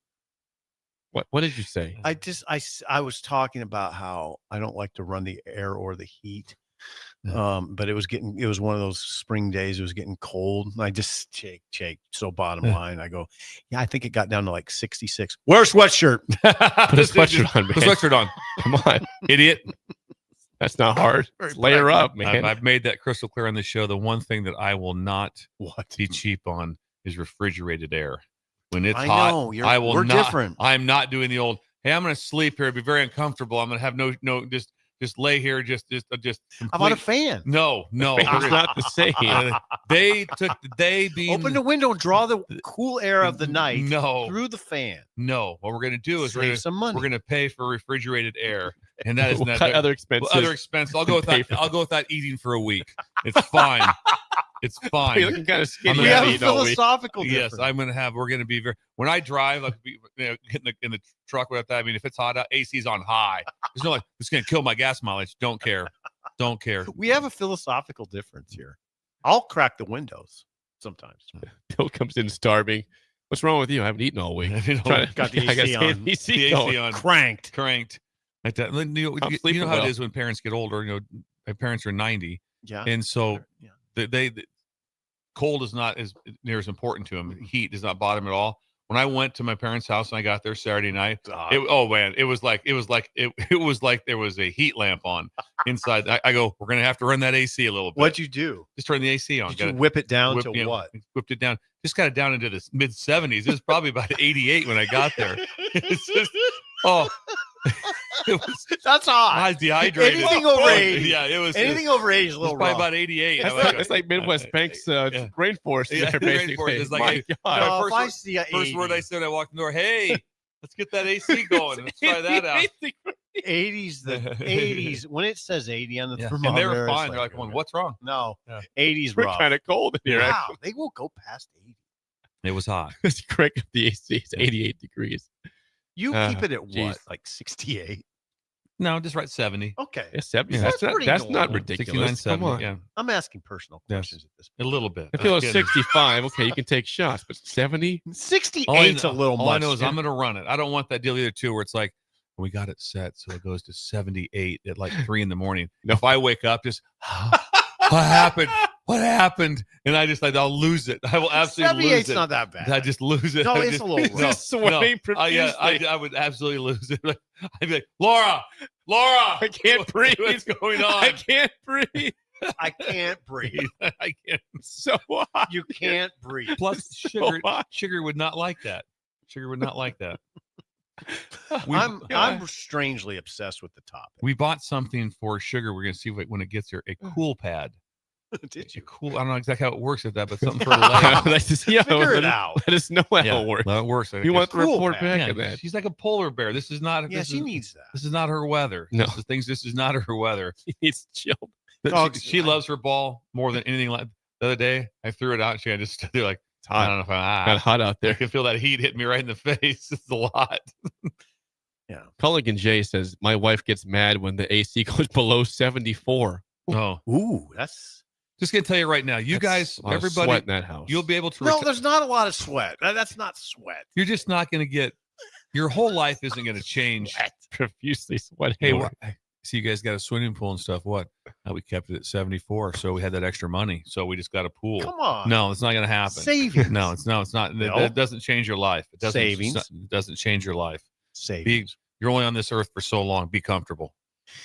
What did you say? I was talking about how I don't like to run the air or the heat. But it was one of those spring days. It was getting cold. And I just Jake. So bottom line, I go, yeah, I think it got down to 66. Wear a sweatshirt. Put a sweatshirt on, man. Put a sweatshirt on. Come on, idiot. That's not hard. Layer up, man. I've made that crystal clear on the show. The one thing that I will not be cheap on is refrigerated air. When it's hot, we're different. I'm not doing the old, hey, I'm going to sleep here. It'd be very uncomfortable. I'm going to have no just lay here. Just How about a fan? No. It's not the same. Open the window and draw the cool air of the night through the fan. No. What we're going to do is save some money. We're going to pay for refrigerated air. And that is we'll cut other expenses. Other expense. I'll go with that. I'll go with that eating for a week. It's fine. It's fine. You're looking kind of skinny. We have a philosophical difference. Yes, we're going to be when I drive, get in the truck with that. I mean, if it's hot out, AC's on high. There's no it's going to kill my gas mileage. Don't care. We have a philosophical difference here. I'll crack the windows sometimes. Bill comes in starving. What's wrong with you? I haven't eaten all week. Got the AC on. The AC on. Cranked. Like that. You know how it is when parents get older. My parents are 90. Yeah. And so they cold is not as near as important to them. Heat does not bother them at all. When I went to my parents' house and I got there Saturday night, it was like there was a heat lamp on inside. I go, we're gonna have to run that AC a little bit. What'd you do? Just turn the AC on. Did you whip it down to what? Whipped it down. Just got it down into the mid 70s. It was probably about 88 when I got there. It's just That's hot. I was dehydrated. Anything over 80. Yeah, it was. Anything over 80 is a little probably rough. about 88. It's like Midwest Banks rainforest Yeah, there, basically. rainforest is like, My hey, God. if I see a first 80, word I said, I walked in the door. Hey, let's get that AC going. Let's try that out. 80s, the 80s. When it says 80 on the Yeah. thermometer, And they were it's fine. They're like, well, what's wrong? No, Yeah. 80s We're rough. kind of cold in here. Wow, they won't go past 80. It was hot. It's crank up the AC. It's 88 degrees. You keep it at geez. what, like 68? No, just right 70. Okay, Yeah, 70. Yeah. That's pretty not normal. ridiculous. 69, Come 70. on. Yeah, I'm asking personal questions at this a point. little bit. If it was Kidding. 65, okay, you can take shots, but 70? 68's a little all much. I know is I'm going to run it. I don't want that deal either, too, where it's like, we got it set, so it goes to 78 at like 3 in the morning. No. If I wake up, just, what happened? What happened? And I'll lose it. I will absolutely lose 78's it. not that bad. I just lose it. No, I it's just, a little rough. Just sweating profusely. I would absolutely lose it. I'd be like, Laura, I can't breathe. what's going on? I can't breathe. I can't breathe. I can't. So hot. You can't breathe. Plus, sugar would not like that. Sugar would not like that. I'm strangely obsessed with the topic. We bought something for sugar. We're going to see when it gets here. A cool pad. Did you? Cool. I don't know exactly how it works at that, but something for the leg. Figure it out. Let us know how it works. Well, it works. You want the cool report pad. back of that? She's like a polar bear. This is not. Yeah, this she is, needs that. This is not her weather. No. This is not her weather. She needs chilled. She loves her ball more than anything. Like the other day, I threw it out. And I just stood there like, It's hot. I don't know if Got hot out I there. can feel that heat hit me right in the face. It's a lot. Yeah. Culligan J says, my wife gets mad when the AC goes below 74. Oh, Ooh, that's just gonna tell you right now, you guys, a lot of everybody, sweat in that house. you'll be able to. no. There's not a lot of sweat. That's not sweat. You're just not gonna get. Your whole life isn't gonna change. Profusely sweating. Hey, so you guys got a swimming pool and stuff. What? We kept it at 74, so we had that extra money. So we just got a pool. Come on. No, it's not going to happen. Savings. No, it's not. No. It doesn't change your life. It doesn't. Savings. It doesn't change your life. Savings. You're only on this earth for so long. Be comfortable.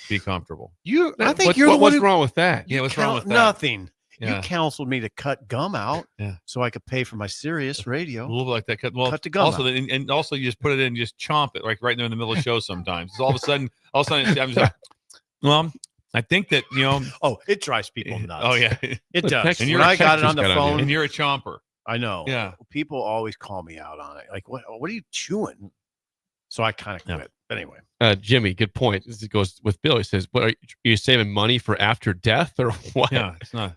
Be comfortable. I think you're the one what's who- wrong with that? Yeah, what's wrong with that? Nothing. Yeah. You counseled me to cut gum out, Yeah. so I could pay for my Sirius A radio. little bit like that. Cut the gum also, out. and also you just put it in, and just chomp it like right there in the middle of the show. Sometimes all of a sudden, I'm just like, well, I think that Oh, it drives people nuts. Oh yeah, It does. And When I got it on the phone, and you're a chomper. I know. Yeah. People always call me out on it. Like, what are you chewing? So I kind of quit. But anyway. Jimmy, good point. This goes with Bill. He says, "What are you saving money for after death, or what?" Yeah, it's not.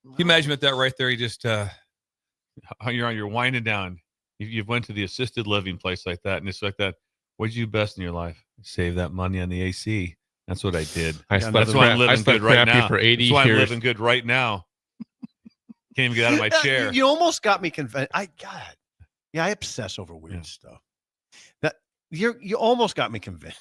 Can you imagine with that right there? You just you're winding down. You've went to the assisted living place like that, and it's like that. What'd you do best in your life? Save that money on the AC. That's what I did. That's why I'm living good right now. For 80 That's why I'm years. living good right now. Can't even get out of my chair. You almost got me convinced. I obsess over weird stuff. That you almost got me convinced.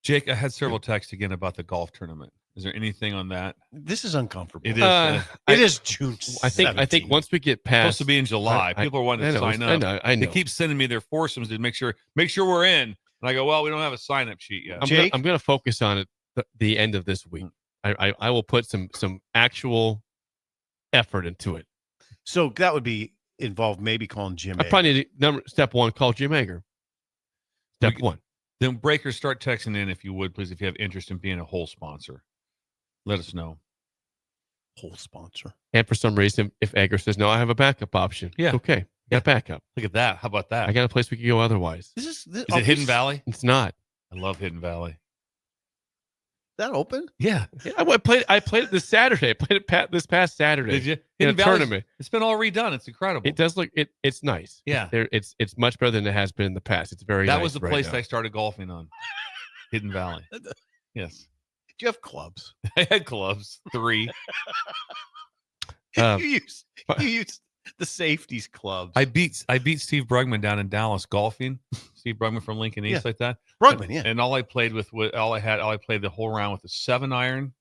Jake, I had several texts again about the golf tournament. Is there anything on that? This is uncomfortable. It is. It is June. I think once we get past, It's supposed to be in July. People are wanting to sign up. I know. They keep sending me their foursomes to make sure we're in. And I go, well, we don't have a sign up sheet yet. I'm going to focus on it the end of this week. I will put some actual effort into it. So that would be involved maybe calling Jim. I probably need step one, call Jim Egger. Step one. Then breakers, start texting in if you would, please, if you have interest in being a whole sponsor. Let us know. Whole sponsor. And for some reason, if Egger says no, I have a backup option. Yeah. It's okay. Got backup. Look at that. How about that? I got a place we could go otherwise. Is it Hidden Valley? It's not. I love Hidden Valley. That open? Yeah. I played it this Saturday. I played it this past Saturday. Did you? In a Hidden Valley's- tournament. It's been all redone. It's incredible. It does look it's nice. Yeah. It's much better than it has been in the past. It's very That nice was the right place now. I started golfing on. Hidden Valley. Yes. Do you have clubs? I had clubs. 3. You used the safeties clubs. I beat Steve Brugman down in Dallas golfing. Steve Brugman from Lincoln East, Yeah. like that. Brugman, yeah. And all I played I played the whole round with a 7-iron,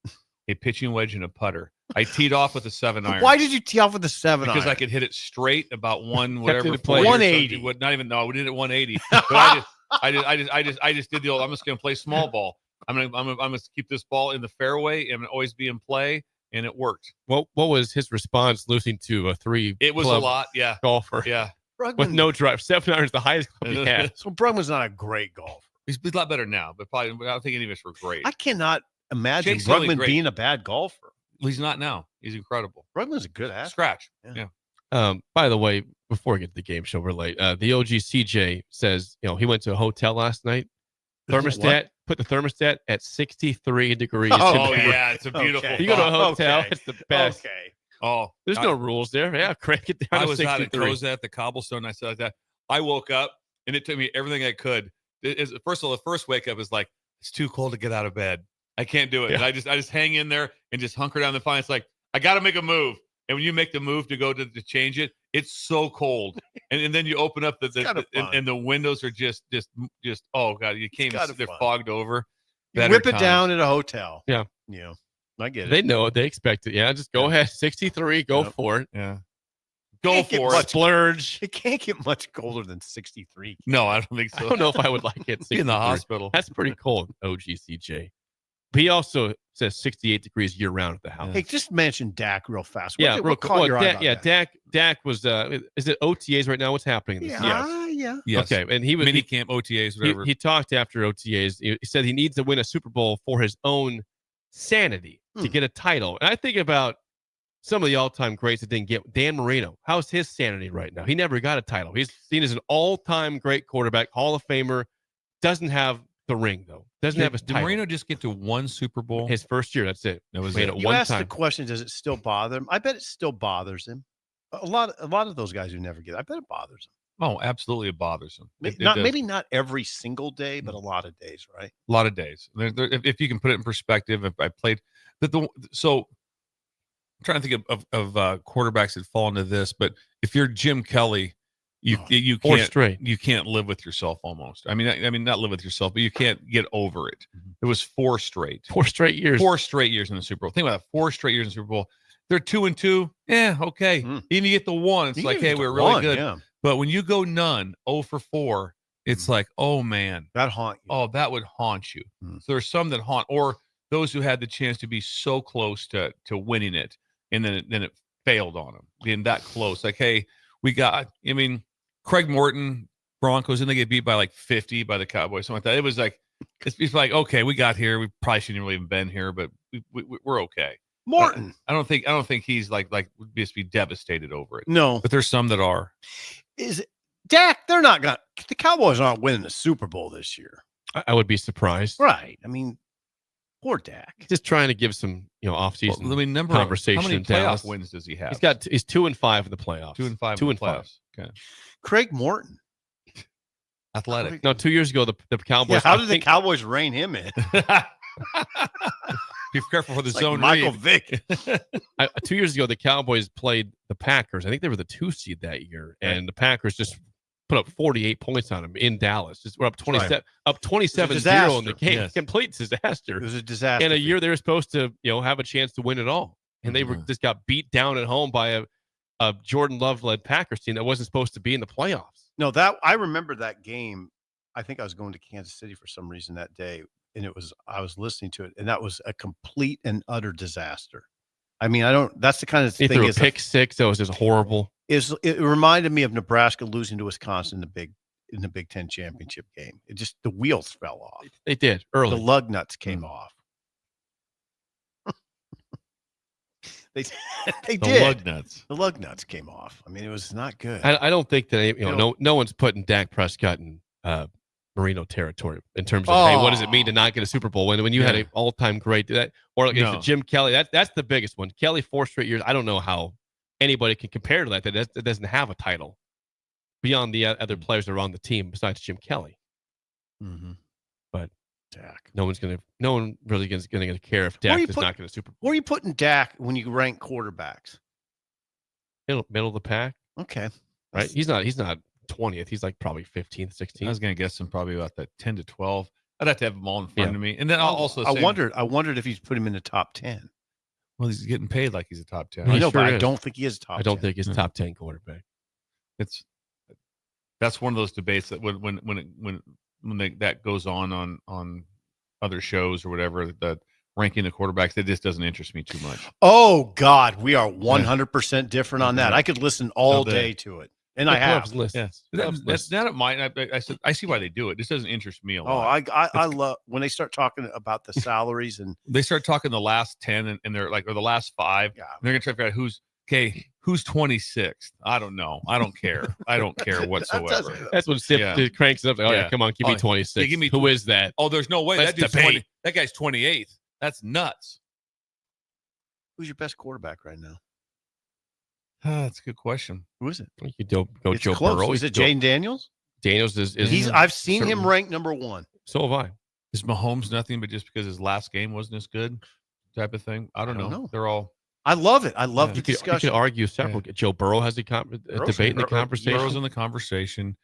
a pitching wedge, and a putter. I teed off with a 7-iron. Why did you tee off with a 7 Because iron? I could hit it straight about whatever. it playing. 180. Not even no, we did it 180. But I just did the old. I'm just gonna play small ball. I'm gonna keep this ball in the fairway and always be in play, and it worked. What was his response losing to a 3? It was a lot, yeah. Golfer. Yeah. With no drive. 7 irons, the highest club he had. So Brugman's not a great golfer. He's a lot better now, but probably I don't think any of us were great. I cannot imagine Jake's really Brugman great. being a bad golfer. He's not now. He's incredible. Brugman's a good athlete. Scratch. Yeah. By the way, before we get to the game show, we're late. The OG CJ says, he went to a hotel last night. Thermostat, put the thermostat at 63 degrees. Oh, yeah. It's a beautiful. You go to a hotel, it's the best. Okay. Oh, there's no rules there. Yeah, crank it down I to was out at 63. Coza at the Cobblestone. I said like that. I woke up and it took me everything I could. First of all, the first wake up is like, it's too cold to get out of bed. I can't do it. Yeah. And I just hang in there and just hunker down the fine. It's like, I got to make a move. And when you make the move to go to change it, it's so cold. And then you open up and the windows are just oh God, you can't even, they're fogged over. You whip it down at a hotel. Yeah. I get it. They know it. They expect it. Yeah, just go ahead. 63, go for it. Yeah. Go for it. Splurge. It can't get much colder than 63. No, I don't think so. I don't know if I would like it. Be in the hospital. That's pretty cold, OGCJ. But he also says 68 degrees year round at the house. Hey, just mention Dak real fast. Yeah, real quick. Dak was. Is it OTAs right now? What's happening? Yeah. Yes. Okay, and he was mini camp OTAs, whatever. He talked after OTAs. He said he needs to win a Super Bowl for his own sanity to get a title. And I think about some of the all-time greats that didn't get. Dan Marino. How's his sanity right now? He never got a title. He's seen as an all-time great quarterback, Hall of Famer. Doesn't have the ring though. Doesn't have his title. Did Marino just get to one Super Bowl? His first year. That's it. That was it. it. You asked the question, does it still bother him? I bet it still bothers him. A lot of those guys who never get it, I bet it bothers him. Oh, absolutely, it bothers him. Maybe not every single day, but a lot of days, right? A lot of days. If you can put it in perspective, if I played so I'm trying to think of quarterbacks that fall into this, but if you're Jim Kelly, you can't live with yourself almost. I mean not live with yourself, but you can't get over it. It was 4 straight years. 4 straight years in the Super Bowl. Think about that. 4 straight years in the Super Bowl. They're 2-2. Yeah, okay. Even you get the 1, it's like, hey, we're really good. Yeah. But when you go none, 0 for 4, it's like, oh man, that haunt you. Oh, that would haunt you. So there's some that haunt, or those who had the chance to be so close to winning it, and then it failed on them, being that close. Like, hey, Craig Morton, Broncos, and they get beat by like 50 by the Cowboys, something like that. It was like, it's like, okay, we got here. We probably shouldn't really have been here, but we're okay. Morton, I don't think he's like would just be devastated over it. No, but there's some that are. Is it Dak? They're not gonna. The Cowboys aren't winning the Super Bowl this year. I would be surprised. Right. I mean, poor Dak. Just trying to give some conversation. offseason How many playoff wins does he have? He's 2-5 in the playoffs. 2-5. 2-5. Okay. Craig Morton. Athletic. No, 2 years ago the Cowboys. Yeah, how did the Cowboys rein him in? Be careful for the zone. Michael Vick. 2 years ago, the Cowboys played the Packers. I think they were the 2 seed that year, and the Packers just put up 48 points on them in Dallas. Just we're up 27, up 27-0 in the game. Yes. Complete disaster. It was a disaster. And a year they were supposed to, have a chance to win it all, and they were just got beat down at home by a Jordan Love-led Packers team that wasn't supposed to be in the playoffs. No, I remember that game. I think I was going to Kansas City for some reason that day. And I was listening to it, and that was a complete and utter disaster. I mean, that's the kind of thing. Threw a pick six that was just horrible. It reminded me of Nebraska losing to Wisconsin in the Big Ten championship game. The wheels fell off. They did early. The lug nuts came off. They did. The lug nuts. The lug nuts came off. I mean, it was not good. I don't think that no one's putting Dak Prescott in Marino territory in terms of hey, what does it mean to not get a Super Bowl when you had an all-time great Jim Kelly? That's the biggest one. Kelly 4 straight years. I don't know how anybody can compare to that doesn't have a title beyond the other players that are on the team besides Jim Kelly. But Dak, no one really is going to care if Dak does not get a Super Bowl. Where are you putting Dak when you rank quarterbacks? Middle of the pack. Okay, right. He's not 20th. He's like probably 15th, 16th. I was going to guess him probably about that 10 to 12. I'd have to have them all in front of me. And then I'll also I wondered if he's put him in the top 10. Well, he's getting paid like he's a top 10. I know, but I don't think he is top 10. I don't think he's top 10 quarterback. That's one of those debates that when that goes on other shows or whatever, that ranking the quarterbacks, that just doesn't interest me too much. Oh God, we are 100% different on that. I could listen all day to it. And I have. List. Yeah. That's not mine. I said I see why they do it. This doesn't interest me a Oh, lot. I love when they start talking about the salaries and they start talking the last 10 and they're like, or the last 5. Yeah. And they're gonna try to figure out who's 26th. I don't know. I don't care. I don't care whatsoever. That's when Sip cranks it up. Like, oh yeah, come on, give me 26. Yeah, give me Who is that? Oh, there's no way. Let's That dude's debate. that guy's 28th. That's nuts. Who's your best quarterback right now? That's a good question. Who is it? You could go It's Joe close. Burrow. Is it Jaden Daniels? Daniels is I've seen him ranked number 1. So have I. Is Mahomes nothing but just because his last game wasn't as good type of thing? I don't know. They're all. I love it. I love the You discussion. could argue several. Joe Burrow has a debate in the conversation. Burrow's in the conversation.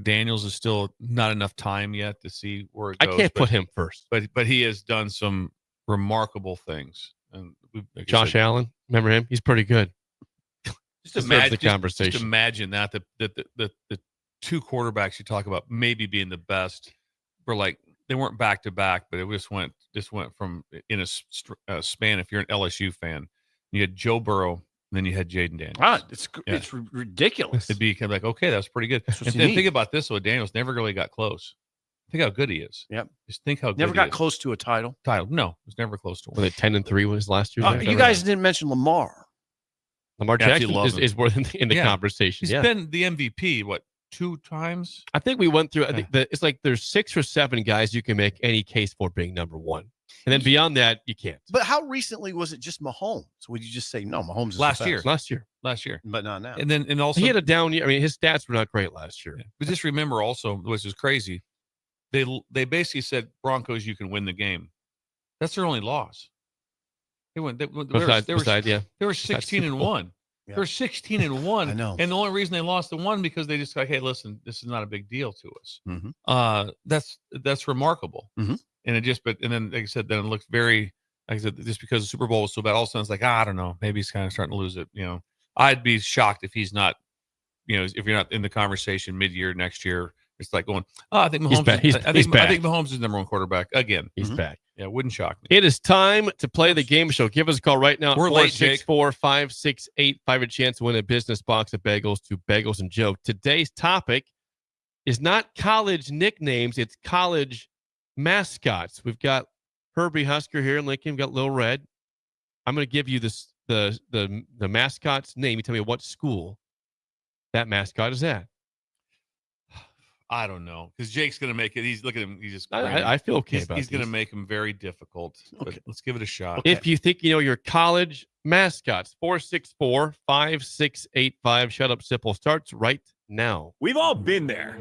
Daniels is still not enough time yet to see where it goes. I can't put him first. But he has done some remarkable things. And Josh Allen, remember him? He's pretty good. Just imagine that the 2 quarterbacks you talk about maybe being the best for like they weren't back to back, but it just went from in a span. If you're an LSU fan, you had Joe Burrow, and then you had Jaden Daniels. Wow, it's ridiculous. It'd be kind of like, okay, that's pretty good. And then think about this: so Daniels never really got close. Think how good he is. Yep. Just think how good never he got is. close to a title. No, it was never close to one. Were they 10-3 was last year? You guys didn't mention Lamar. Lamar Jackson is worth in the conversation. He's been the MVP, 2 times? I think we went through. I think it's like there's 6 or 7 guys you can make any case for being number 1, and then beyond that you can't. But how recently was it just Mahomes? Would you just say no? Mahomes is last the best. year, but not now. And also he had a down year. I mean, his stats were not great last year. But just remember also, which is crazy, they basically said Broncos, you can win the game. That's their only loss. They went. They were 16-1. Yeah. They're 16-1. I know. And the only reason they lost the one because they just like, hey, listen, this is not a big deal to us. Mm-hmm. That's remarkable. Mm-hmm. And then like I said, then it looks very like I said, just because the Super Bowl was so bad, all of a sudden it's like, I don't know, maybe he's kind of starting to lose it. I'd be shocked if he's not. If you're not in the conversation mid-year next year. It's like going, I think Mahomes. I think Mahomes is number 1 quarterback again. He's back. Yeah, wouldn't shock me. It is time to play the game show. Give us a call right now. We're late, Jake. 464-5685. A chance to win a business box of bagels to Bagels and Joe. Today's topic is not college nicknames; it's college mascots. We've got Herbie Husker here in Lincoln. We've got Lil Red. I'm going to give you the mascot's name. You tell me what school that mascot is at. I don't know because Jake's going to make it. Look at him. He's just. I feel okay about He's going to make him very difficult. But let's give it a shot. Okay. If you think you know your college mascots, 464-5685. Shut Up Sipple starts right now. We've all been there.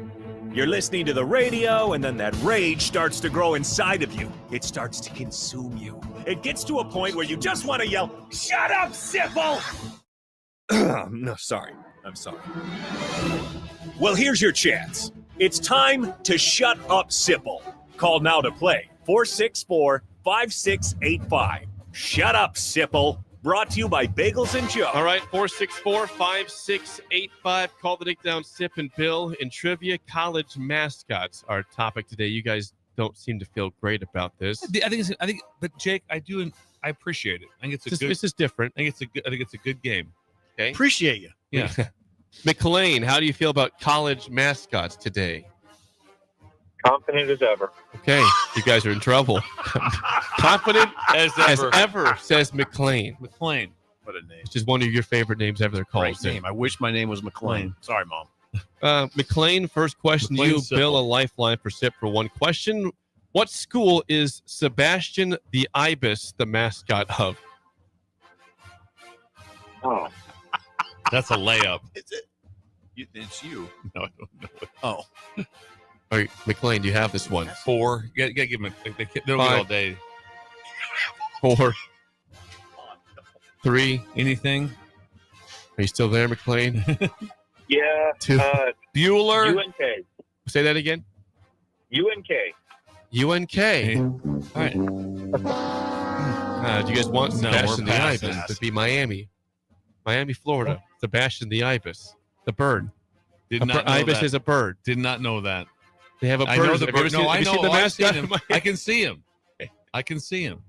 You're listening to the radio, and then that rage starts to grow inside of you. It starts to consume you. It gets to a point where you just want to yell, "Shut up, Sipple!" No, sorry. I'm sorry. Well, here's your chance. It's time to shut up, Sipple. Call now to play. 464-5685. Shut up, Sipple. Brought to you by Bagels and Joe. All right, 464-5685. Call the Dickdown Sip and Bill. In trivia, college mascots are topic today. You guys don't seem to feel great about this. I think, but Jake, I appreciate it. I think This is different. I think it's a good game. Okay. Appreciate you. Yeah. McLean, how do you feel about college mascots today? Confident as ever. Okay, you guys are in trouble. Confident as ever, says McLean. McLean. What a name. Which is one of your favorite names ever. They're called. Great name. I wish my name was McLean. Sorry, Mom. McLean, first question to you. Bill, a lifeline for Sip for one question. What school is Sebastian the Ibis the mascot of? Oh. That's a layup. Is it? It's you. No, I don't know. Oh. All right, McLean, do you have this one? 4. You got to give him they don't get all day. 4. 3. Anything? Are you still there, McLean? Yeah. 2. Bueller. UNK. Say that again. UNK. UNK. All right. Do you guys want Sebastian the Ibis? It'd be Miami. Miami, Florida. Sebastian the Ibis. The bird. Ibis is a bird. Did not know that. They have a bird. I know the bird. No, I know. I've seen him. I can see him. I can see him.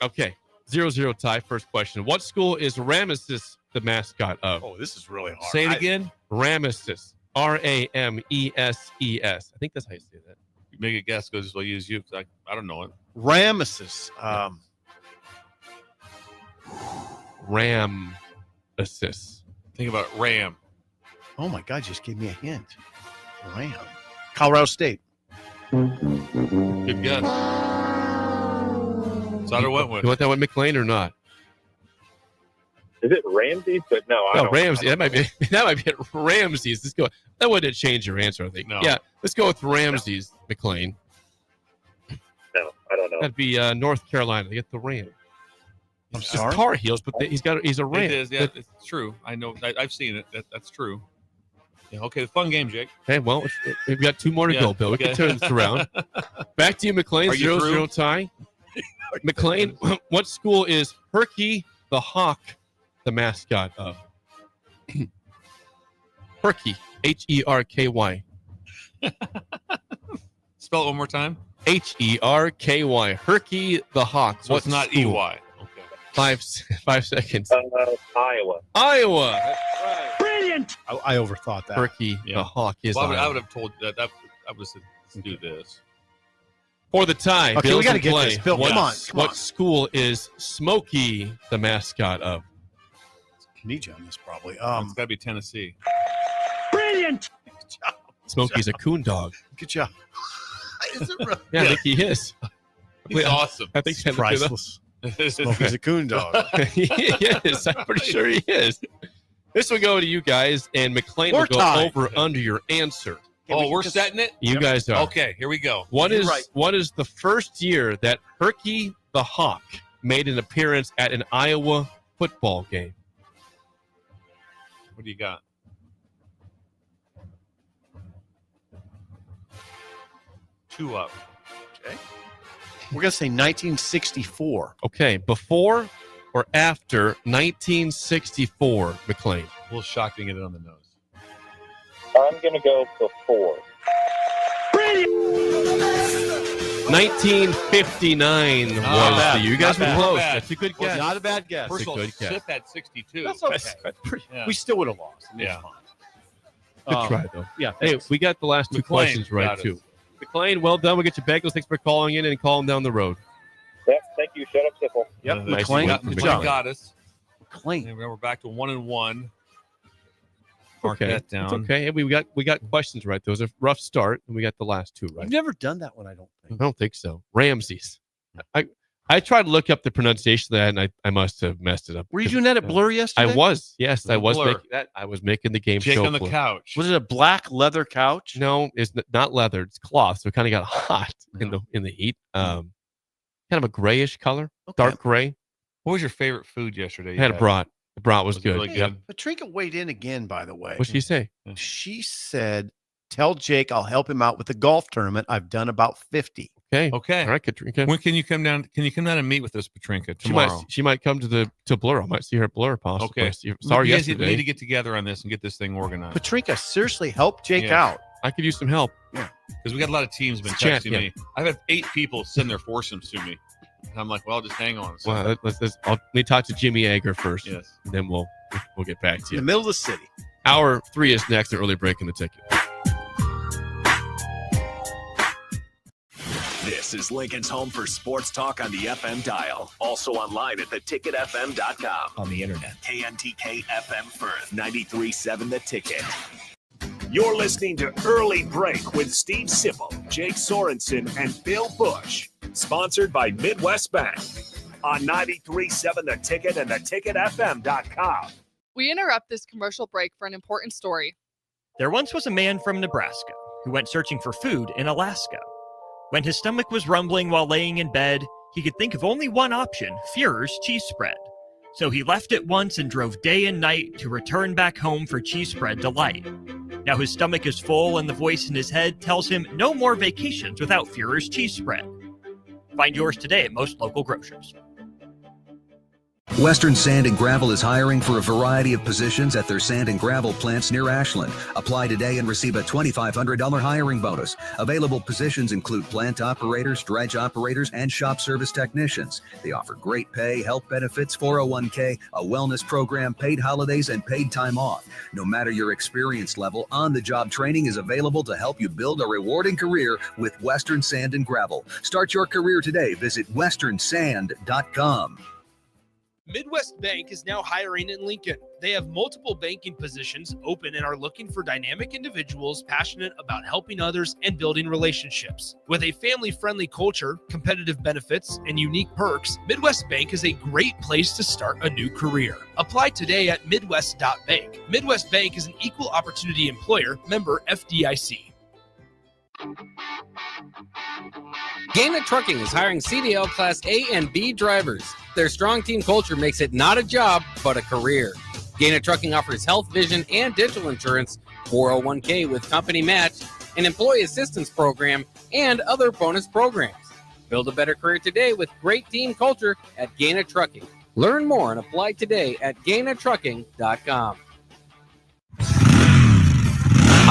Okay. 0-0 tie. First question. What school is Ramesses the mascot of? Oh, this is really hard. Say it again. Rameses. Rameses. I think that's how you say that. You make a guess, goes I'll use you because I don't know it. Rameses. Rameses. Think about Ram. Oh my God, just gave me a hint. Ram. Colorado State. Good guess. Sutter went with. You want that one, McLean, or not? Is it Ramsey? But no, I don't. Ramsey. That might be it. Ramses. Let's go. That wouldn't change your answer, I think. No. Yeah, let's go with Ramses, McLean. No, I don't know. That'd be North Carolina. They get the Ram. I'm It's sorry. Tar Heels, but he's a Ram. It is. Yeah, it's true. I know. I've seen it. That's true. Yeah. Okay. Fun game, Jake. Okay, well, we've got 2 more to go, Bill. We can turn this around. Back to you, McLean. Are you 0-0 tie. McLean, what school is Herky the Hawk the mascot of? Herky. Herky. Spell it one more time. Herky. Herky the Hawk. So it's not school? EY. 5 seconds. Iowa. Iowa. That's right. Brilliant. I overthought that. Herky the Hawk is Well, I Iowa. would have told that. I would have said, let's do this. For the tie, Okay, Bill's we got to in get play. this. Bill, What- come on. What school is Smokey the mascot of? Need you on this probably. It's got to be Tennessee. Brilliant. Smokey's a coon dog. Good job. Is it really? Yeah, I think he is. He's awesome. I think It's priceless. Smokey's a coon dog. He is. I'm pretty sure he is. This will go to you guys, and McLean We're will go tied. over under your answer. We're setting it? You guys are. Okay, here we go. What You're is right. what is the first year that Herky the Hawk made an appearance at an Iowa football game? What do you got? Two up. Okay. We're going to say 1964. Okay, before or after 1964, McLean? A little shocked to get it on the nose. I'm going to go before. 1959 was bad. the year. You guys Not were bad. close. Not bad. That's a good Well, guess. not a bad guess. First of all, good guess. Sip at 62. That's okay. Yeah. We still would have lost. It's Yeah. fine. Good try, though. Yeah. Hey, thanks. we got the last 2 McLean questions right, got us. too. McLean, well done. We'll get you bagels. Thanks for calling in and calling down the road. Yep, thank you. Shut up, Sipple. Yep. Nice McLean. work, Good McLean. job. got us. McLean. And we're back to 1-1. Mark Okay, that down. it's okay. Hey, we got questions right. There was a rough start, and we got the last 2 right. I've never done that one, I don't I think. don't think so. Ramses. I tried to look up the pronunciation of that, and I must have messed it up. Were you doing that at Blur yesterday? I was. Yes, I was Blur. making that. I was making the game Jake show. on the Blur. couch. Was it a black leather couch? No, it's not leather. It's cloth, so it kind of got hot in the heat. Kind of a grayish color, dark gray. What was your favorite food yesterday? I had a brat. The brat was good. Really Yep. good? Patrinka weighed in again, by the way. What'd she say? She said, tell Jake I'll help him out with the golf tournament. I've done about 50. Okay. Okay. All right, Katrinka. When can you come down? Can you come down and meet with us, Patrinka, tomorrow? She might come to Blur. I might see her at Blur possibly. Okay. Sorry, you guys yesterday. need to get together on this and get this thing organized. Patrinka, seriously, help Jake Yeah. out. I could use some help. Because we got a lot of teams been It's chat, texting yeah. me. I've had 8 people send their foursomes to me. And I'm like, well, just hang on. So, Well, let me talk to Jimmy Ager first. yes. And then we'll get back to In the you. middle of the city. Hour 3 is next. An early break in the ticket. This is Lincoln's home for sports talk on the FM dial. Also online at theticketfm.com. On the internet. KNTK FM Firth, 93.7 The Ticket. You're listening to Early Break with Steve Sipple, Jake Sorensen, and Bill Busch. Sponsored by Midwest Bank. On 93.7 The Ticket and theticketfm.com. We interrupt this commercial break for an important story. There once was a man from Nebraska who went searching for food in Alaska. When his stomach was rumbling while laying in bed, he could think of only one option, Führer's cheese spread. So he left it once and drove day and night to return back home for cheese spread delight. Now his stomach is full and the voice in his head tells him no more vacations without Führer's cheese spread. Find yours today at most local grocers. Western Sand and Gravel is hiring for a variety of positions at their sand and gravel plants near Ashland. Apply today and receive a $2,500 hiring bonus. Available positions include plant operators, dredge operators, and shop service technicians. They offer great pay, health benefits, 401k, a wellness program, paid holidays, and paid time off. No matter your experience level, on-the-job training is available to help you build a rewarding career with Western Sand and Gravel. Start your career today. Visit westernsand.com. Midwest Bank is now hiring in Lincoln. They have multiple banking positions open and are looking for dynamic individuals passionate about helping others and building relationships. With a family-friendly culture, competitive benefits, and unique perks, Midwest Bank is a great place to start a new career. Apply today at midwest.bank. Midwest Bank is an equal opportunity employer, member FDIC. Gaina Trucking is hiring CDL Class A and B drivers. Their strong team culture makes it not a job, but a career. Gaina Trucking offers health, vision, and dental insurance, 401k with company match, an employee assistance program, and other bonus programs. Build a better career today with great team culture at Gaina Trucking. Learn more and apply today at gainatrucking.com.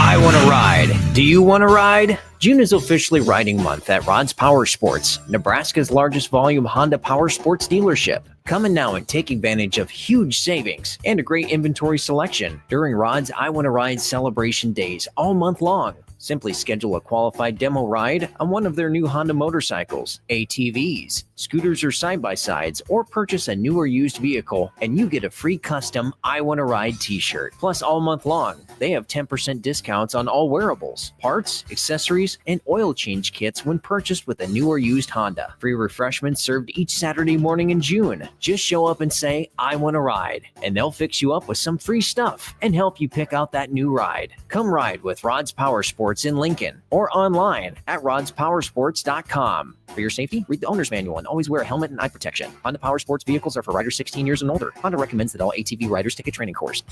I want to ride. Do you want to ride? June is officially riding month at Rod's Power Sports, Nebraska's largest volume Honda Power Sports dealership. Come in now and take advantage of huge savings and a great inventory selection during Rod's I Want to Ride celebration days all month long. Simply schedule a qualified demo ride on one of their new Honda motorcycles, ATVs, scooters, or side-by-sides, or purchase a new or used vehicle, and you get a free custom I Want to Ride t-shirt. Plus, all month long, they have 10% discounts on all wearables, parts, accessories, and oil change kits when purchased with a new or used Honda. Free refreshments served each Saturday morning in June. Just show up and say, I want to ride, and they'll fix you up with some free stuff and help you pick out that new ride. Come ride with Rod's Power Sports in Lincoln or online at rodspowersports.com. For your safety, read the owner's manual and always wear a helmet and eye protection. Honda Power Sports vehicles are for riders 16 years and older. Honda recommends that all ATV riders take a training course.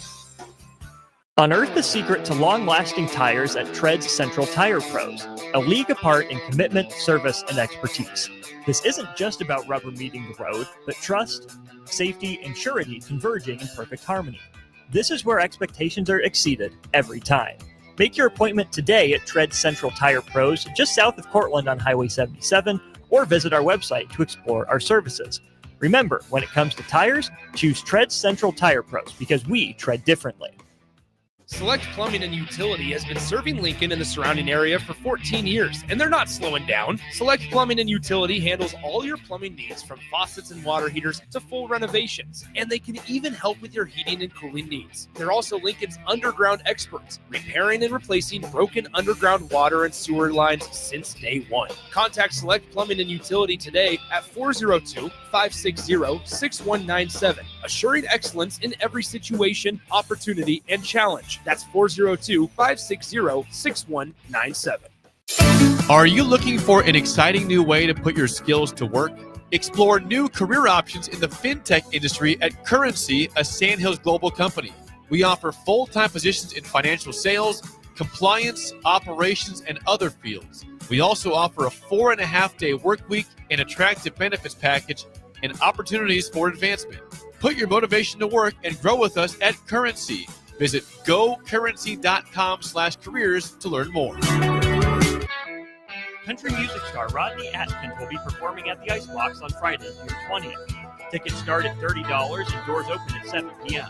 Unearth the secret to long-lasting tires at Tread's Central Tire Pros, a league apart in commitment, service, and expertise. This isn't just about rubber meeting the road, but trust, safety, and surety converging in perfect harmony. This is where expectations are exceeded every time. Make your appointment today at Tread Central Tire Pros, just south of Cortland on Highway 77, or visit our website to explore our services. Remember, when it comes to tires, choose Tread Central Tire Pros because we tread differently. Select Plumbing and Utility has been serving Lincoln and the surrounding area for 14 years, and they're not slowing down. Select Plumbing and Utility handles all your plumbing needs from faucets and water heaters to full renovations, and they can even help with your heating and cooling needs. They're also Lincoln's underground experts, repairing and replacing broken underground water and sewer lines since day one. Contact Select Plumbing and Utility today at 402-560-6197, assuring excellence in every situation, opportunity, and challenge. That's 402-560-6197. Are you looking for an exciting new way to put your skills to work? Explore new career options in the fintech industry at Currency, a Sandhills Global company. We offer full-time positions in financial sales, compliance, operations, and other fields. We also offer a 4.5-day work week, an attractive benefits package, and opportunities for advancement. Put your motivation to work and grow with us at Currency. Visit gocurrency.com/careers to learn more. Country music star Rodney Atkins will be performing at the Icebox on Friday, June 20th. Tickets start at $30 and doors open at 7 p.m.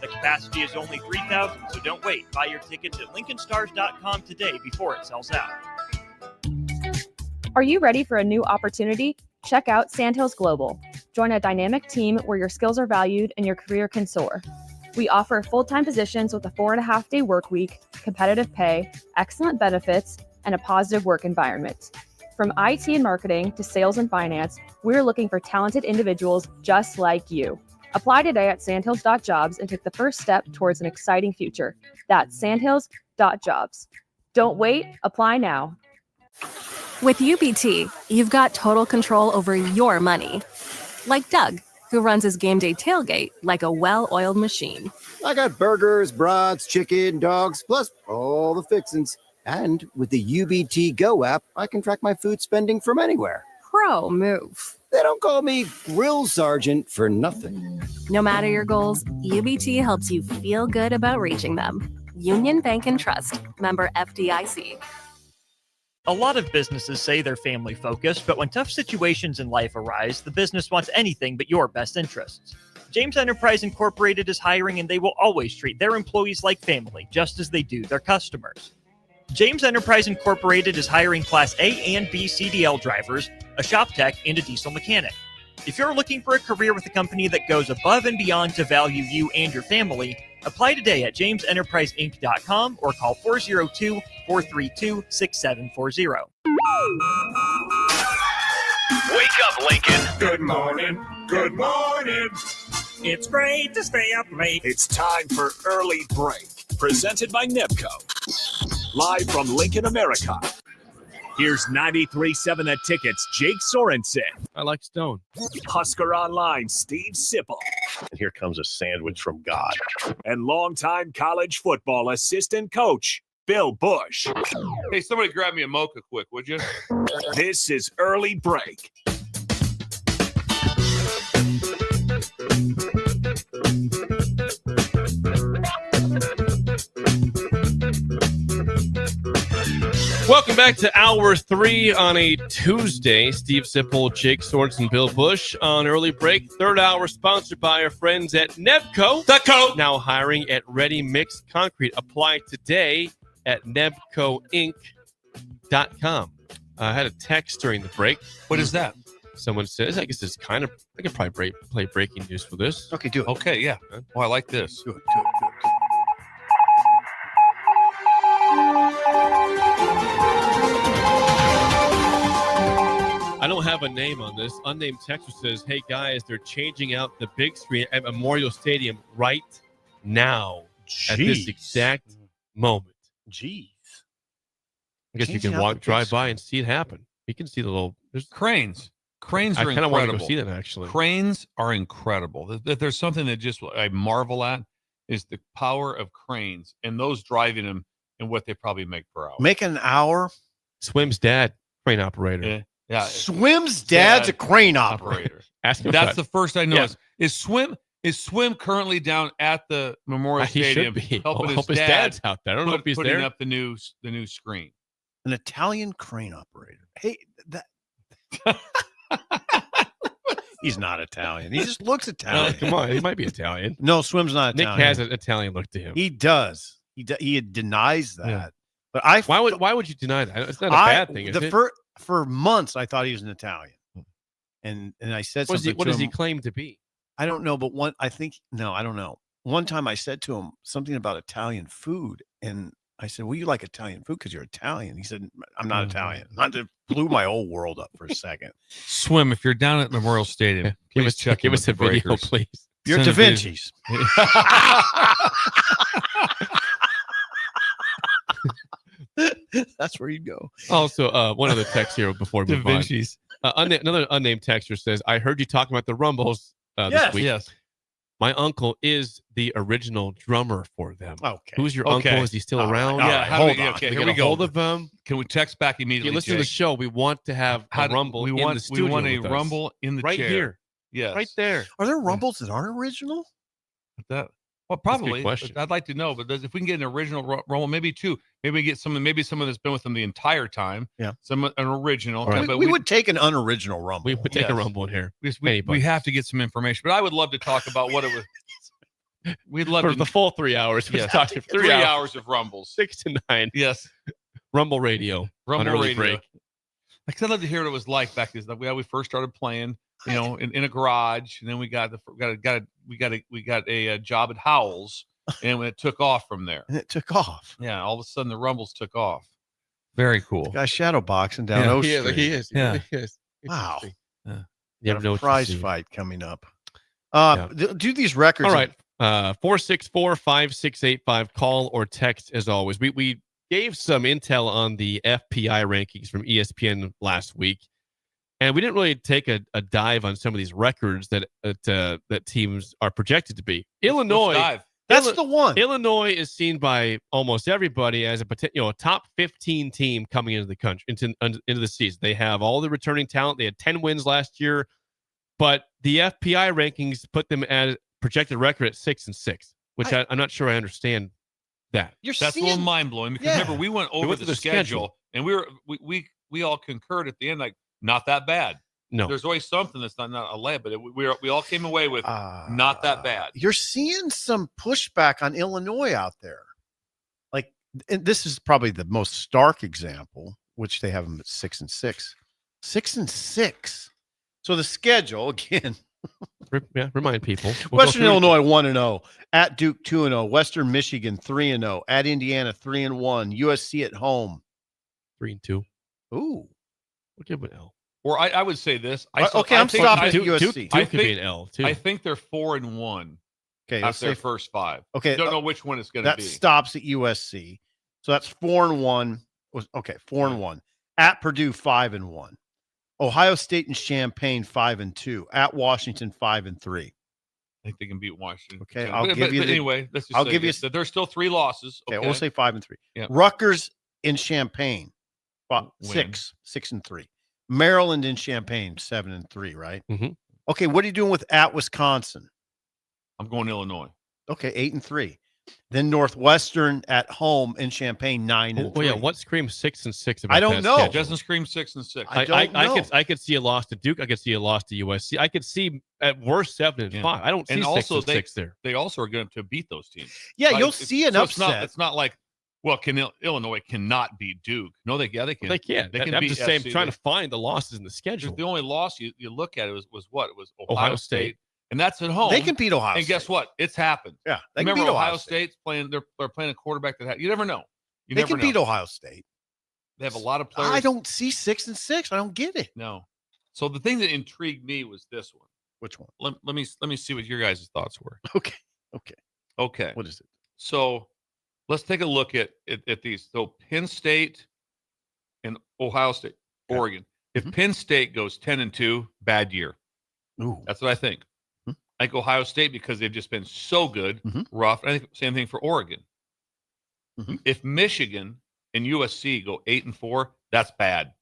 The capacity is only 3,000, so don't wait. Buy your tickets at lincolnstars.com today before it sells out. Are you ready for a new opportunity? Check out Sandhills Global. Join a dynamic team where your skills are valued and your career can soar. We offer full-time positions with a 4.5-day work week, competitive pay, excellent benefits, and a positive work environment. From IT and marketing to sales and finance, we're looking for talented individuals just like you. Apply today at sandhills.jobs and take the first step towards an exciting future. That's sandhills.jobs. Don't wait, apply now. With UBT, you've got total control over your money. Like Doug, who runs his game day tailgate like a well-oiled machine. I got burgers, brats, chicken, dogs, plus all the fixins. And with the UBT Go app, I can track my food spending from anywhere. pro move. They don't call me Grill Sergeant for nothing. No matter your goals, UBT helps you feel good about reaching them. Union Bank and Trust, member FDIC. A lot of businesses say they're family focused, but when tough situations in life arise, the business wants anything but your best interests. James Enterprise Incorporated is hiring, and they will always treat their employees like family, just as they do their customers. James Enterprise Incorporated is hiring Class A and B CDL drivers, a shop tech, and a diesel mechanic. If you're looking for a career with a company that goes above and beyond to value you and your family, apply today at jamesenterpriseinc.com or call 402-432-6740. Wake up, Lincoln. Good morning. Good morning. It's great to stay up late. It's time for Early Break, presented by NEPCO. Live from Lincoln, America. Here's 93.7 The Ticket's Jake Sorensen. I like Stone. Husker Online, Steve Sipple. And here comes a sandwich from God. And longtime college football assistant coach, Bill Busch. Hey, somebody grab me a mocha quick, would you? This is Early Break. Welcome back to Hour 3 on a Tuesday. Steve Sipple, Jake Sorensen, Bill Busch on Early Break. Third hour sponsored by our friends at NEPCO. Now hiring at Ready Mix Concrete. Apply today at nebcoinc.com. I had a text during the break. What is that? Someone says, I guess it's kind of, I could probably play breaking news for this. Okay, do it. Okay, yeah. Oh, I like this. Do it. I don't have a name on this. Unnamed texter says, hey guys, they're changing out the big screen at Memorial Stadium right now. At this exact moment. Jeez. I guess you can drive by and see it happen. You can see the little cranes. Cranes are I kind of want to incredible. go see them, actually. Cranes are incredible. If there's something that just I marvel at is the power of cranes and those driving them and what they probably make per hour. Make an hour. Swim's dad, crane operator. Yeah. Swim's dad's a crane operator. Ask him That's the first I noticed. Yeah. Is Swim currently down at the Memorial Stadium helping his dad's out there? I don't know if he's putting there. Up the new screen. An Italian crane operator. Hey, that he's not Italian. He just looks Italian. Come on, he might be Italian. No, Swim's not Italian. Nick has an Italian look to him. He does. He denies that. Yeah. But why would you deny that? It's not a bad thing. Is it? For months, I thought he was an Italian, and I said something. What does he claim to be? I don't know, but I don't know. One time I said to him something about Italian food, and I said, "Well, you like Italian food because you're Italian." He said, "I'm not Italian." It blew my whole world up for a second. Swim, if you're down at Memorial Stadium, give us a video, please. You're Da Vinci's. That's where you go. Also, one other text here before we move on. Another unnamed texter says, I heard you talking about the Rumbles this week. Yes. My uncle is the original drummer for them. Okay. Who's your uncle? Is he still around? Yeah. Hold on. Okay, we here get we go. Hold of him. Can we text back immediately? You listen to the show. We want to have a Rumble in the studio. We want a with us. Rumble in the right chair. here. Yes. Right there. Are there Rumbles that aren't original? Well, probably. Question. I'd like to know, but if we can get an original Rumble, maybe two. Maybe we get someone that's been with them the entire time. Yeah. An original. Right. But we would take an unoriginal Rumble. We would take a Rumble in here. We have to get some information, but I would love to talk about what it was. We'd love for the full 3 hours. Yes. Talking 3 hours of Rumbles, 6 to 9. Yes, Rumble Radio. Rumble on Radio. Break. I'd love to hear what it was like back then. We first started playing, in a garage, and then we got a job at Howell's, and it took off from there. And it took off. Yeah, all of a sudden the Rumbles took off. Very cool. The guy shadow boxing down O Street. He is. Yeah. He is. Wow. You have no prize fight coming up. Do these records. All right. 464-5685. Call or text as always. We gave some intel on the FPI rankings from ESPN last week, and we didn't really take a dive on some of these records that teams are projected to be. Illinois That's the one. Illinois is seen by almost everybody as a top 15 team coming into the country, into the season. They have all the returning talent. They had 10 wins last year, but the FPI rankings put them at projected record at 6-6, which I'm not sure I understand that. That's a little mind blowing because remember we went over the schedule and we all concurred at the end like not that bad. No, there's always something that's not a lay, but we all came away with not that bad. You're seeing some pushback on Illinois out there. Like, and this is probably the most stark example, which they have them at 6-6. 6-6. So the schedule again. Remind people. Western Illinois 1-0, at Duke 2-0, Western Michigan 3-0, at Indiana 3-1, USC at home 3-2. Ooh, we'll give it an L. Or I would say this. I'm stopping at USC. Duke could be an L too. I think they're 4-1. Okay, after their first 5. Okay, don't know which one it's going to be. That stops at USC, so that's 4-1. Okay, 4-1. At Purdue 5-1. Ohio State and Champaign 5-2. At Washington 5-3. I think they can beat Washington. Okay, I'll give you. Anyway, let's just I'll say give you. That there's still 3 losses. Okay, we'll say 5-3. Yeah. Rutgers in Champaign, 6-3. Maryland in Champaign 7-3. Right. Mm-hmm. Okay, what are you doing with at Wisconsin? I'm going Illinois. Okay, 8-3. Then Northwestern at home in Champaign 9-3. Oh yeah, what screams 6-6 about I don't that know. schedule? Doesn't scream 6-6. I could see a loss to Duke. I could see a loss to USC. I could see at worst 7-5. I don't see 6-6 there. They also are going to beat those teams. Yeah, you'll see an upset. It's not like, well, Illinois cannot beat Duke. No, they can. They can. I'm just saying, trying to find the losses in the schedule. The only loss you look at was what? It was Ohio State. And that's at home. They can beat Ohio State. And guess what? It's happened. Yeah. They Remember, can beat Ohio State's playing. They're playing a quarterback that you never know. They can beat Ohio State. They have a lot of players. I don't see 6-6. I don't get it. No. So the thing that intrigued me was this one. Which one? Let me see what your guys' thoughts were. Okay. What is it? So let's take a look at these. So Penn State and Ohio State, Oregon. If Penn State goes 10-2, bad year. Ooh. That's what I think. I think Ohio State, because they've just been so good, rough. I think same thing for Oregon. If Michigan and USC go 8-4, that's bad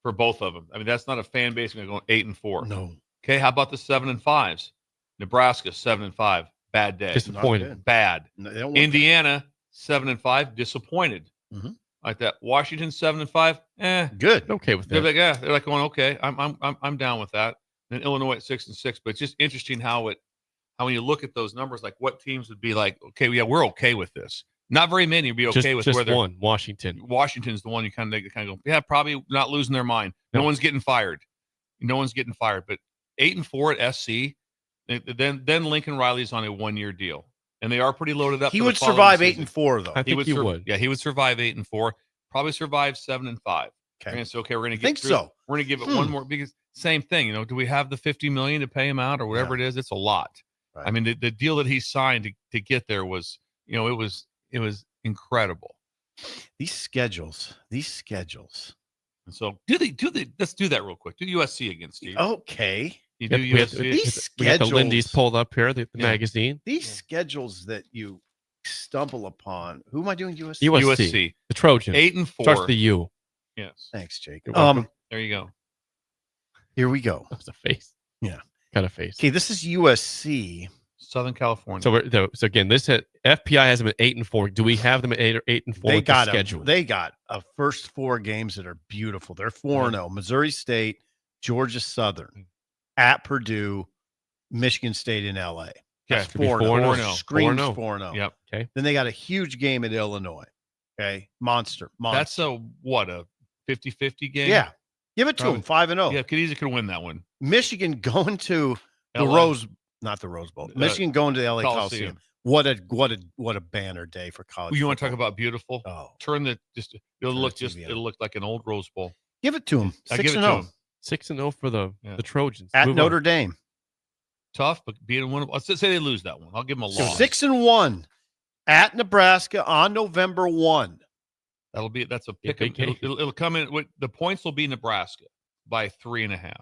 for both of them. I mean, that's not a fan base going to go 8-4. No. Okay, how about the 7-5s? Nebraska 7-5, bad day. Disappointed. Bad. No, they don't Indiana 7-5, disappointed. Like that. Washington 7-5, good. Okay with that. They're like going, okay, I'm down with that. And Illinois at 6-6, but it's just interesting how when you look at those numbers, like what teams would be like, okay, yeah, we're okay with this. Not very many would be okay with just where they're one. Washington. Washington's the one you kind of go, yeah, probably not losing their mind. No one's getting fired. But 8-4 at SC, then Lincoln Riley's on a 1-year deal, and they are pretty loaded up. He would survive 8-4 though. I think he would. Yeah, he would survive 8-4. Probably survive 7-5. Okay. And so we're going to think so. We're going to give it one more because same thing. Do we have the $50 million to pay him out or whatever it is? It's a lot. Right. I mean, the deal that he signed to get there was, it was incredible. These schedules. And so let's do that real quick. Do USC again, Steve. Okay. You do USC. We got the Lindy's pulled up here, the magazine. These schedules that you stumble upon. Who am I doing? USC. USC. The Trojans. 8-4. Starts with the U. Yes. Thanks, Jake. There you go. Here we go. That's a face. Yeah. Kind of face. Okay, this is USC. Southern California. So again, FPI has them at 8-4. Do we have them at 8-4? They got schedule. They got a first 4 games that are beautiful. They're 4-0. Missouri State, Georgia Southern, at Purdue, Michigan State, in LA. That's 4-0. Screams 4-0. Yep. Okay. Then they got a huge game at Illinois. Okay. Monster. That's a 50-50 game? Yeah. Give it to them. 5-0. Yeah, could win that one. Michigan going to the not the Rose Bowl. Michigan going to the LA Coliseum. What a banner day for college. You want to talk about beautiful? Oh. It'll look like an old Rose Bowl. Give it to them. 6-0. 6-0 for the Trojans. At Notre Dame. Tough, but being one. Let's say they lose that one. I'll give them a loss. 6-1 at Nebraska on November 1. That's a pick. It'll come in. The points will be Nebraska by 3.5.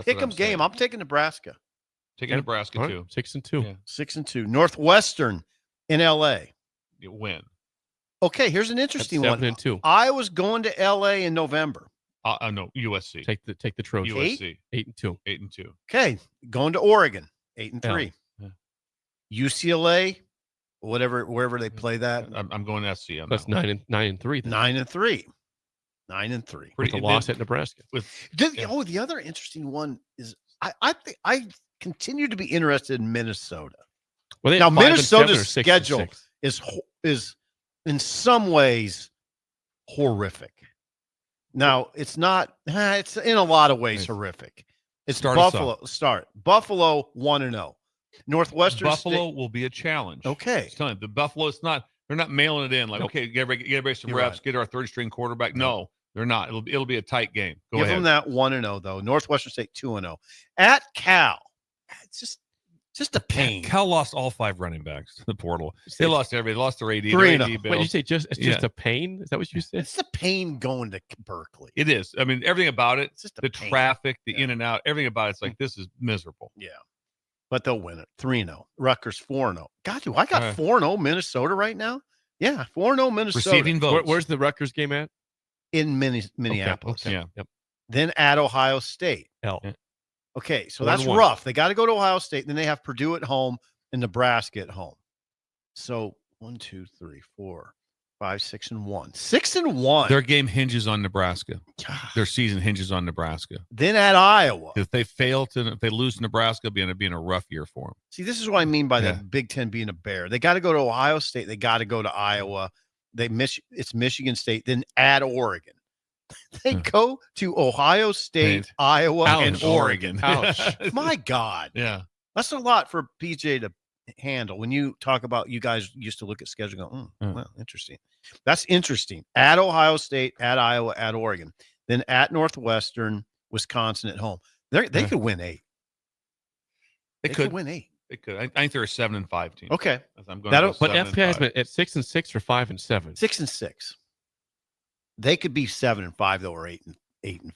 Pick 'em game. I'm taking Nebraska. Taking Nebraska All right, too. 6-2. Yeah. 6-2. Northwestern in L.A. You win. Okay, here's an interesting one. 7-2. I was going to L.A. in November. No, USC. Take the Trojans. USC. 8-2. 8-2. Okay, going to Oregon. 8-3. Yeah. UCLA, wherever they play that. I'm going to SC on That's that one. 9-3. 9-3. 9-3. With a loss at Nebraska. The other interesting one is I think I continue to be interested in Minnesota. Well, now 5-7 or Minnesota's 6-6. schedule is in some ways horrific. Now it's not. It's in a lot of ways horrific. It's Buffalo. Buffalo 1-0. Northwestern Buffalo State will be a challenge. Okay. It's telling you, the Buffalo, it's not. They're not mailing it in like, okay, get everybody some reps, get our third string quarterback. No, they're not. It'll be a tight game. Give them that 1-0 though. Northwestern State 2-0 at Cal. It's just a pain. Cal lost all 5 running backs to the portal. They lost everybody. They lost their AD. 3-0. What did you say? It's just a pain? Is that what you said? It's a pain going to Berkeley. It is. I mean, everything about it, It's just a the pain. traffic, the in and out, everything about it's like, this is miserable. Yeah. But they'll win it. 3-0. Rutgers 4-0. God, do I got All right. 4-0 Minnesota right now? Yeah, 4-0 Minnesota. Receiving votes. Where's the Rutgers game at? In Minneapolis. Okay. Yeah. Yep. Then at Ohio State. L. Okay, so 1-1. that's rough. They got to go to Ohio State. Then they have Purdue at home and Nebraska at home. So 1, 2, 3, 4, 5, 6, and 1. 6-1. Their game hinges on Nebraska. Their season hinges on Nebraska. Then at Iowa. If they lose to Nebraska, it'll be in a rough year for them. See, this is what I mean by Yeah. the Big Ten being a bear. They got to go to Ohio State. They got to go to Iowa. It's Michigan State. Then at Oregon. They go to Ohio State, Iowa, and Oregon. Ouch. My God. Yeah. That's a lot for PJ to handle. When you talk about, you guys used to look at schedule and go, well, interesting. That's interesting. At Ohio State, at Iowa, at Oregon. Then at Northwestern, Wisconsin at home. They could win 8. They could win 8. They could. I think they're a 7-5 team. Okay. I'm going But FPI has been at 6-6 or 5-7. 6-6. They could be 7-5 though, or 8-4.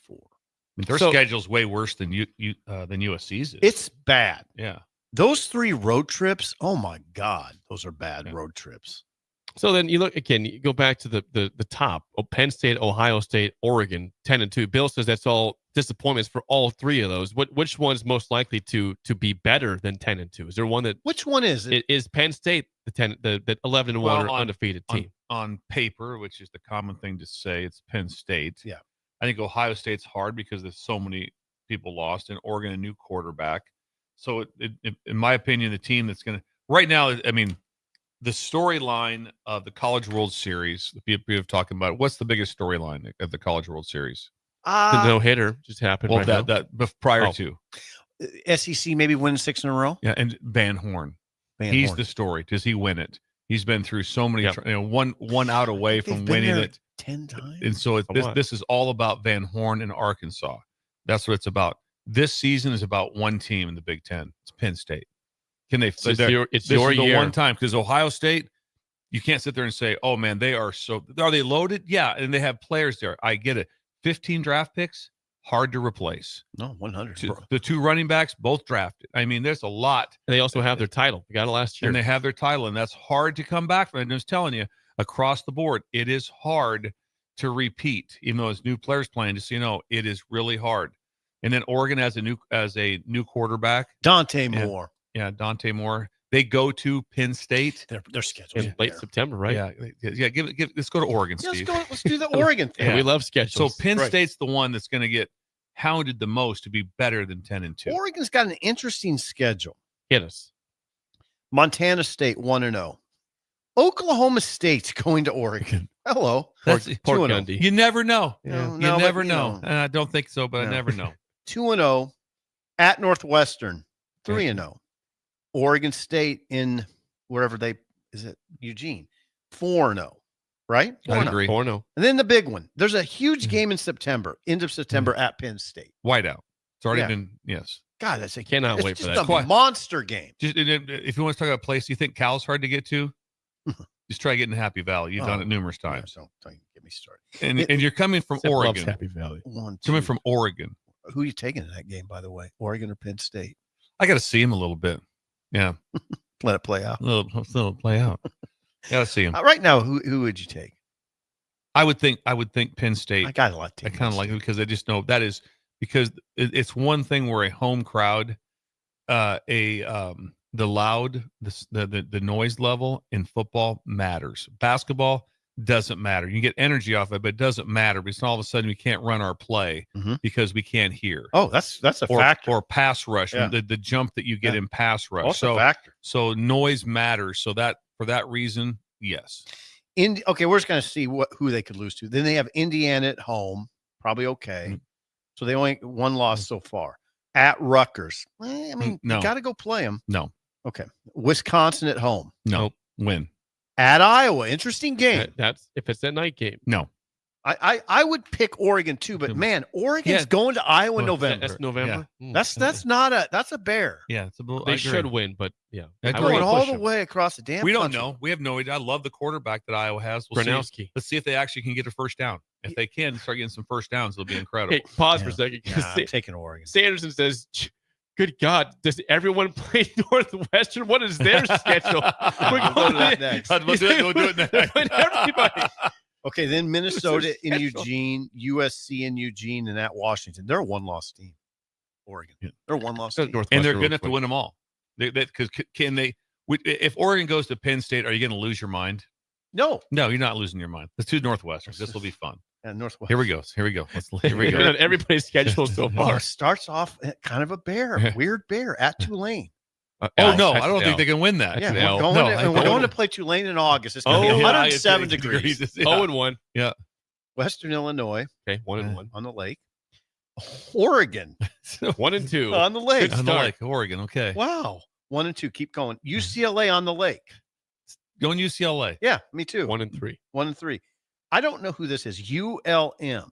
Their schedule's way worse than USC's is. It's bad. Yeah. Those 3 road trips, oh my God, those are bad road trips. So then you look again. You go back to the top: Penn State, Ohio State, Oregon, 10-2. Bill says that's all disappointments for all 3 of those. Which one's most likely to be better than 10-2? Is there one that? Which one is it? It is Penn State the 11-1 undefeated team on paper, which is the common thing to say. It's Penn State. Yeah. I think Ohio State's hard because there's so many people lost, and Oregon a new quarterback. So in my opinion, the team that's going to right now, I mean. The storyline of the College World Series, the people have talking about, what's the biggest storyline of the College World Series? The no-hitter just happened. Well, right that prior to SEC maybe win 6 in a row. Yeah, and Van Horn. He's the story. Does he win it? He's been through so many, one out away from winning it 10 times. And so this is all about Van Horn and Arkansas. That's what it's about. This season is about one team in the Big Ten. It's Penn State. Can they? It's your year. One time, because Ohio State, you can't sit there and say, "Oh man, they are so." Are they loaded? Yeah, and they have players there. I get it. 15 draft picks, hard to replace. No, 100. The 2 running backs, both drafted. I mean, there's a lot. And they also have their title. They got it last year. And they have their title, and that's hard to come back from. And I'm just telling you, across the board, it is hard to repeat. Even though it's new players playing, just so you know, it is really hard. And then Oregon has a new quarterback, Dante Moore. Yeah, Dante Moore. They go to Penn State. Their schedule late September, right? Yeah. Let's go to Oregon, Steve. Let's do the Oregon thing. Yeah, we love schedules. So Penn State's the one that's going to get hounded the most to be better than 10-2. Oregon's got an interesting schedule. Hit us. Montana State 1-0. Oklahoma State's going to Oregon. Hello. That's Pork Gundy. You never know. Yeah. You No, never but, know. And I don't think so, but I never know. 2-0 at Northwestern. 3-0. Oregon State in wherever Eugene. 4-0. Right? I agree. 4-0. And then the big one. There's a huge game in September, end of September at Penn State. Whiteout. It's already Yeah. been, yes. God, that's Cannot wait for just that. a monster game. Just if you want to talk about a place you think Cal's hard to get to, just try getting to Happy Valley. You've done it numerous times. Don't get me started. And you're coming from Zip Oregon. loves Happy Valley. One, Coming two. from Oregon. Who are you taking in that game, by the way? Oregon or Penn State? I got to see him a little bit. Yeah. Let it play out. Let it play out. Got to see him. Right now, who would you take? I would think Penn State. I got a lot. I kind of like it because I just know that is because it's one thing where a home crowd, the noise level in football matters. Basketball doesn't matter. You get energy off it, but it doesn't matter because all of a sudden we can't run our play because we can't hear. Oh, that's a factor. Or pass rush, Yeah. the jump that you get in pass rush. Also a factor. So noise matters. So that for that reason, yes. Okay, we're just going to see who they could lose to. Then they have Indiana at home, probably okay. Mm-hmm. So they only one loss so far. At Rutgers, I mean, No. you got to go play them. No. Okay, Wisconsin at home. No. Win. At Iowa, interesting game. That's if it's a night game. No. I would pick Oregon too, but man, Oregon's going to Iowa in November. That's November. Yeah. That's a bear. Yeah, They should win, but yeah, Going all the way across the damn. We don't country. know. We have no idea. I love the quarterback that Iowa has. Gronowski. Let's see if they actually can get a first down. If they can start getting some first downs, it'll be incredible. Hey, pause for a second. I'm taking Oregon. Sanderson says, "Good God, does everyone play Northwestern? What is their schedule?" We're going to that next. We'll do it next. Everybody. Okay, then Minnesota in Eugene, USC in Eugene, and at Washington. They're a one-loss team. Oregon. Yeah. They're a one-loss team. And they're going to have to win them all. Because can they? If Oregon goes to Penn State, are you going to lose your mind? No, you're not losing your mind. Let's do Northwestern. This will be fun. And Northwestern. Here we go. Here we go. Everybody's schedule so far. Starts off kind of a bear, weird bear at Tulane. I don't think they can win that. Yeah, we're going to play Tulane in August. It's going to be 107 degrees. 0-1. Yeah. Western Illinois. Okay, 1-1 on the lake. Oregon. 1-2 on the lake. On the lake, Oregon. Okay. Wow. 1-2. Keep going. UCLA on the lake. Going UCLA. Yeah, me too. 1-3. 1-3. I don't know who this is. ULM.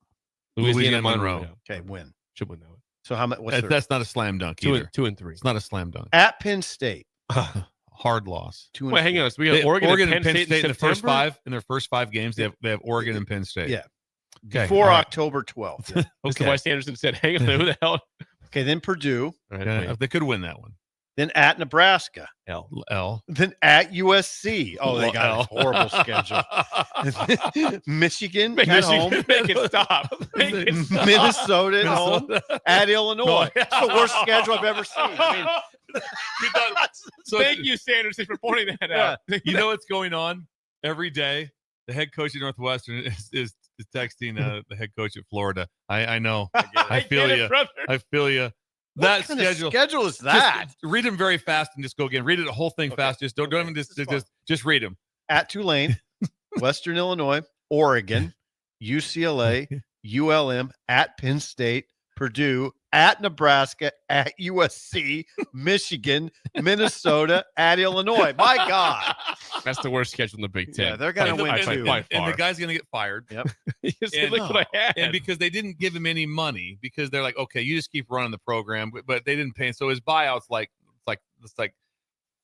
Louisiana Monroe. Okay, win. Should win that one. So how much? That's not a slam dunk either. 2-3. It's not a slam dunk. At Penn State. Hard loss. Wait, hang on. So we have Oregon and Penn State in the first five. In their first 5 games, they have Oregon and Penn State. Yeah. Okay. Before October 12th. Yeah. Okay. Why Sanderson said, hang on, who the hell? Okay, then Purdue. They could win that one. Then at Nebraska. L. Then at USC. Oh, they got a horrible schedule. Michigan at home. Make it stop. Minnesota at home. At Illinois. It's the worst schedule I've ever seen. I mean, Thank you, Sanderson, for pointing that out. You know what's going on every day? The head coach at Northwestern is texting the head coach at Florida. I know. I feel you. I feel you. What kind of schedule is that? Just read them very fast and just go again. Read it the whole thing fast. Just don't even just read them. At Tulane, Western Illinois, Oregon, UCLA, ULM, at Penn State, Purdue, at Nebraska, at USC, Michigan, Minnesota, at Illinois. My God. That's the worst schedule in the Big Ten. Yeah, they're going to win too. And the guy's going to get fired. Yep. Look what I had. And because they didn't give him any money, because they're like, okay, you just keep running the program, but they didn't pay. So his buyout's like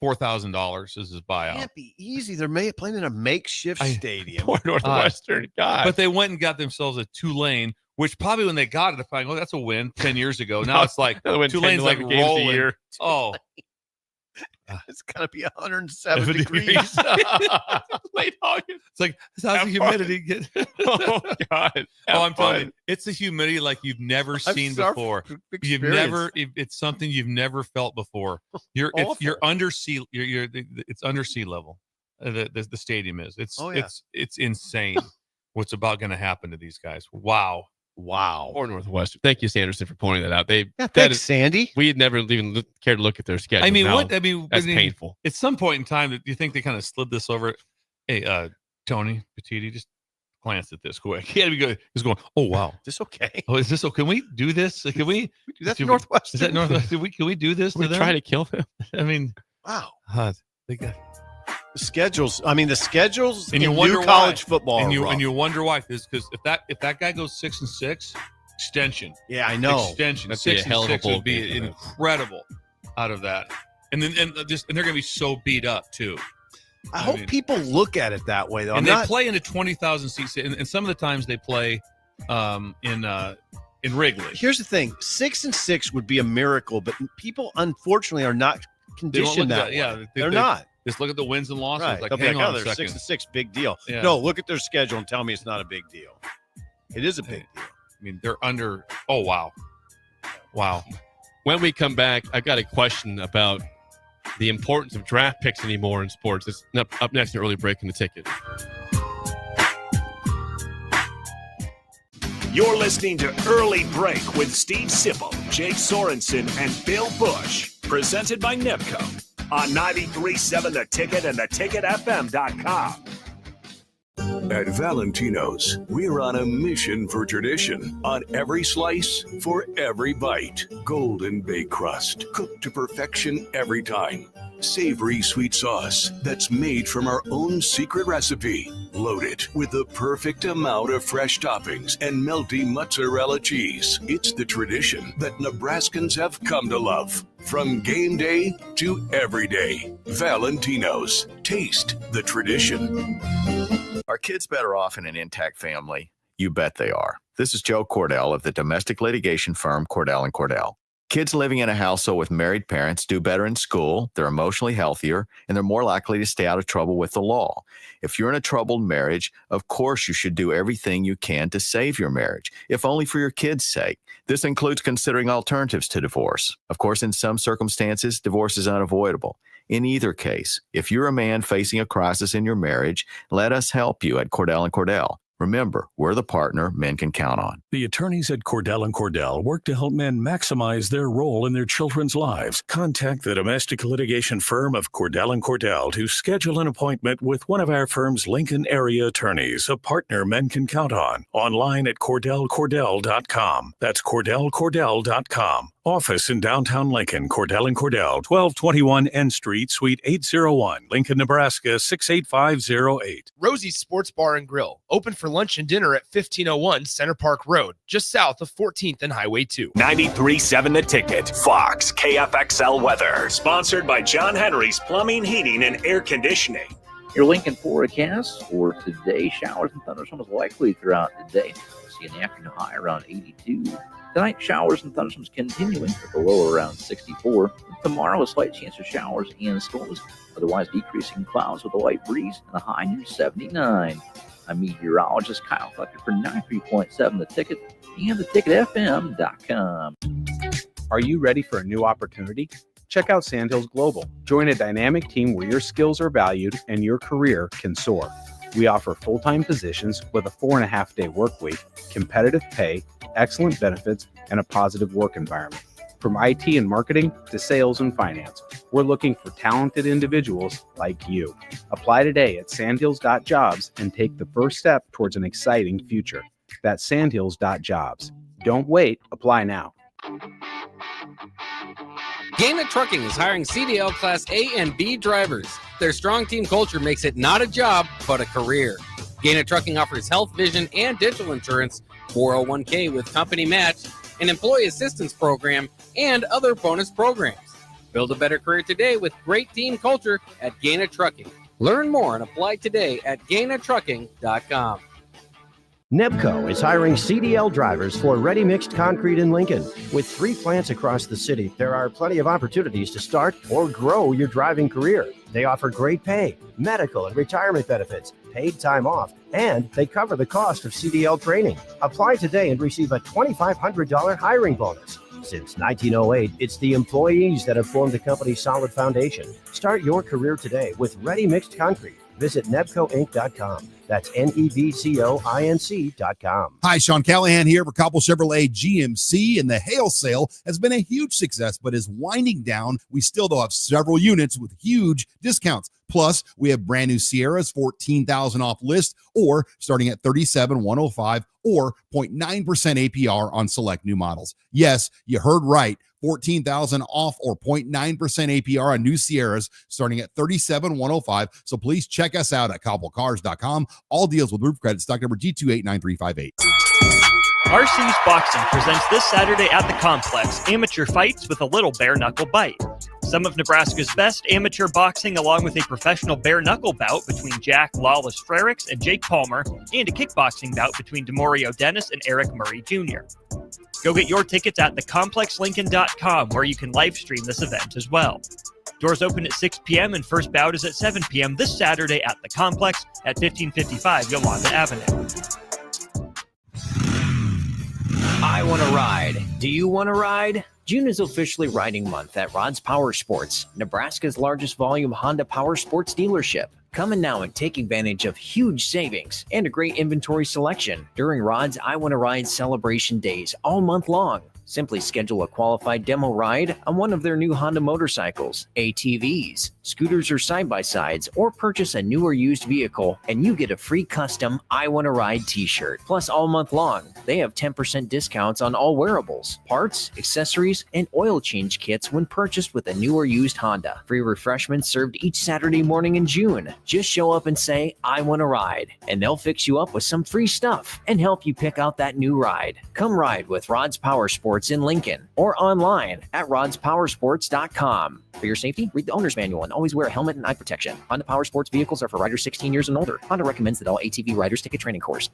$4,000 is his buyout. Can't be easy. They're playing in a makeshift stadium. Poor Northwestern. God. But they went and got themselves a Tulane, which probably when they got it, they're like, oh, that's a win 10 years ago. Now it's like Tulane's like rolling. A year. Oh. It's gonna be 107 degrees. Late August. It's like, how's the humidity get? Oh God. I'm telling you, it's a humidity like you've never seen before. You've never. It's something you've never felt before. You're under sea. It's under sea level. The stadium is. It's insane. What's about going to happen to these guys? Wow. Or Northwestern. Thank you, Sanderson, for pointing that out. Thanks, Sandy. We had never even cared to look at their schedule. I mean, now, that's painful. At some point in time, do you think they kind of slid this over? Hey, Tony Petiti, just glance at this quick. He had to be good. He's going, oh wow, is this okay? Oh, is this okay? Can we do this? Can we do that to Northwestern? Is that Northwestern? Can we do this? We try to kill them. I mean, wow. They got the schedules. I mean, the schedules and in you wonder new college football. And you wonder why? Because if that guy goes 6-6, extension. Yeah, I know. Extension. That's 6-6 would be incredible out of that. And then they're going to be so beat up too. I hope people look at it that way, though. And they play in a 20,000 seats, and some of the times they play in in Wrigley. Here's the thing: 6-6 would be a miracle, but people unfortunately are not conditioned that way. Yeah, they're not. Just look at the wins and losses. Right. Like, They'll be hang like, on oh, a they're second. 6-6, big deal. Yeah. No, look at their schedule and tell me it's not a big deal. It is a big deal. I mean, they're under. Oh, wow. When we come back, I've got a question about the importance of draft picks anymore in sports. It's up next in Early Break in the Ticket. You're listening to Early Break with Steve Sipple, Jake Sorensen, and Bill Busch. Presented by Nebco on 93.7 The Ticket and theticketfm.com. At Valentino's, we're on a mission for tradition. On every slice, for every bite. Golden baked crust, cooked to perfection every time. Savory sweet sauce that's made from our own secret recipe. Loaded with the perfect amount of fresh toppings and melty mozzarella cheese. It's the tradition that Nebraskans have come to love. From game day to every day. Valentino's. Taste the tradition. Are kids better off in an intact family? You bet they are. This is Joe Cordell of the domestic litigation firm Cordell & Cordell. Kids living in a household with married parents do better in school, they're emotionally healthier, and they're more likely to stay out of trouble with the law. If you're in a troubled marriage, of course you should do everything you can to save your marriage, if only for your kids' sake. This includes considering alternatives to divorce. Of course, in some circumstances, divorce is unavoidable. In either case, if you're a man facing a crisis in your marriage, let us help you at Cordell & Cordell. Remember, we're the partner men can count on. The attorneys at Cordell & Cordell work to help men maximize their role in their children's lives. Contact the domestic litigation firm of Cordell & Cordell to schedule an appointment with one of our firm's Lincoln area attorneys, a partner men can count on. Online at CordellCordell.com. That's CordellCordell.com. Office in downtown Lincoln, Cordell & Cordell, 1221 N Street, Suite 801, Lincoln, Nebraska, 68508. Rosie's Sports Bar and Grill, open for lunch and dinner at 1501 Center Park Road, just south of 14th and Highway 2. 93.7 The Ticket. Fox KFXL weather. Sponsored by John Henry's Plumbing, Heating, and Air Conditioning. Your Lincoln forecast for today: showers and thunderstorms likely throughout the day. See in the afternoon high around 82. Tonight, showers and thunderstorms continuing with the low around 64. Tomorrow, a slight chance of showers and storms. Otherwise, decreasing clouds with a light breeze and a high near 79. I'm meteorologist Kyle Flecker for 93.7 The Ticket and theticketfm.com. Are you ready for a new opportunity? Check out Sandhills Global. Join a dynamic team where your skills are valued and your career can soar. We offer full-time positions with a 4.5-day work week, competitive pay, excellent benefits, and a positive work environment. From IT and marketing to sales and finance, we're looking for talented individuals like you. Apply today at sandhills.jobs and take the first step towards an exciting future. That's sandhills.jobs. Don't wait. Apply now. Gaina Trucking is hiring CDL Class A and B drivers. Their strong team culture makes it not a job, but a career. Gaina Trucking offers health, vision, and dental insurance, 401k with company match, an employee assistance program, and other bonus programs. Build a better career today with great team culture at Gaina Trucking. Learn more and apply today at GainaTrucking.com. Nebco is hiring CDL drivers for ready-mixed concrete in Lincoln. With 3 plants across the city, there are plenty of opportunities to start or grow your driving career. They offer great pay, medical and retirement benefits, paid time off, and they cover the cost of CDL training. Apply today and receive a $2,500 hiring bonus. Since 1908, it's the employees that have formed the company's solid foundation. Start your career today with ready-mixed concrete. Visit nebcoinc.com. That's nebcoinc.com. Hi, Sean Callahan here for Cobble Chevrolet GMC, and the hail sale has been a huge success, but is winding down. We still though have several units with huge discounts. Plus, we have brand new Sierras, $14,000 off list, or starting at $37,105, or 0.9% APR on select new models. Yes, you heard right. $14,000 off or 0.9% APR on new Sierras starting at $37,105. So please check us out at cobblecars.com. All deals with roof credit, stock number G2899358. RC's Boxing presents this Saturday at the Complex amateur fights with a little bare knuckle bite. Some of Nebraska's best amateur boxing, along with a professional bare-knuckle bout between Jack Lawless Frericks and Jake Palmer, and a kickboxing bout between Demorio Dennis and Eric Murray Jr. Go get your tickets at thecomplexlincoln.com, where you can live stream this event as well. Doors open at 6 p.m. and first bout is at 7 p.m. this Saturday at the Complex at 1555 Yolanda Avenue. I want to ride. Do you want to ride? June is officially riding month at Rod's Power Sports, Nebraska's largest volume Honda Power Sports dealership. Come in now and take advantage of huge savings and a great inventory selection during Rod's I Want to Ride celebration days all month long. Simply schedule a qualified demo ride on one of their new Honda motorcycles, ATVs, scooters, or side-by-sides, or purchase a new or used vehicle, and you get a free custom I Want to Ride t-shirt. Plus, all month long, they have 10% discounts on all wearables, parts, accessories, and oil change kits when purchased with a new or used Honda. Free refreshments served each Saturday morning in June. Just show up and say, I want to ride, and they'll fix you up with some free stuff and help you pick out that new ride. Come ride with Rod's Power Sports in Lincoln or online at rodspowersports.com. For your safety, read the owner's manual and always wear a helmet and eye protection. Honda Power Sports vehicles are for riders 16 years and older. Honda recommends that all ATV riders take a training course.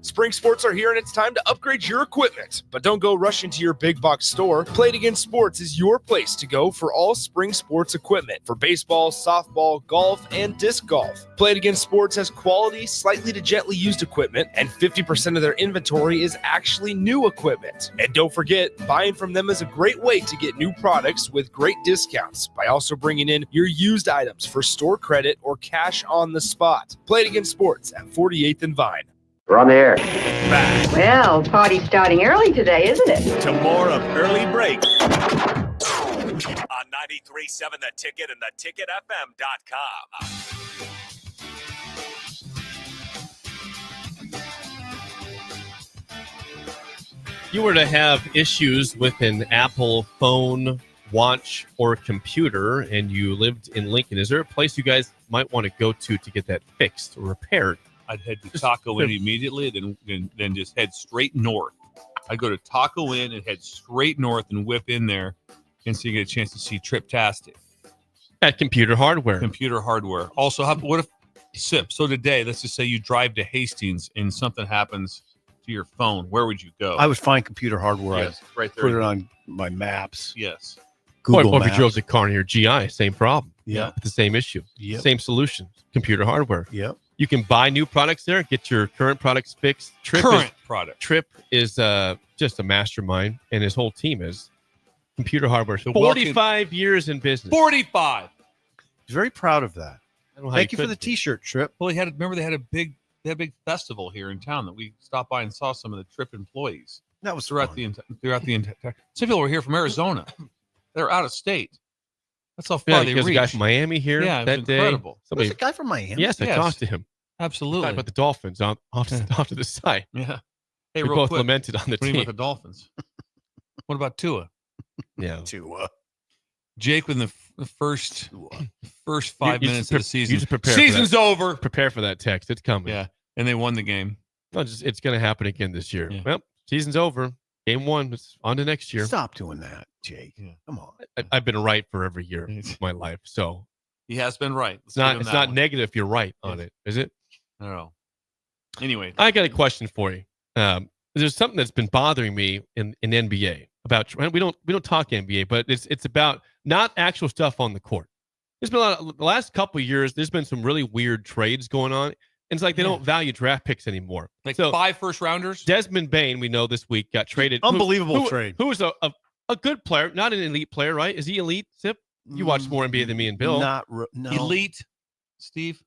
Spring sports are here and it's time to upgrade your equipment. But don't go rushing to your big box store. Play It Again Sports is your place to go for all spring sports equipment for baseball, softball, golf, and disc golf. Play It Again Sports has quality, slightly to gently used equipment, and 50% of their inventory is actually new equipment. And don't forget, buying from them is a great way to get new products with great discounts by also bringing in your used items for store credit or cash on the spot. Play It Again Sports at 48th and Vine. We're on the air. Back Well, party's starting early today, isn't it? to more of Early Break on 93.7 The Ticket and theticketfm.com. You were to have issues with an Apple phone, watch, or computer, and you lived in Lincoln, is there a place you guys might want to go to get that fixed or repaired? I'd head to Taco Inn immediately, then just head straight north. I'd go to Taco Inn and head straight north and whip in there, and so you get a chance to see Triptastic. At Computer Hardware. Computer Hardware. Also, what if, Sip, so today, let's just say you drive to Hastings and something happens to your phone. Where would you go? I would find Computer Hardware. Yes, right there. Put it on my maps. Yes. Google Or if Maps. you drove the car in your GI, same problem. Yeah. The same issue. Yep. Same solution. Computer Hardware. Yep. You can buy new products there, get your current products fixed. Trip is just a mastermind, and his whole team is Computer Hardware. 45 years in business. 45. He's very proud of that. I don't know how Thank you you for could the be. T-shirt, Trip. Well, they had a big festival here in town that we stopped by and saw some of the Trip employees. That was throughout the entire. Some people were here from Arizona. They're out of state. That's how far they there's reached. a guy from Miami here Yeah, that it's day. incredible. Somebody, There's a guy from Miami. yes, I talked to him. Absolutely. Talked about the Dolphins off to the side. Yeah. Hey, we real both quick, lamented on the what do you mean team. with the Dolphins? What about Tua? Yeah. Tua. Jake, in the first 5 minutes of the season, You just prepare season's for that. over. Prepare for that text. It's coming. Yeah, and they won the game. No, it's going to happen again this year. Yeah. Well, season's over. Game one. It's on to next year. Stop doing that, Jake. Come on. I've been right for every year of my life, so He has been right. it's not negative if you're right on it, is it? I don't know. Anyway, I got a question for you. There's something that's been bothering me in NBA about. We don't talk NBA, but it's about not actual stuff on the court. There's been the last couple of years. There's been some really weird trades going on. And it's like they don't value draft picks anymore. Like so 5 first-rounders? Desmond Bane, we know this week, got traded. Unbelievable trade. Who was a good player, not an elite player, right? Is he elite, Sip? You watch more NBA than me and Bill. No. Elite, Steve?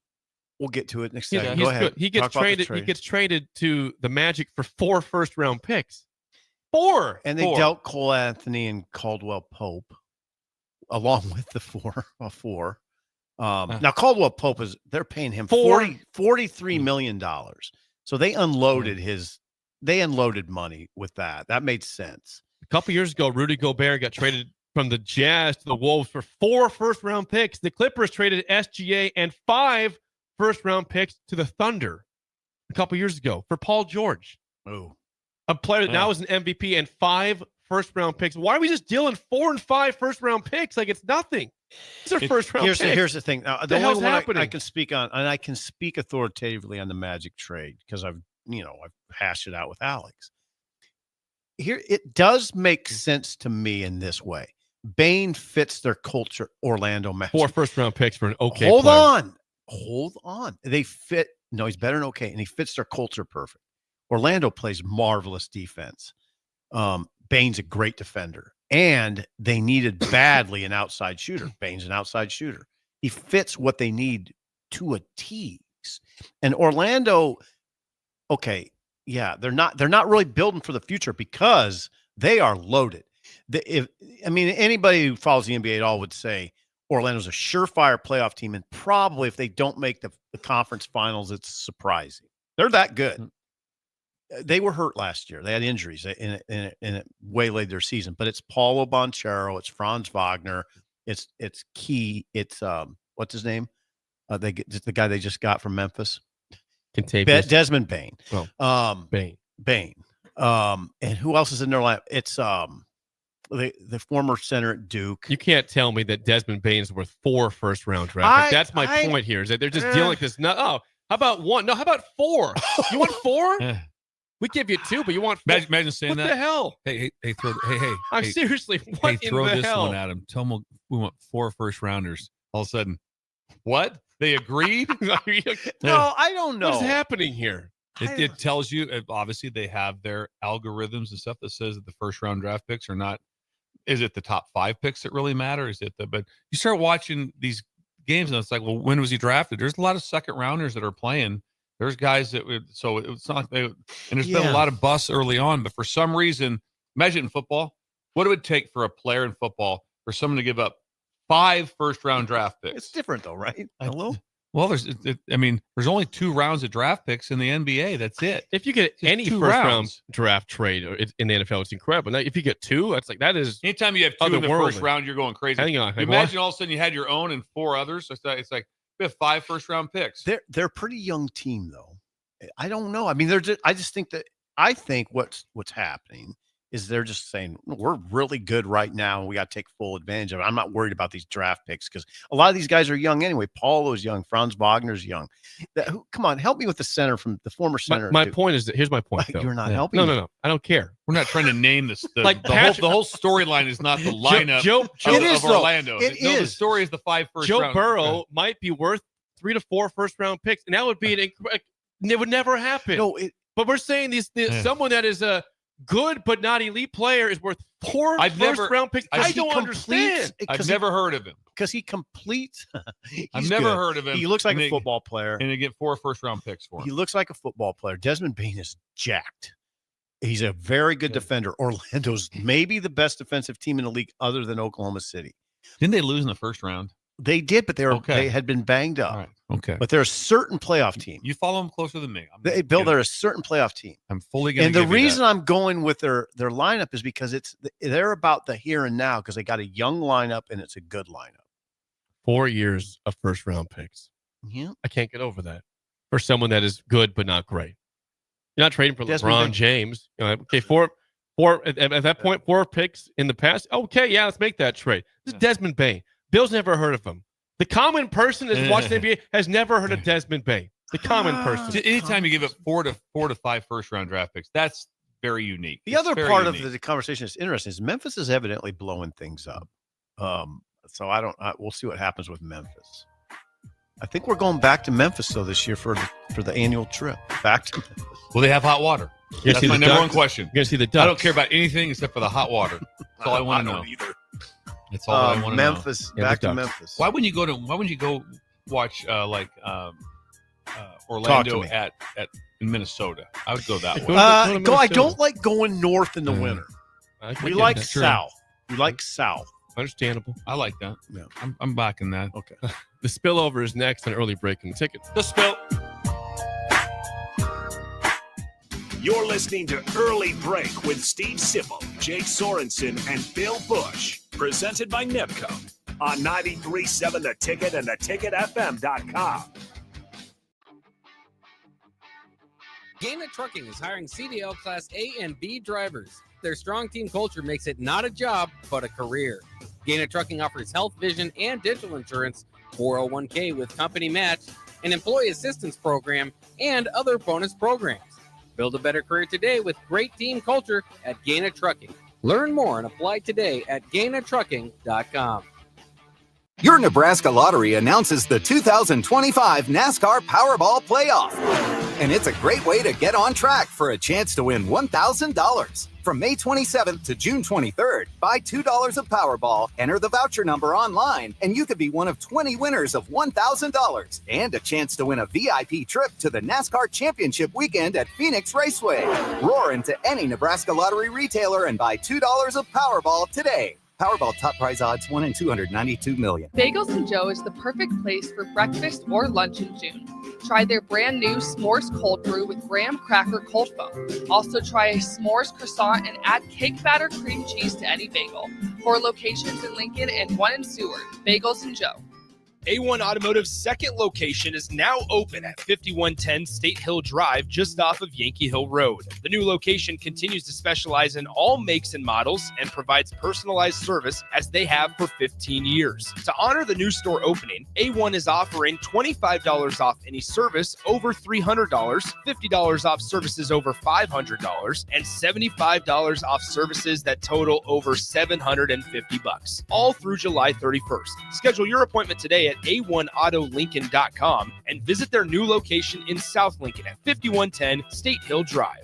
We'll get to it next He's time. Go ahead. good. He gets Talk about the traded. trade. He gets traded to the Magic for 4 first-round picks. 4. And they dealt Cole Anthony and Caldwell Pope along with the four. Now Caldwell Pope they're paying him $43 million. So they unloaded money with that. That made sense. A couple years ago, Rudy Gobert got traded from the Jazz to the Wolves for 4 first-round picks. The Clippers traded SGA and 5 first-round picks to the Thunder a couple years ago for Paul George. Oh, a player that now is an MVP and 5 first-round picks. Why are we just dealing 4 and 5 first-round picks like it's nothing? These are first-round picks. Here's the thing. What The the hell's only one happening? I can speak on, and I can speak authoritatively on the Magic trade because I've hashed it out with Alex. Here, it does make sense to me in this way. Bain fits their culture. Orlando Magic. 4 first-round picks for an okay Hold player. on. They fit. No, he's better than okay, and he fits their culture perfect. Orlando plays marvelous defense. Bain's a great defender, and they needed badly an outside shooter. Bain's an outside shooter. He fits what they need to a T. And Orlando, okay, yeah, they're not really building for the future because they are loaded. Anybody who follows the NBA at all would say Orlando's a surefire playoff team, and probably if they don't make the conference finals, it's surprising. They're that good. They were hurt last year. They had injuries, and it waylaid their season. But it's Paulo Banchero, it's Franz Wagner, it's Key, it's what's his name? The guy they just got from Memphis, Desmond Bain. Bain. And who else is in their lineup? It's the former center at Duke. You can't tell me that Desmond Bain is worth 4 first-round draft picks. That's my point here, is that they're just dealing with this. How about 1? No, how about 4? You want 4? We give you 2, but you want 4. Imagine saying what that. What the hell? Hey, I'm hey, seriously, what throw in the this hell? one at him. Tell them we want 4 first-rounders. All of a sudden, what? They agreed? No, I don't know. What's happening here? It tells you, obviously, they have their algorithms and stuff that says that the first-round draft picks are not. Is it the top 5 picks that really matter? But you start watching these games and it's like, well, when was he drafted? There's a lot of second-rounders that are playing. There's guys so it's not like and there's been a lot of busts early on, but for some reason, imagine in football, what it would take for a player in football for someone to give up 5 first-round draft picks. It's different though, right? Hello? Well, there's only 2 rounds of draft picks in the NBA. That's it. If you get any first-round draft trade in the NFL, it's incredible. Now, if you get 2, that is. Anytime you have 2 in the first round, you're going crazy. Hang on. Imagine all of a sudden you had your own and 4 others. It's like we have 5 first-round picks. They're a pretty young team, though. I don't know. I mean, I think what's happening is they're just saying we're really good right now and we got to take full advantage of it. I'm not worried about these draft picks because a lot of these guys are young anyway. Paulo's young, Franz Wagner's young. Come on, help me with the center from the former center. My point is that here's my point. Though. You're not helping. No. I don't care. We're not trying to name this. The whole storyline is not the lineup of Orlando. The story is the 5 first round. Joe Burrow might be worth 3 to 4 first-round picks, and that would be it would never happen. No, but we're saying someone that is a good but not elite player is worth 4 first-round picks. I don't understand. I've never heard of him because he completes. I've never heard of him. He looks like a football player, and they get 4 first-round picks for him. He looks like a football player. Desmond Bain is jacked. He's a very good defender. Orlando's maybe the best defensive team in the league, other than Oklahoma City. Didn't they lose in the first round? They did, but they had been banged up. All right. Okay. But they're a certain playoff team. You follow them closer than me. Bill, they're a certain playoff team. I'm fully going to. And the reason I'm going with their lineup is because they're about the here and now because they got a young lineup and it's a good lineup. 4 years of first-round picks. Yeah, I can't get over that for someone that is good but not great. You're not trading for LeBron James. Okay, 4 at that point, 4 picks in the past. Okay, yeah, let's make that trade. This is Desmond Bain. Bill's never heard of him. The common person that's watching the NBA has never heard of Desmond Bain. The common person. Anytime you give up 4 to 5 first-round draft picks, that's very unique. The other part of the conversation that's interesting is Memphis is evidently blowing things up. So we'll see what happens with Memphis. I think we're going back to Memphis though this year for the annual trip. Back to Memphis. Will they have hot water? That's my number one question. You're gonna see the Ducks. I don't care about anything except for the hot water. That's all I want to know. Either. That's all I want to know. Memphis, back to Memphis. Why wouldn't you go watch Orlando in Minnesota? I would go that way. I don't like going north in the winter. We like south. We like south. Understandable. I like that. Yeah. I'm backing that. Okay. The spillover is next on Early Break in the Ticket. The spill. You're listening to Early Break with Steve Sipple, Jake Sorensen, and Bill Busch. Presented by NEPCO on 93.7 The Ticket and theticketfm.com. Gaina Trucking is hiring CDL Class A and B drivers. Their strong team culture makes it not a job, but a career. Gaina Trucking offers health, vision, and dental insurance, 401k with company match, an employee assistance program, and other bonus programs. Build a better career today with great team culture at Gaina Trucking. Learn more and apply today at GainaTrucking.com. Your Nebraska Lottery announces the 2025 NASCAR Powerball Playoff. And it's a great way to get on track for a chance to win $1,000. From May 27th to June 23rd, buy $2 of Powerball, enter the voucher number online, and you could be one of 20 winners of $1,000 and a chance to win a VIP trip to the NASCAR Championship weekend at Phoenix Raceway. Roar into any Nebraska Lottery retailer and buy $2 of Powerball today. Powerball top prize odds 1 in 292 million. Bagels and Joe is the perfect place for breakfast or lunch in June. Try their brand new s'mores cold brew with graham cracker cold foam. Also try a s'mores croissant and add cake batter cream cheese to any bagel. 4 locations in Lincoln and 1 in Seward. Bagels and Joe. A1 Automotive's second location is now open at 5110 State Hill Drive, just off of Yankee Hill Road. The new location continues to specialize in all makes and models and provides personalized service as they have for 15 years. To honor the new store opening, A1 is offering $25 off any service over $300, $50 off services over $500, and $75 off services that total over $750, all through July 31st. Schedule your appointment today at A1AutoLincoln.com and visit their new location in South Lincoln at 5110 State Hill Drive.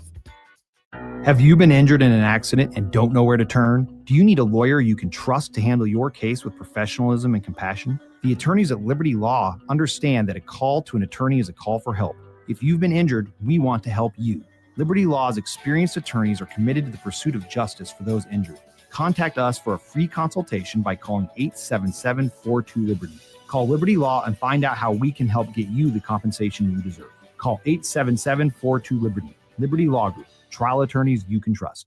Have you been injured in an accident and don't know where to turn? Do you need a lawyer you can trust to handle your case with professionalism and compassion? The attorneys at Liberty Law understand that a call to an attorney is a call for help. If you've been injured, we want to help you. Liberty Law's experienced attorneys are committed to the pursuit of justice for those injured. Contact us for a free consultation by calling 877-42-LIBERTY. Call Liberty Law and find out how we can help get you the compensation you deserve. Call 877-42-LIBERTY. Liberty Law Group. Trial attorneys you can trust.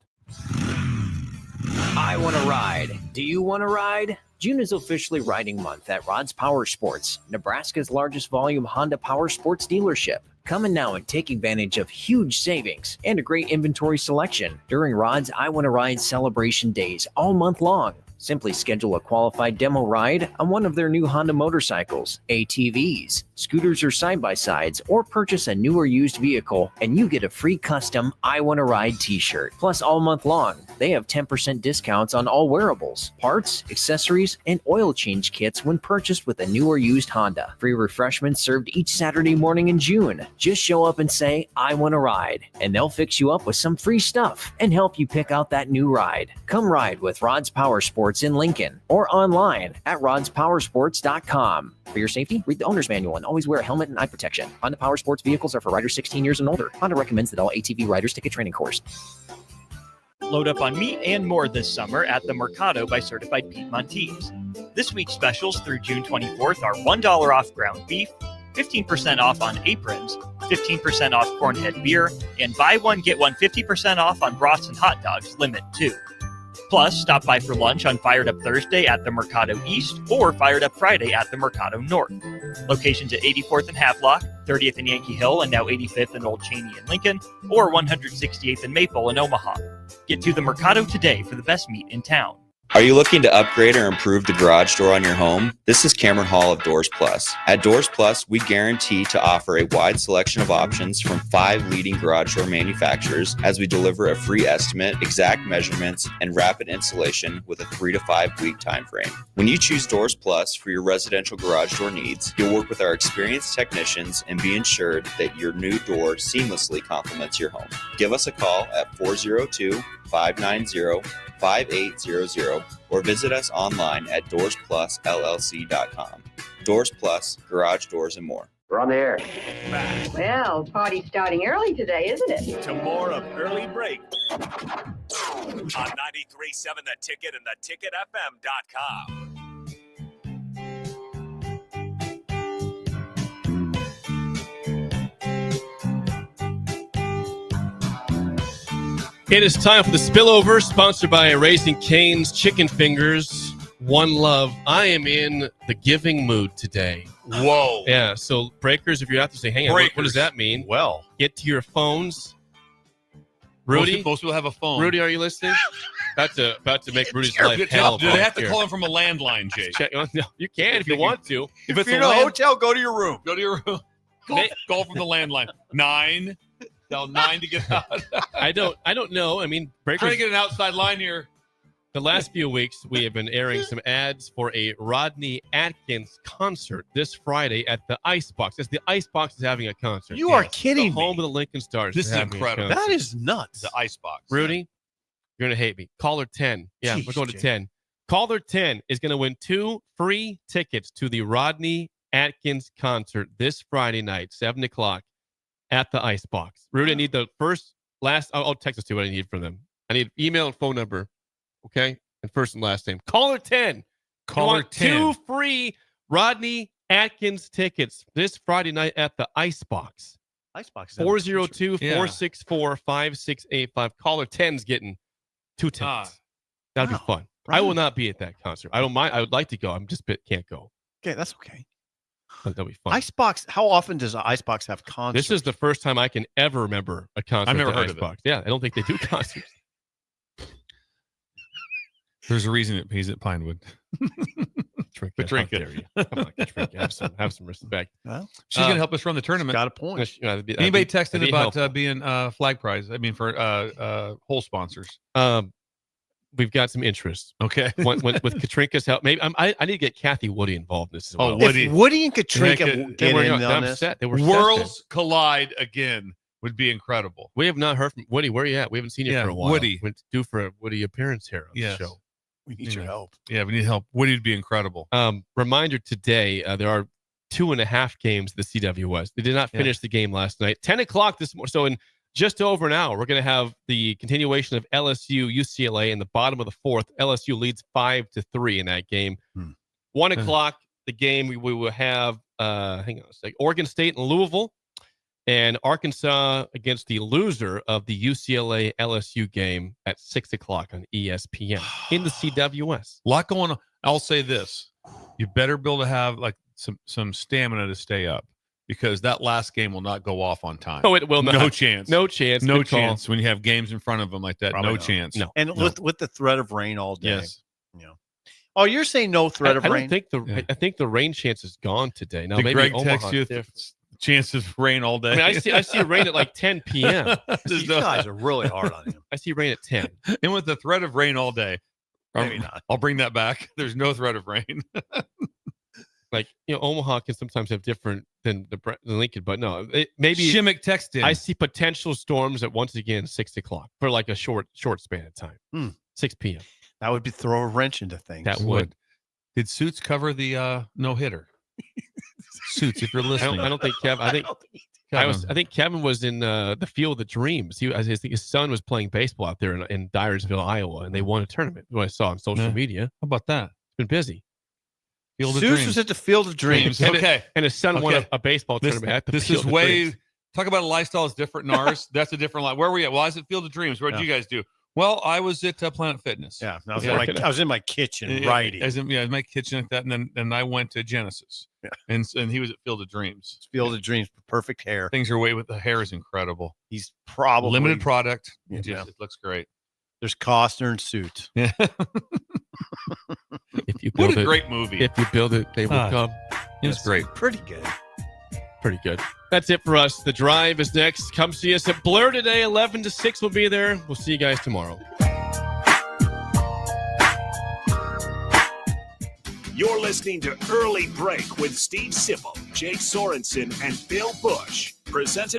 I want to ride. Do you want to ride? June is officially riding month at Rod's Power Sports, Nebraska's largest volume Honda Power Sports dealership. Come in now and take advantage of huge savings and a great inventory selection during Rod's I Want to Ride celebration days all month long. Simply schedule a qualified demo ride on one of their new Honda motorcycles, ATVs, scooters, or side-by-sides, or purchase a new or used vehicle, and you get a free custom I Want to Ride t-shirt. Plus, all month long, they have 10% discounts on all wearables, parts, accessories, and oil change kits when purchased with a new or used Honda. Free refreshments served each Saturday morning in June. Just show up and say, I want to ride, and they'll fix you up with some free stuff and help you pick out that new ride. Come ride with Rod's Power Sports in Lincoln or online at rodspowersports.com. For your safety, read the owner's manual and always wear a helmet and eye protection. Honda Power Sports vehicles are for riders 16 years and older. Honda recommends that all ATV riders take a training course. Load up on meat and more this summer at the Mercado by Certified Piedmontese. This week's specials through June 24th are $1 off ground beef, 15% off on aprons, 15% off cornhead beer, and buy one, get one 50% off on brats and hot dogs, limit 2. Plus, stop by for lunch on Fired Up Thursday at the Mercado East or Fired Up Friday at the Mercado North. Locations at 84th and Havelock, 30th and Yankee Hill, and now 85th and Old Cheney in Lincoln, or 168th and Maple in Omaha. Get to the Mercado today for the best meat in town. Are you looking to upgrade or improve the garage door on your home? This is Cameron Hall of Doors Plus. At Doors Plus, we guarantee to offer a wide selection of options from 5 leading garage door manufacturers as we deliver a free estimate, exact measurements, and rapid installation with a 3 to 5 week time frame. When you choose Doors Plus for your residential garage door needs, you'll work with our experienced technicians and be ensured that your new door seamlessly complements your home. Give us a call at 402-590-5800 or visit us online at doorsplusllc.com. Doors Plus, garage doors and more. We're on the air. Well, party's starting early today, isn't it? To more of Early Break on 93.7 The Ticket and theticketfm.com. It is time for the spillover, sponsored by Raising Cane's Chicken Fingers. One Love. I am in the giving mood today. Whoa. Yeah, so breakers, if you're out there saying, hang on, what does that mean? Well, get to your phones. Rudy, most people have a phone. Rudy, are you listening? About to make Rudy's life hell. Do they have to call him from a landline, Jake? No, you can if you want to. If it's you're in a hotel, go to your room. Go to your room. Call from the landline. 9. Tell 9 to get out. I don't know. I mean, Trying to get an outside line here. The last few weeks, we have been airing some ads for a Rodney Atkins concert this Friday at the Icebox. As the Icebox is having a concert. You are kidding the home of the Lincoln Stars. This is incredible. That is nuts. The Icebox. Rudy, you're going to hate me. Caller 10. Yeah, Jeez, we're going to Jake. 10. Caller 10 is going to win 2 free tickets to the Rodney Atkins concert this Friday night, 7 o'clock at the Icebox. Rudy, I need the last. I'll text us to what I need from them. I need email and phone number. Okay, and first and last name. Caller 10. Caller 10. 2 free Rodney Atkins tickets this Friday night at the Icebox. Icebox. 402-464-5685. Caller 10's getting 2 tickets. That'd be fun. Right. I will not be at that concert. I don't mind. I would like to go. I'm just can't go. Okay, that's okay. But that'll be fun. Icebox. How often does Icebox have concerts? This is the first time I can ever remember a concert. I've never at heard of it. Icebox. Yeah, I don't think they do concerts. There's a reason he's at Pinewood. Drink it. Come on, Katrinka, have some respect. Well, she's going to help us run the tournament. Got a point. Anybody texting about being flag prize? I mean, for whole sponsors. We've got some interest. Okay. with Katrinka's help, maybe I need to get Kathy Woody involved in this as well. Oh, Woody and Katrinka they were in on upset. this. They were Worlds collide again would be incredible. We have not heard from Woody. Where are you at? We haven't seen you for a while. Woody. We're due for a Woody appearance here on Yes. the show. We need your help. Yeah, we need help. Woody would be incredible. Reminder today, there are 2.5 games in the CWS. They did not finish the game last night. 10 o'clock this morning. So in just over an hour, we're going to have the continuation of LSU UCLA in the bottom of the fourth. LSU leads 5-3 in that game. 1 o'clock, the game we will have. Hang on a sec. Oregon State and Louisville, and Arkansas against the loser of the UCLA LSU game at 6 o'clock on ESPN in the CWS. A lot going on. I'll say this: you better be able to have like some stamina to stay up, because that last game will not go off on time. Oh, it will not. No chance. No chance. No Good call. chance when you have games in front of them like that. Probably no not. chance. No. And with the threat of rain all day. Yes. Yeah. Oh, you're saying no threat of I rain? don't think I think the rain chance is gone today. Now Did maybe Greg Omaha's text you different. chances of rain all day? I mean, I see rain at like 10 p.m. These guys are really hard on him. I see rain at 10. And with the threat of rain all day, Maybe not. I'll bring that back. There's no threat of rain. Like, Omaha can sometimes have different than Lincoln, but no, maybe Shimmick texted. I see potential storms at once again 6 o'clock for like a short span of time. 6 p.m. That would be throw a wrench into things. That would. Did Suits cover the no hitter? Suits, if you're listening, I don't think Kevin. I think Kevin was in the Field of Dreams. I think his son was playing baseball out there in Dyersville, Iowa, and they won a tournament. What I saw on social media. How about that? It's been busy. Field of Zeus Dreams. was at the Field of Dreams. Okay. And his son won a baseball tournament at the This Field is of way. Dreams. Talk about a lifestyle is different than ours. That's a different life. Where were you at? Well, I was at Field of Dreams. What did you guys do? Well, I was at Planet Fitness. Yeah, I was in my kitchen writing. In my kitchen like that, and then I went to Genesis. Yeah. And he was at Field of Dreams. Field of Dreams, perfect hair. Things are way with the hair is incredible. He's probably limited product. Yeah. It looks great. There's Costner and Suits. Yeah. If you What build a it, great movie. If you build it, they will come. It was great. Pretty good. Pretty good. That's it for us. The Drive is next. Come see us at Blur today. 11 to 6 will be there. We'll see you guys tomorrow. You're listening to Early Break with Steve Sipple, Jake Sorensen, and Bill Busch. Presented